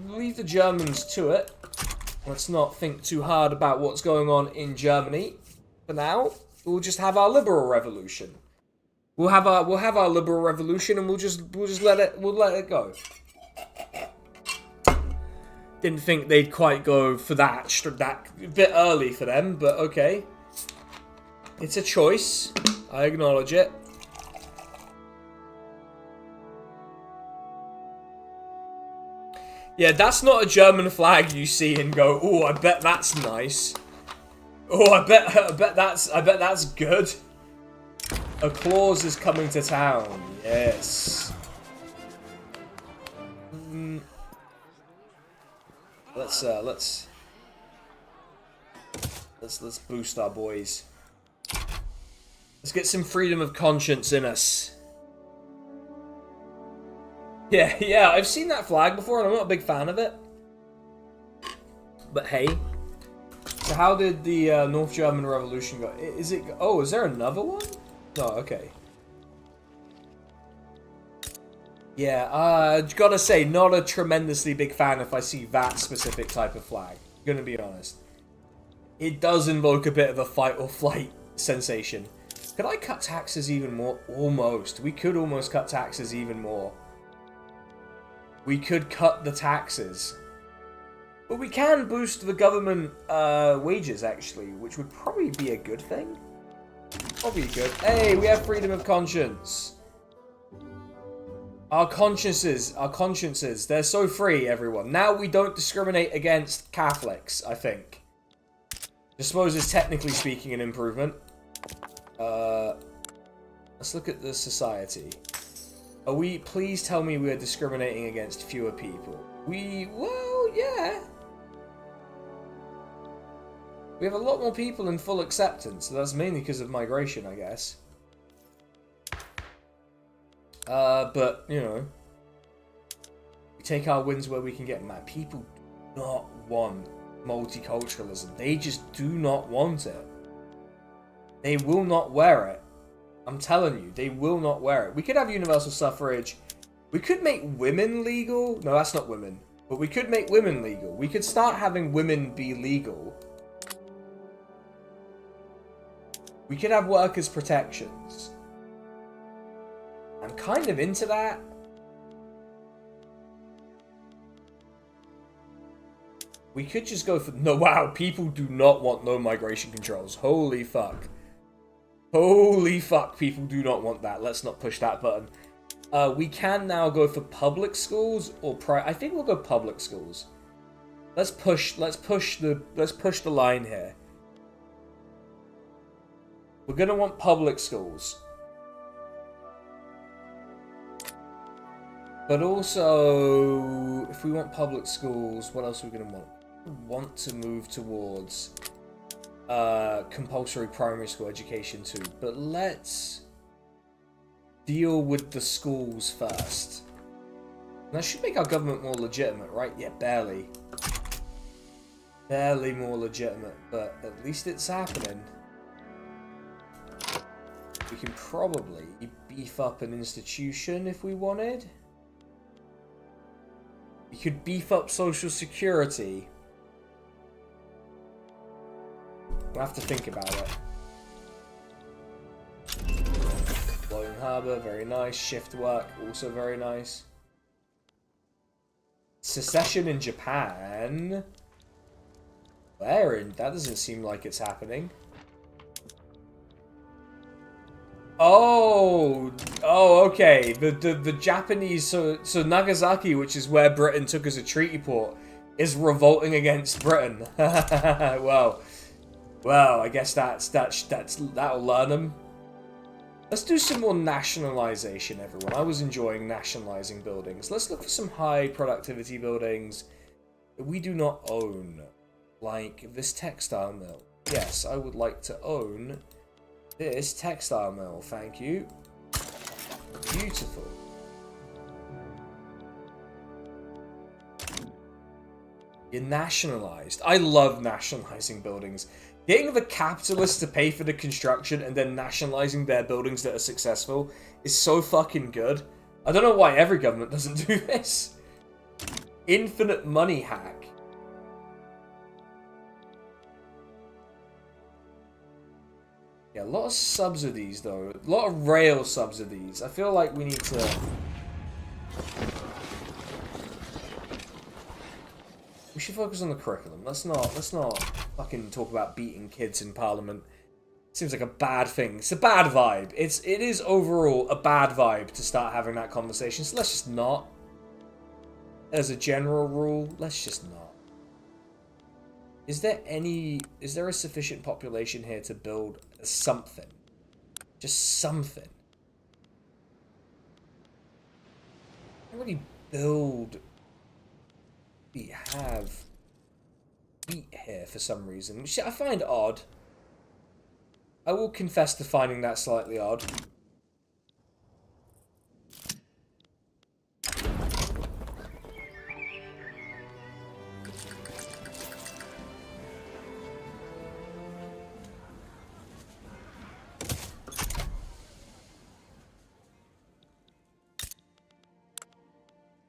leave the Germans to it. Let's not think too hard about what's going on in Germany. For now, we'll just have our liberal revolution. We'll have our liberal revolution, and we'll just let it go. Didn't think they'd quite go for that a bit early for them, but okay. It's a choice. I acknowledge it. Yeah, that's not a German flag you see and go, "Oh, I bet that's nice." Oh, I bet that's good. A clause is coming to town. Yes. Let's boost our boys. Let's get some freedom of conscience in us. Yeah, I've seen that flag before and I'm not a big fan of it. But hey. So how did the North German Revolution go? Is it... Oh, is there another one? No, okay. Yeah, gotta say, not a tremendously big fan if I see that specific type of flag. Gonna be honest. It does invoke a bit of a fight or flight sensation. Could I cut taxes even more? Almost. We could almost cut taxes even more. We could cut the taxes. But we can boost the government wages, actually, which would probably be a good thing. Probably good. Hey, we have freedom of conscience. Our consciences, they're so free, everyone. Now we don't discriminate against Catholics, I think. I suppose it's technically speaking an improvement. Let's look at the society. Are we, please tell me we are discriminating against fewer people. Well, yeah. We have a lot more people in full acceptance, so that's mainly because of migration, I guess. But, you know, we take our wins where we can get mad. People do not want multiculturalism. They just do not want it. They will not wear it. I'm telling you, they will not wear it. We could have universal suffrage. We could make women legal. No, that's not women. But we could make women legal. We could start having women be legal. We could have workers' protections. I'm kind of into that. We could just go for... No, wow, people do not want no migration controls. Holy fuck. Holy fuck, people do not want that. Let's not push that button. We can now go for public schools or I think we'll go public schools. Let's push the line here. We're gonna want public schools. But also, if we want public schools, what else are we gonna want? We want to move towards compulsory primary school education too. But let's deal with the schools first. And that should make our government more legitimate, right? Yeah, barely. Barely more legitimate, but at least it's happening. We can probably beef up an institution if we wanted. We could beef up Social Security. We'll have to think about it. Floating Harbour, very nice. Shift work, also very nice. Secession in Japan. Where? That doesn't seem like it's happening. Oh, okay. The Japanese, so Nagasaki, which is where Britain took as a treaty port, is revolting against Britain. Well, I guess that'll learn them. Let's do some more nationalization, everyone. I was enjoying nationalizing buildings. Let's look for some high productivity buildings that we do not own, like this textile mill. Yes, I would like to own this textile mill, thank you. Beautiful. You're nationalized. I love nationalizing buildings. Getting the capitalists to pay for the construction and then nationalizing their buildings that are successful is so fucking good. I don't know why every government doesn't do this. Infinite money hack. Yeah, a lot of subsidies, though. A lot of rail subsidies. I feel like we need to... We should focus on the curriculum. Let's not fucking talk about beating kids in Parliament. Seems like a bad thing. It's a bad vibe. It is overall a bad vibe to start having that conversation. So let's just not. As a general rule, let's just not. Is there a sufficient population here to build something? Just something. How many build we have? wheat here for some reason, which I find odd. I will confess to finding that slightly odd.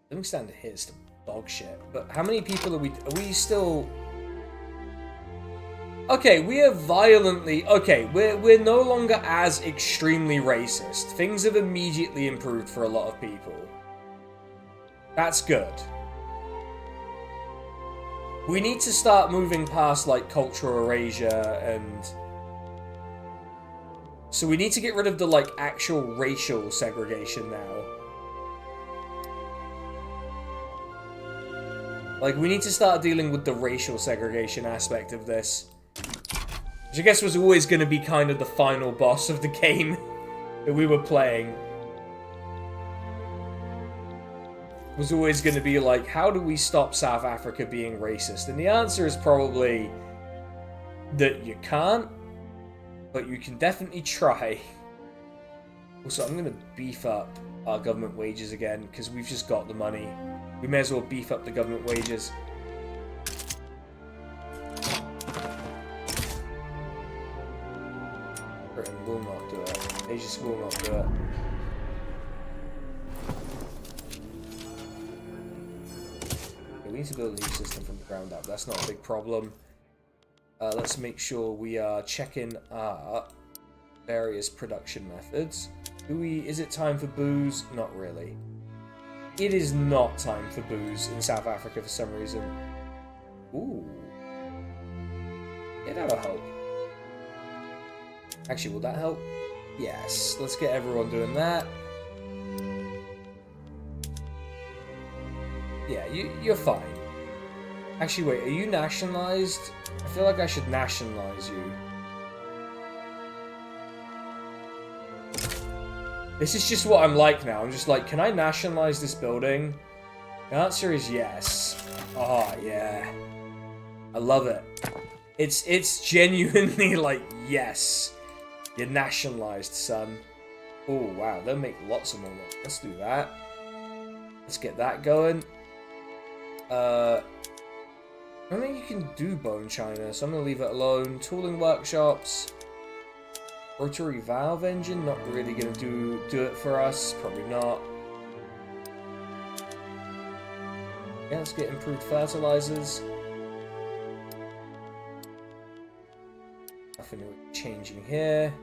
Living standard here is the dog shit. But how many people are we still... Okay, we are violently... Okay, we're no longer as extremely racist. Things have immediately improved for a lot of people. That's good. We need to start moving past, like, cultural erasure and... So we need to get rid of the, like, actual racial segregation now. Like, we need to start dealing with the racial segregation aspect of this. Which I guess was always going to be kind of the final boss of the game that we were playing. Was always going to be like, how do we stop South Africa being racist? And the answer is probably that you can't, but you can definitely try. Also, I'm going to beef up our government wages again, because we've just got the money. We may as well beef up the government wages. Britain will not do it. They just will not do it. Okay, we need to build a new system from the ground up. That's not a big problem. Let's make sure we are checking our various production methods. Is it time for booze? Not really. It is not time for booze in South Africa for some reason. Ooh. Yeah, that'll help. Actually, will that help? Yes. Let's get everyone doing that. Yeah, you're fine. Actually, wait, are you nationalized? I feel like I should nationalize you. This is just what I'm like now. I'm just like, can I nationalize this building? The answer is yes. Oh, yeah. I love it. It's genuinely like, yes. You're nationalized, son. Oh, wow. They'll make lots of more money. Let's do that. Let's get that going. I don't think you can do bone china, so I'm going to leave it alone. Tooling workshops. Rotary valve engine, not really going to do it for us. Probably not. Yeah, let's get improved fertilizers. Nothing really changing here.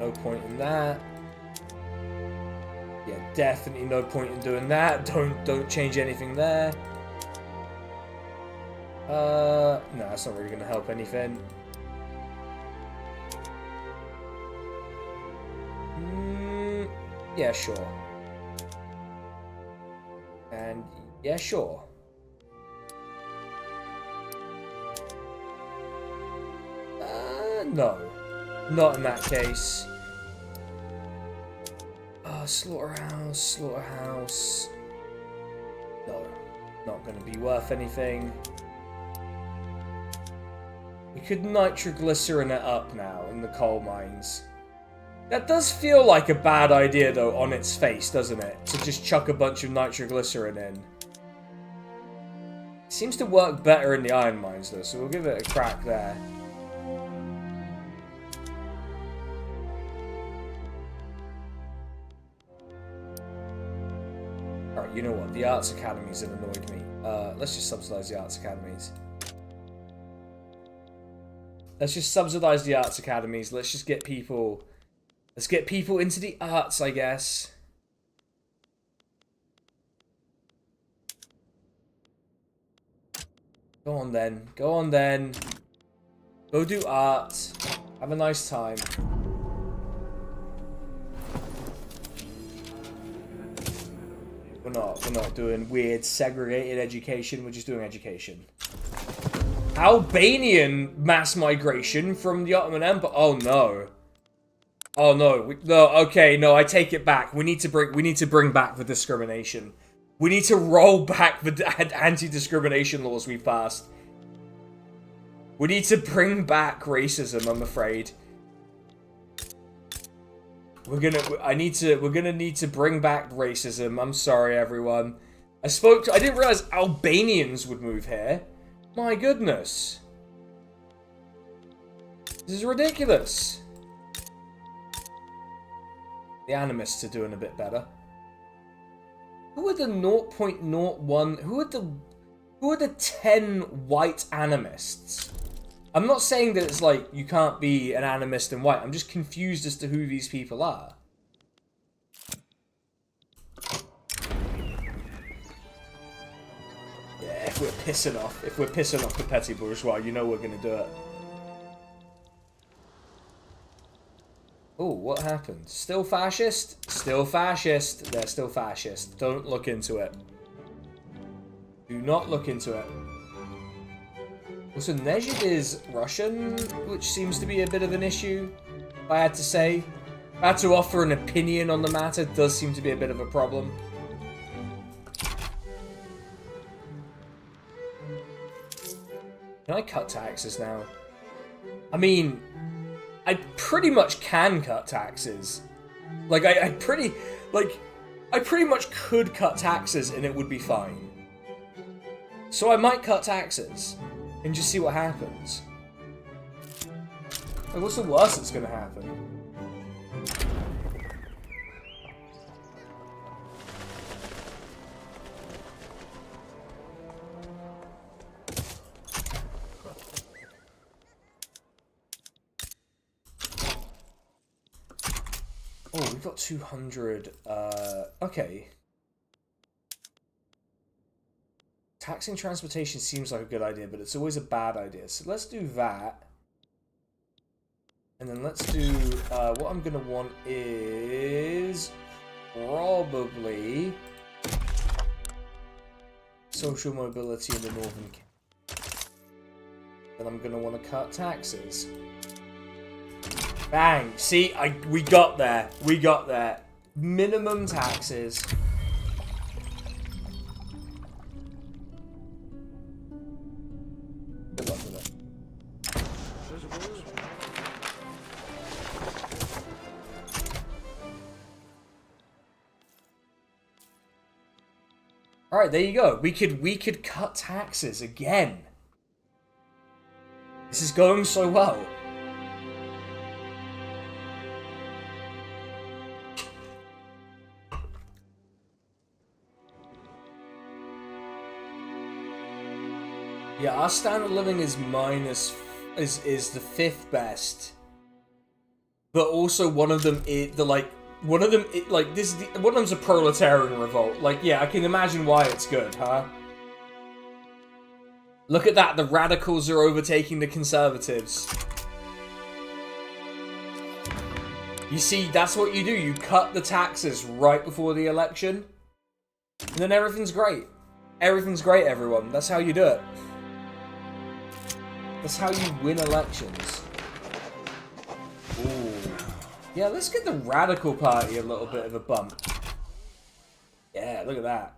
No point in that. Yeah, definitely no point in doing that. Don't change anything there. No, that's not really going to help anything. Yeah, sure. And, yeah, sure. No. Not in that case. Slaughterhouse. No. Not going to be worth anything. We could nitroglycerin it up now in the coal mines. That does feel like a bad idea, though, on its face, doesn't it? To just chuck a bunch of nitroglycerin in. It seems to work better in the iron mines, though, so we'll give it a crack there. Alright, you know what? The arts academies have annoyed me. Let's just subsidize the arts academies. Let's just subsidize the arts academies. Let's just get people... Let's get people into the arts, I guess. Go on then. Go on then. Go do art. Have a nice time. We're not doing weird segregated education. We're just doing education. Albanian mass migration from the Ottoman Empire. Oh no. Oh no, no. Okay, no. I take it back. We need to bring back the discrimination. We need to roll back the anti-discrimination laws we passed. We need to bring back racism. I'm afraid. We're gonna need to bring back racism. I'm sorry, everyone. I didn't realize Albanians would move here. My goodness. This is ridiculous. The animists are doing a bit better. Who are the 0.01? Who are the 10 white animists? I'm not saying that it's like you can't be an animist in white. I'm just confused as to who these people are. Yeah, if we're pissing off the petty bourgeois, you know we're gonna do it. Oh, what happened? Still fascist? Still fascist. They're still fascist. Don't look into it. Do not look into it. Also, Nezhid is Russian, which seems to be a bit of an issue, if I had to say. If I had to offer an opinion on the matter, it does seem to be a bit of a problem. Can I cut taxes now? I mean, I pretty much can cut taxes. Like, I pretty much could cut taxes and it would be fine. So I might cut taxes and just see what happens. Like, what's the worst that's gonna happen? Oh, we've got 200, okay. Taxing transportation seems like a good idea, but it's always a bad idea. So let's do that. And then let's do, what I'm gonna want is probably social mobility in the northern kingdom. And I'm gonna want to cut taxes. Bang! See, we got there. We got there. Minimum taxes. Good luck with it. Alright, there you go. We could cut taxes again. This is going so well. Yeah, our standard of living is is the 5th best, but also one of them is one of them's a proletarian revolt. Like, yeah, I can imagine why it's good, huh? Look at that, the radicals are overtaking the conservatives. You see, that's what you do. You cut the taxes right before the election, and then everything's great. Everything's great, everyone. That's how you do it. That's how you win elections. Ooh. Yeah, let's get the Radical Party a little bit of a bump. Yeah, look at that.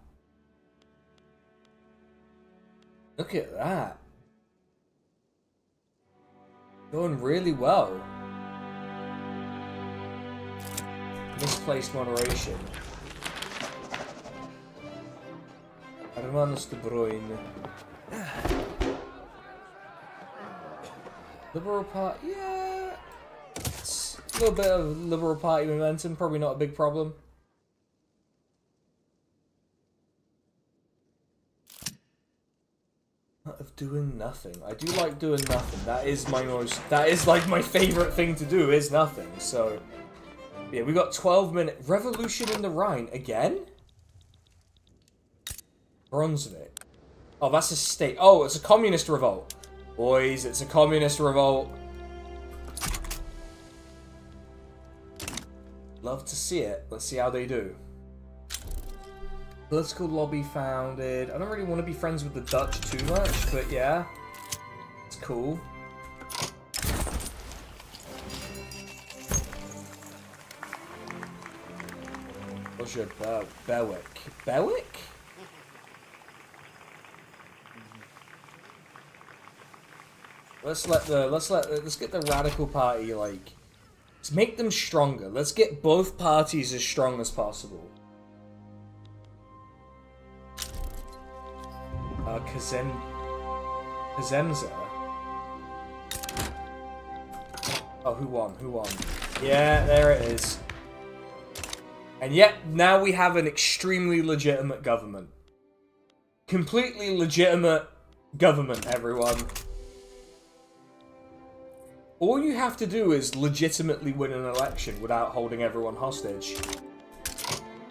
Look at that. Going really well. Misplaced moderation. Hermanos de Bruyne. Liberal Party, yeah. It's a little bit of Liberal Party momentum, probably not a big problem. Of doing nothing. I do like doing nothing. That is like my favorite thing to do, is nothing. So, yeah, we got 12-minute revolution in the Rhine again. Brunswick. Oh, that's a state. Oh, it's a communist revolt. Boys, it's a communist revolt. Love to see it. Let's see how they do. Political lobby founded. I don't really want to be friends with the Dutch too much, but yeah. It's cool. Roger Berwick. Berwick? Let's get the Radical Party, like, let's make them stronger. Let's get both parties as strong as possible. Kazemza. Oh, who won? Who won? Yeah, there it is. And yet, now we have an extremely legitimate government. Completely legitimate government, everyone. All you have to do is legitimately win an election without holding everyone hostage.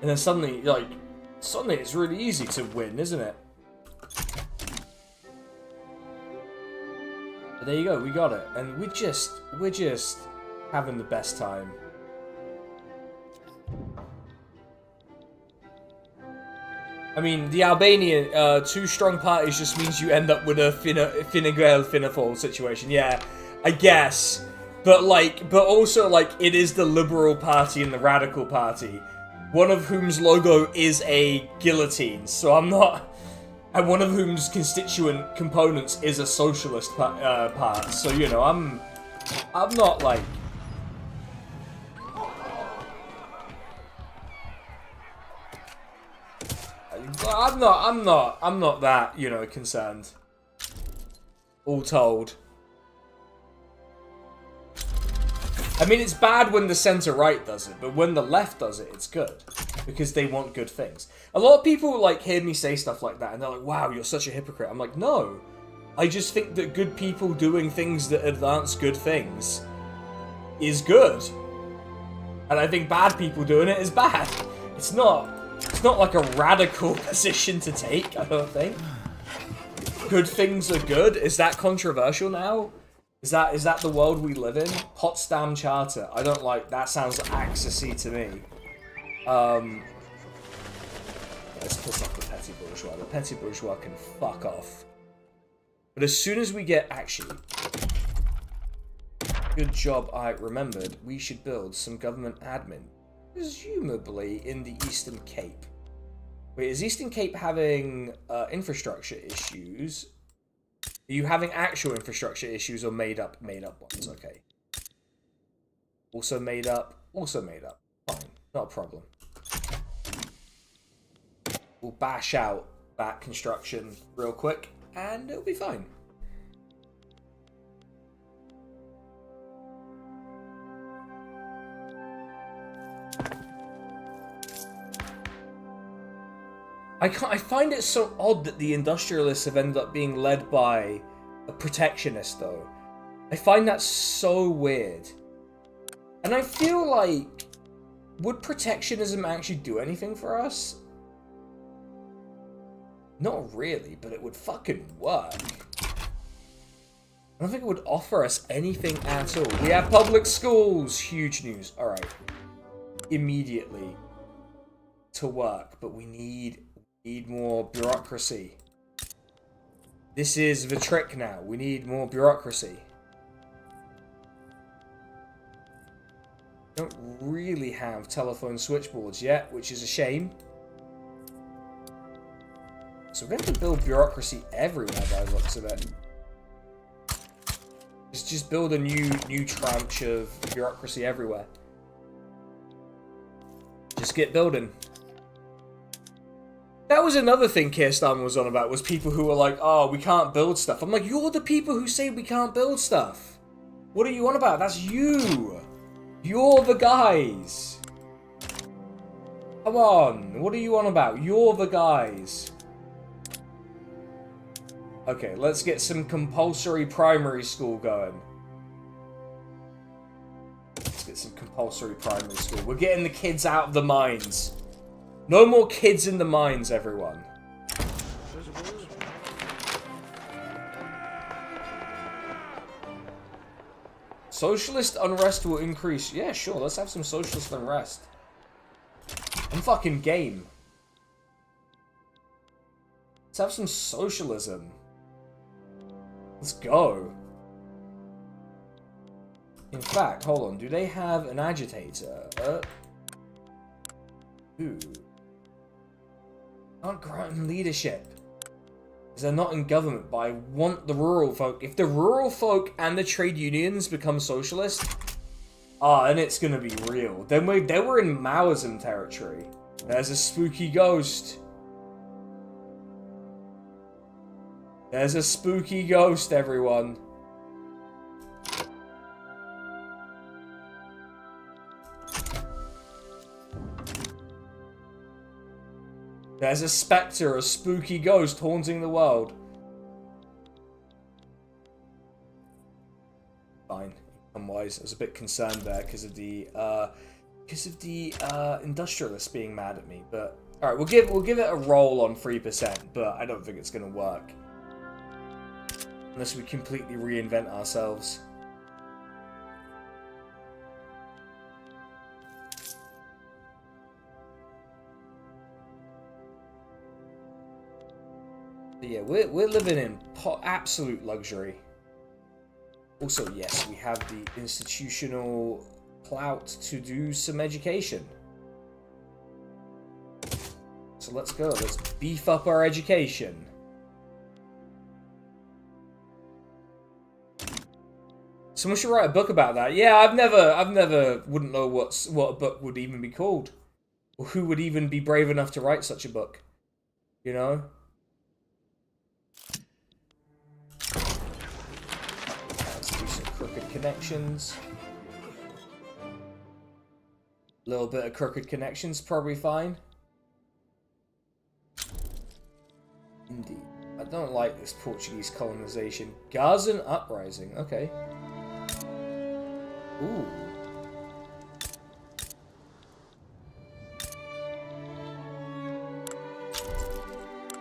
And then suddenly it's really easy to win, isn't it? But there you go, we got it. And we're just having the best time. I mean, the Albanian, two strong parties just means you end up with a Fine Gael, Fianna Fáil situation. Yeah, I guess. But also, it is the Liberal Party and the Radical Party, one of whom's logo is a guillotine, so I'm not... And one of whom's constituent components is a socialist part, so, you know, I'm not, like... I'm not that, you know, concerned. All told. I mean, it's bad when the centre-right does it, but when the left does it, it's good. Because they want good things. A lot of people, hear me say stuff like that, and they're like, wow, you're such a hypocrite. I'm like, no. I just think that good people doing things that advance good things is good. And I think bad people doing it is bad. It's not like a radical position to take, I don't think. Good things are good? Is that controversial now? Is that the world we live in? Potsdam Charter. I don't like... That sounds Axis-y to me. Let's piss off the petty bourgeois. The petty bourgeois can fuck off. But as soon as we get... Actually... Good job I remembered. We should build some government admin. Presumably in the Eastern Cape. Wait, is Eastern Cape having infrastructure issues? Are you having actual infrastructure issues or made up ones? Okay. Also made up. Fine. Not a problem. We'll bash out that construction real quick and it'll be fine. I find it so odd that the industrialists have ended up being led by a protectionist, though. I find that so weird. And I feel like... Would protectionism actually do anything for us? Not really, but it would fucking work. I don't think it would offer us anything at all. We have public schools! Huge news. Alright. Immediately. To work, but we need more bureaucracy. This is the trick now. We need more bureaucracy. Don't really have telephone switchboards yet, which is a shame. So we're going to build bureaucracy everywhere by the looks of it. Just build a new tranche of bureaucracy everywhere. Just get building. That was another thing Keir Starmer was on about, was people who were like, oh, we can't build stuff. I'm like, you're the people who say we can't build stuff. What are you on about? That's you. You're the guys. Come on. What are you on about? You're the guys. Okay, let's get some compulsory primary school going. Let's get some compulsory primary school. We're getting the kids out of the mines. No more kids in the mines, everyone. Socialist unrest will increase. Yeah, sure. Let's have some socialist unrest. I'm fucking game. Let's have some socialism. Let's go. In fact, hold on. Do they have an agitator? Ooh. Can't grant them leadership. Because they're not in government, but I want the rural folk. If the rural folk and the trade unions become socialist, and it's gonna be real. Then they were in Maoism territory. There's a spooky ghost. There's a spooky ghost, everyone. There's a spectre, a spooky ghost haunting the world. Fine. Income-wise, I was a bit concerned there because of the industrialists being mad at me. But all right, we'll give it a roll on 3%, but I don't think it's gonna work unless we completely reinvent ourselves. But yeah, we're living in absolute luxury. Also, yes, we have the institutional clout to do some education. So let's go. Let's beef up our education. Someone should write a book about that. Yeah, I've never wouldn't know what a book would even be called, or who would even be brave enough to write such a book. You know. Let's do some crooked connections. A little bit of crooked connections, probably fine. Indeed. I don't like this Portuguese colonization. Gazan uprising. Okay. Ooh.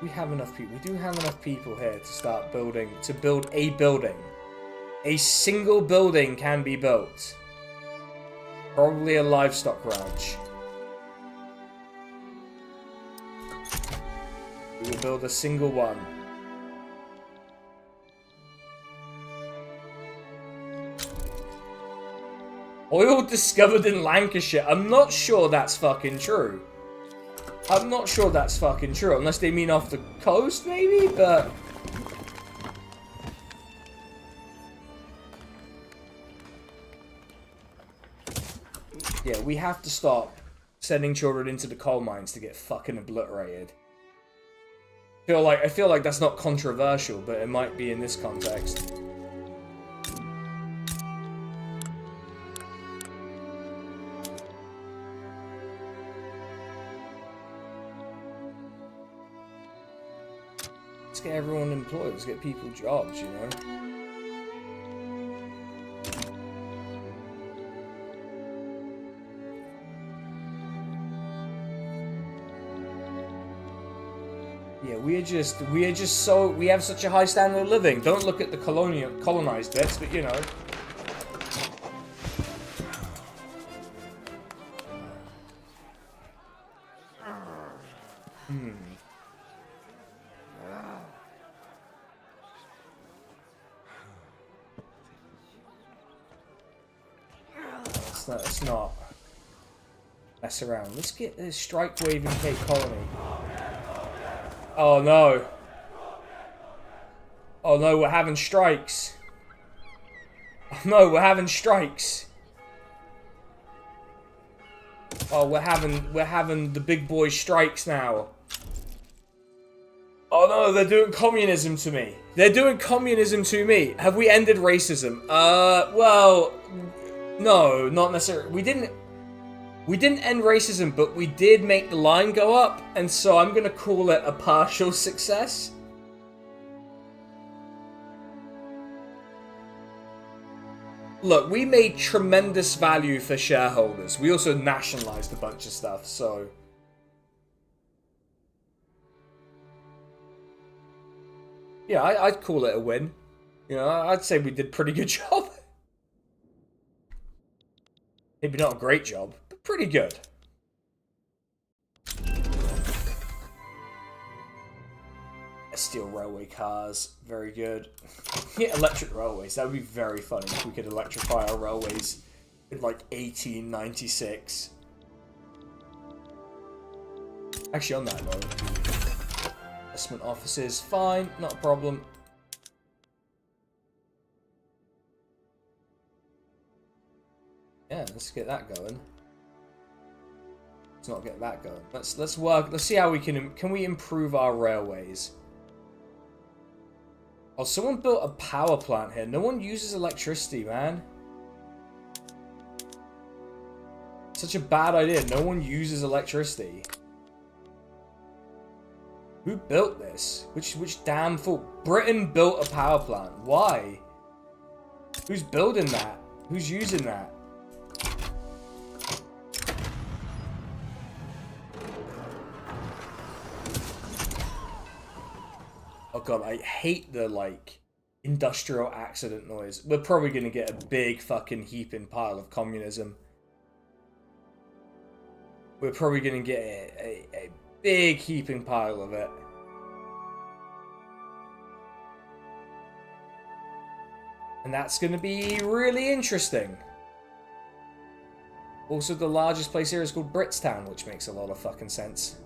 We have enough people. We do have enough people here to start building. To build a building. A single building can be built. Probably a livestock ranch. We will build a single one. Oil discovered in Lancashire. I'm not sure that's fucking true. I'm not sure that's fucking true. Unless they mean off the coast, maybe? But... yeah, we have to stop sending children into the coal mines to get fucking obliterated. I feel like that's not controversial, but it might be in this context. Let's get everyone employed. Let's get people jobs, you know. Yeah, we have such a high standard of living. Don't look at the colonized bits, but you know. Let's not mess around. Let's get this strike wave in Cape Colony. Oh no. Oh no, we're having strikes. Oh no, we're having strikes. Oh, we're having the big boy strikes now. Oh no, they're doing communism to me. They're doing communism to me. Have we ended racism? Well, no, not necessarily. We didn't end racism, but we did make the line go up, and so I'm gonna call it a partial success. Look, we made tremendous value for shareholders. We also nationalized a bunch of stuff, so... yeah, I'd call it a win. You know, I'd say we did a pretty good job. Maybe not a great job, but pretty good. Steel railway cars, very good. Yeah, electric railways, that would be very funny if we could electrify our railways in like 1896. Actually, on that note, investment offices, fine, not a problem. Yeah, let's get that going. Let's not get that going. Let's work. Let's see how we can we improve our railways. Oh, someone built a power plant here. No one uses electricity, man. Such a bad idea. No one uses electricity. Who built this? Which damn fool? Britain built a power plant. Why? Who's building that? Who's using that? Oh god, I hate the, like, industrial accident noise. We're probably gonna get a big fucking heaping pile of communism. We're probably gonna get a big heaping pile of it. And that's gonna be really interesting. Also, the largest place here is called Britstown, which makes a lot of fucking sense.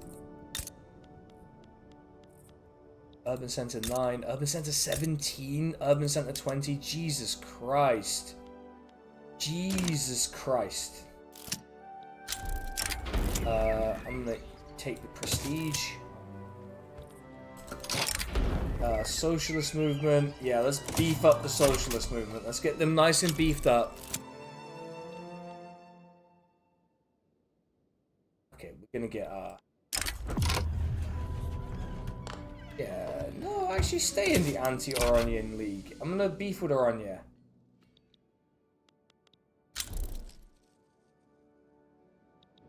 Urban Center 9, Urban Center 17, Urban Center 20. Jesus Christ. Jesus Christ. I'm gonna take the prestige. Socialist movement. Yeah, let's beef up the socialist movement. Let's get them nice and beefed up. Okay, we're gonna get yeah, no, actually stay in the anti-Oranian League. I'm gonna beef with Orania.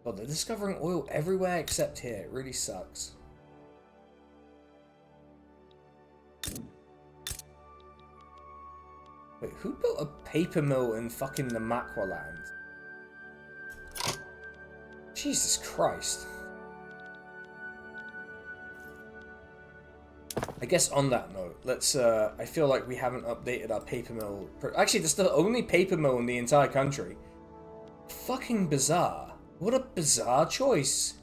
God, they're discovering oil everywhere except here. It really sucks. Wait, who built a paper mill in fucking the Makwa land? Jesus Christ. I guess on that note, let's, I feel like we haven't updated our paper mill. Actually, that's the only paper mill in the entire country. Fucking bizarre. What a bizarre choice.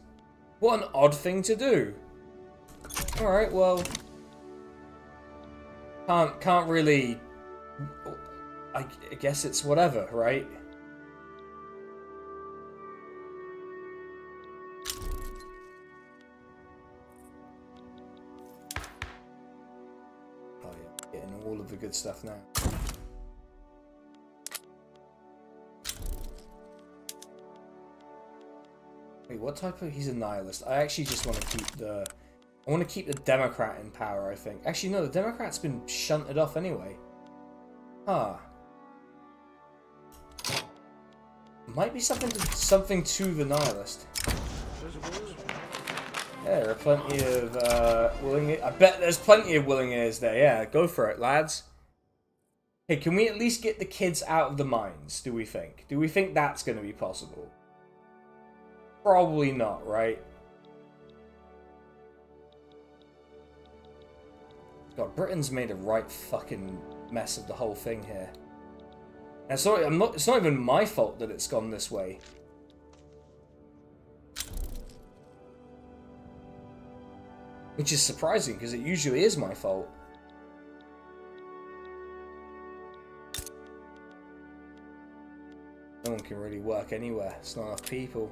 What an odd thing to do. Alright, well. Can't really. I guess it's whatever, right? Oh yeah, getting all of the good stuff now. Wait, what type of... He's a nihilist. I actually just want to keep the... I want to keep the Democrat in power, I think. Actually, no, the Democrat's been shunted off anyway. Huh. Might be something to the nihilist. Yeah, there are plenty of willing... I bet there's plenty of willing ears there. Yeah, go for it, lads. Hey, can we at least get the kids out of the mines, do we think? Do we think that's going to be possible? Probably not, right? God, Britain's made a right fucking mess of the whole thing here. And sorry, it's not even my fault that it's gone this way. Which is surprising, because it usually is my fault. No one can really work anywhere. It's not enough people.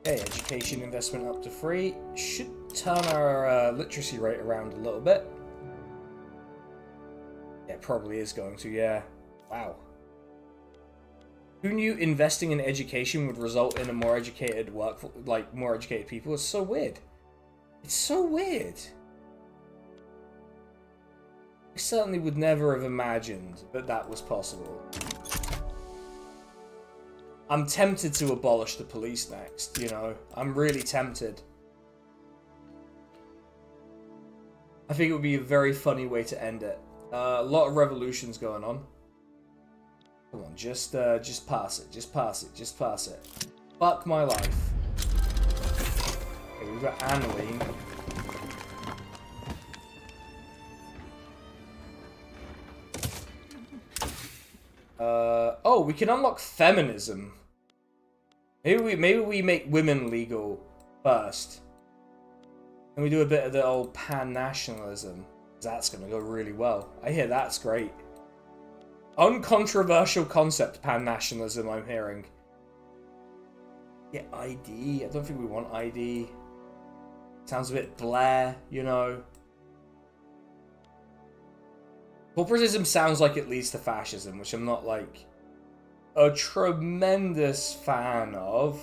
Okay, education investment up to 3. Should turn our literacy rate around a little bit. Yeah, it probably is going to, yeah. Wow. Who knew investing in education would result in a more educated more educated people? It's so weird. It's so weird. I certainly would never have imagined that that was possible. I'm tempted to abolish the police next, you know. I'm really tempted. I think it would be a very funny way to end it. A lot of revolutions going on. Come on, just pass it. Just pass it. Just pass it. Fuck my life. Okay, we've got Annalie. Oh, we can unlock feminism. Maybe we make women legal first. And we do a bit of the old pan-nationalism. That's gonna go really well. I hear that's great. Uncontroversial concept, pan-nationalism, I'm hearing. Yeah, ID. I don't think we want ID. Sounds a bit Blair, you know. Corporatism sounds like it leads to fascism, which I'm not, like, a tremendous fan of.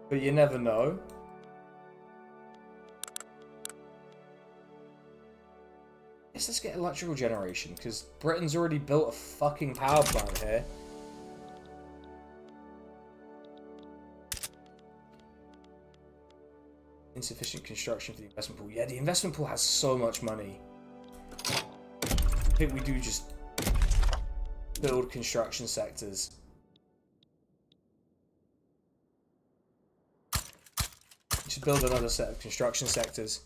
But you never know. Yes, let's get electrical generation, because Britain's already built a fucking power plant here. Insufficient construction for the investment pool. Yeah, the investment pool has so much money. I think we do just build construction sectors. We should build another set of construction sectors.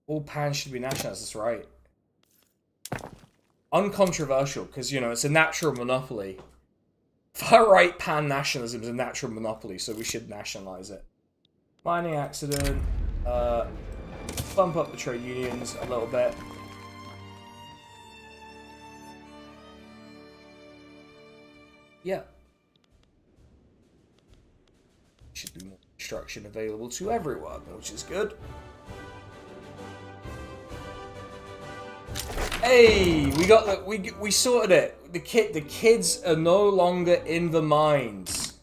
All pans should be nationalized, that's right. Uncontroversial, because, you know, it's a natural monopoly. Far-right pan-nationalism is a natural monopoly, so we should nationalize it. Mining accident. Bump up the trade unions a little bit. Yeah. Should be more construction available to everyone, which is good. Hey, we got the we sorted it. The kids are no longer in the mines.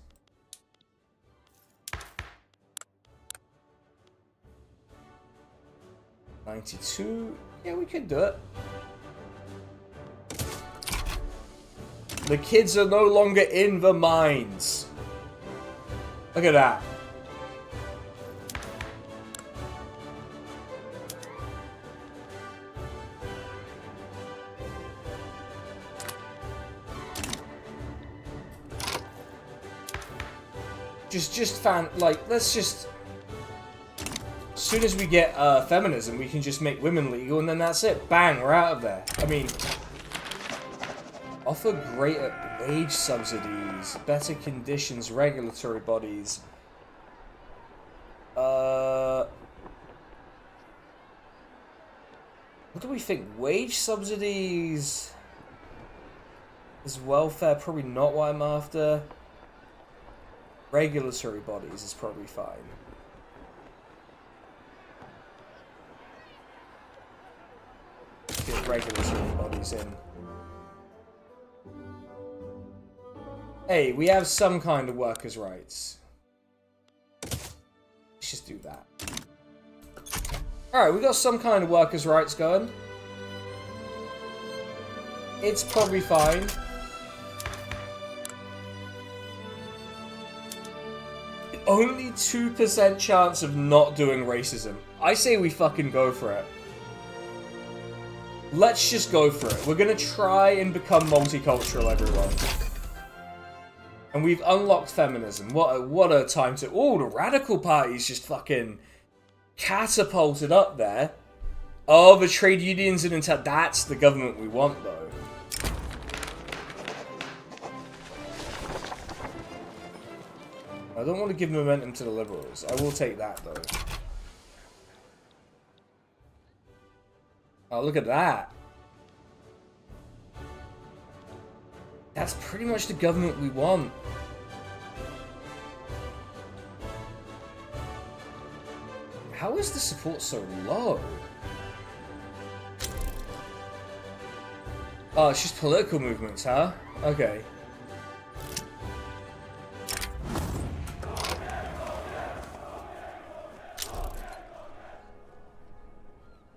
92. Yeah, we could do it. The kids are no longer in the mines. Look at that. Let's just... As soon as we get feminism, we can just make women legal, and then that's it. Bang, we're out of there. I mean... Offer greater wage subsidies, better conditions, regulatory bodies. What do we think? Wage subsidies is welfare probably not what I'm after. Regulatory bodies is probably fine. Get regulatory bodies in. Hey, we have some kind of workers' rights. Let's just do that. Alright, we got some kind of workers' rights going. It's probably fine. Only 2% chance of not doing racism. I say we fucking go for it. Let's just go for it. We're gonna try and become multicultural, everyone. And we've unlocked feminism. What a time to... Oh, the radical party's just fucking catapulted up there. Oh, the trade unions and that's the government we want, though. I don't want to give momentum to the Liberals. I will take that, though. Oh, look at that. That's pretty much the government we want. How is the support so low? Oh, it's just political movements, huh? Okay.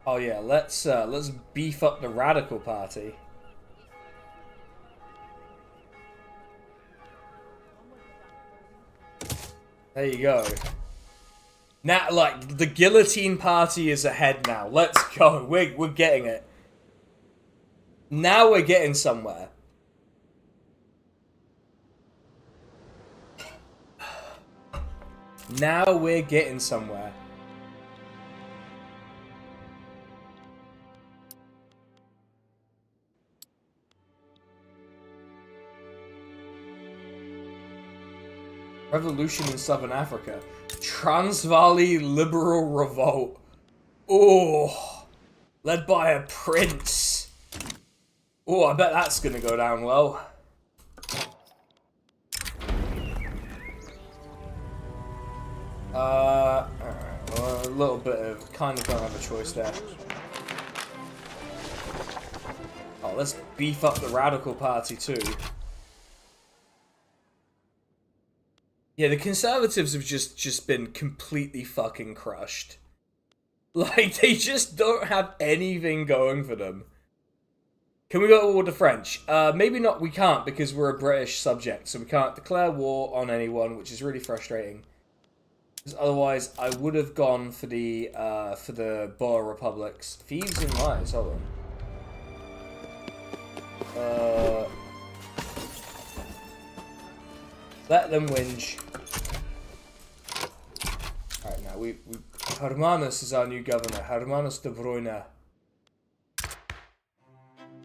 Oh yeah, let's beef up the radical party. There you go. Now, like, the guillotine party is ahead now. Let's go. We're getting it. Now we're getting somewhere. Now we're getting somewhere. Revolution in Southern Africa. Transvaali Liberal Revolt. Oh, led by a prince. Oh, I bet that's gonna go down well. Alright, well, a little bit of, kind of don't have a choice there. Oh, let's beef up the Radical Party too. Yeah, the Conservatives have just been completely fucking crushed. Like, they just don't have anything going for them. Can we go to war with the French? Maybe not, we can't, because we're a British subject, so we can't declare war on anyone, which is really frustrating. Because otherwise, I would have gone for the Boer Republics. Thieves and Lies, hold on. Let them whinge. Alright, now we Hermanus is our new governor. Hermanus de Bruyne.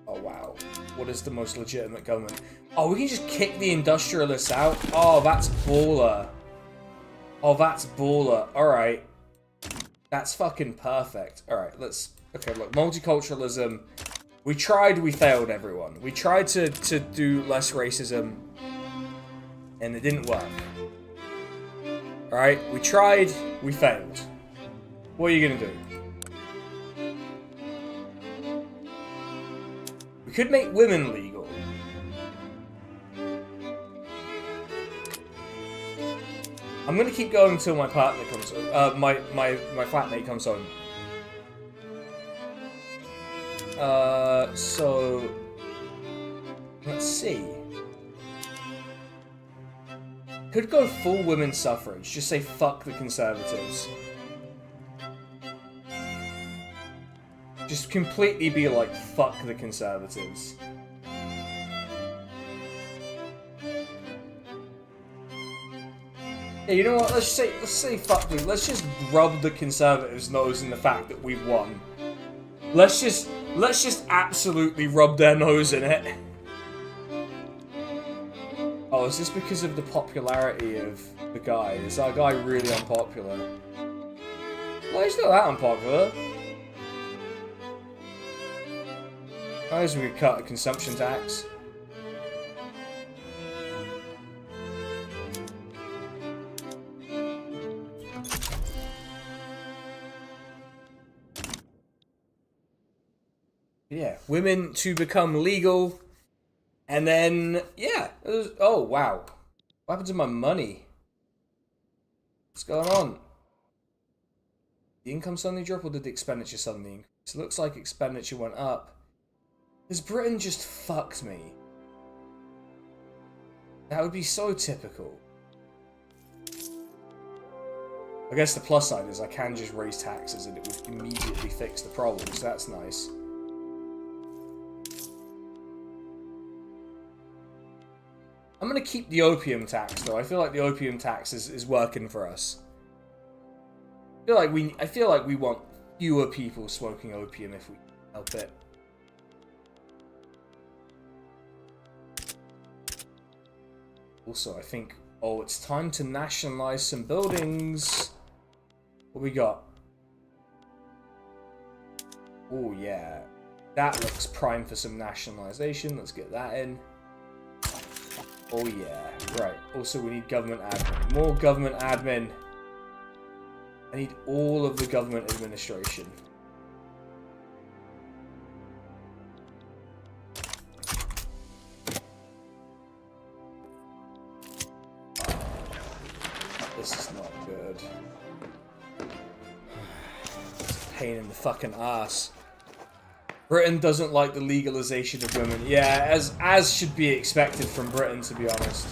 Oh wow. What is the most legitimate government? Oh, we can just kick the industrialists out? Oh, that's baller. Oh, that's baller. Alright. That's fucking perfect. Alright, let's... Okay, look. Multiculturalism. We tried, we failed, everyone. We tried to do less racism. And it didn't work. Alright, we tried, we failed. What are you gonna do? We could make women legal. I'm gonna keep going until my partner comes my flatmate comes home. So let's see. Could go full women's suffrage. Just say fuck the Conservatives. Just completely be like fuck the Conservatives. Yeah, you know what? Let's say fuck them. Let's just rub the Conservatives' nose in the fact that we've won. Let's just absolutely rub their nose in it. Oh, is this because of the popularity of the guy? Is our guy really unpopular? Well, he's not that unpopular. I guess we could cut a consumption tax. Yeah, women to become legal. And then, yeah. Oh, wow. What happened to my money? What's going on? The income suddenly dropped, or did the expenditure suddenly increase? It looks like expenditure went up. Has Britain just fucked me? That would be so typical. I guess the plus side is I can just raise taxes and it would immediately fix the problem, so that's nice. I'm gonna keep the opium tax though. I feel like the opium tax is working for us. I feel like we want fewer people smoking opium if we can help it. Also, I think, oh, it's time to nationalize some buildings. What we got? Oh yeah, that looks prime for some nationalization. Let's get that in. Oh yeah, right. Also, we need government admin. More government admin. I need all of the government administration. This is not good. It's a pain in the fucking ass. Britain doesn't like the legalization of women. Yeah, as should be expected from Britain, to be honest.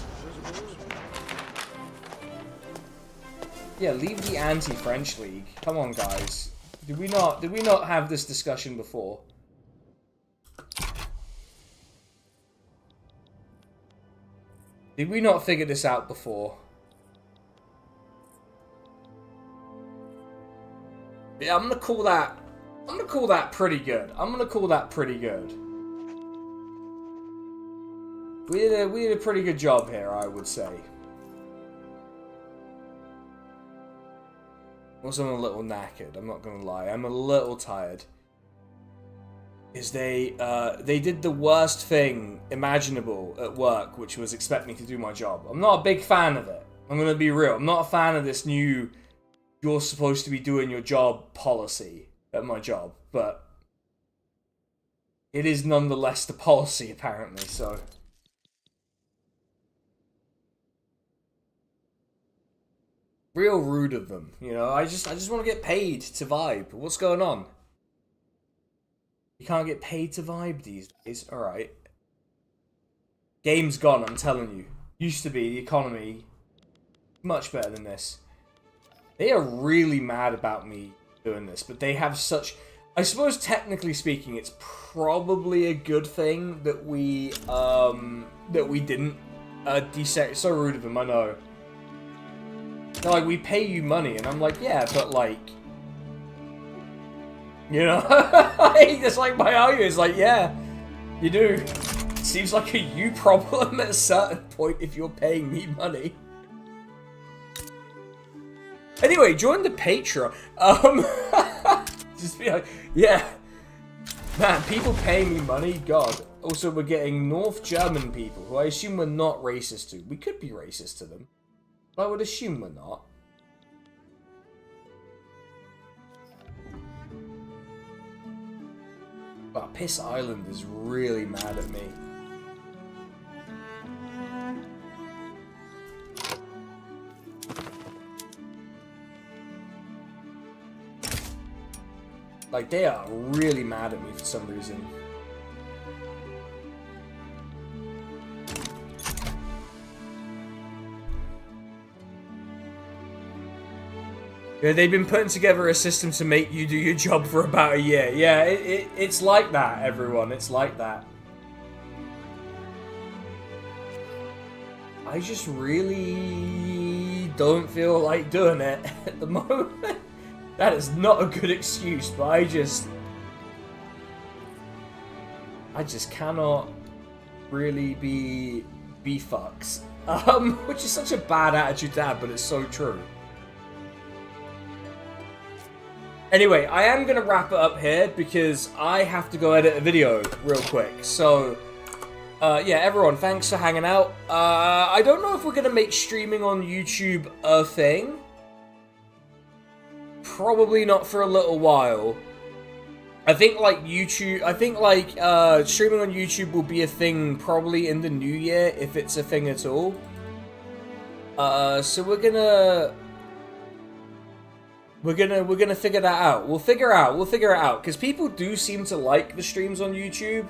Yeah, leave the anti-French League. Come on, guys. Did we not have this discussion before? Did we not figure this out before? Yeah, I'm gonna call that pretty good. I'm gonna call that pretty good. We did a pretty good job here, I would say. Also, I'm a little knackered, I'm not gonna lie. I'm a little tired. Is they did the worst thing imaginable at work, which was expect me to do my job. I'm not a big fan of it. I'm gonna be real. I'm not a fan of this new "you're supposed to be doing your job" policy at my job, but it is nonetheless the policy apparently, so. Real rude of them, you know. I just want to get paid to vibe. What's going on? You can't get paid to vibe these days. Alright. Game's gone, I'm telling you. Used to be, the economy, much better than this. They are really mad about me doing this, but they have such... I suppose, technically speaking, it's probably a good thing that we didn't desegregate. So rude of them, I know. They're like, we pay you money, and I'm like, yeah, but like... You know? It's like my argument is like, yeah, you do. Seems like a you problem at a certain point if you're paying me money. Anyway, join the Patreon. Just be like, yeah. Man, people paying me money, God. Also, we're getting North German people, who I assume we're not racist to. We could be racist to them. But I would assume we're not. But Piss Island is really mad at me. Like, they are really mad at me for some reason. Yeah, they've been putting together a system to make you do your job for about a year. Yeah, it's like that, everyone. It's like that. I just really don't feel like doing it at the moment. That is not a good excuse, but I just cannot really be fucks. Which is such a bad attitude to have, but it's so true. Anyway, I am going to wrap it up here because I have to go edit a video real quick. So, yeah, everyone, thanks for hanging out. I don't know if we're going to make streaming on YouTube a thing. Probably not for a little while. I think, like, streaming on YouTube will be a thing probably in the new year, if it's a thing at all. So we're gonna figure that out. We'll figure it out, because people do seem to like the streams on YouTube,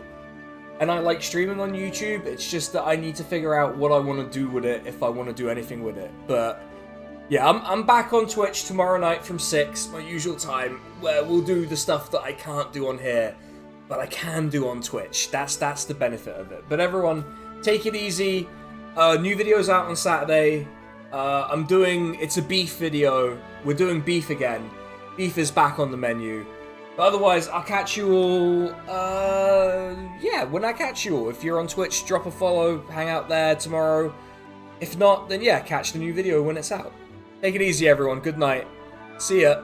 and I like streaming on YouTube. It's just that I need to figure out what I want to do with it, if I want to do anything with it. But yeah, I'm back on Twitch tomorrow night from 6, my usual time, where we'll do the stuff that I can't do on here, but I can do on Twitch. That's the benefit of it. But everyone, take it easy. New videos out on Saturday. It's a beef video. We're doing beef again. Beef is back on the menu. But otherwise, I'll catch you all, yeah, when I catch you all. If you're on Twitch, drop a follow, hang out there tomorrow. If not, then yeah, catch the new video when it's out. Take it easy, everyone. Good night. See ya.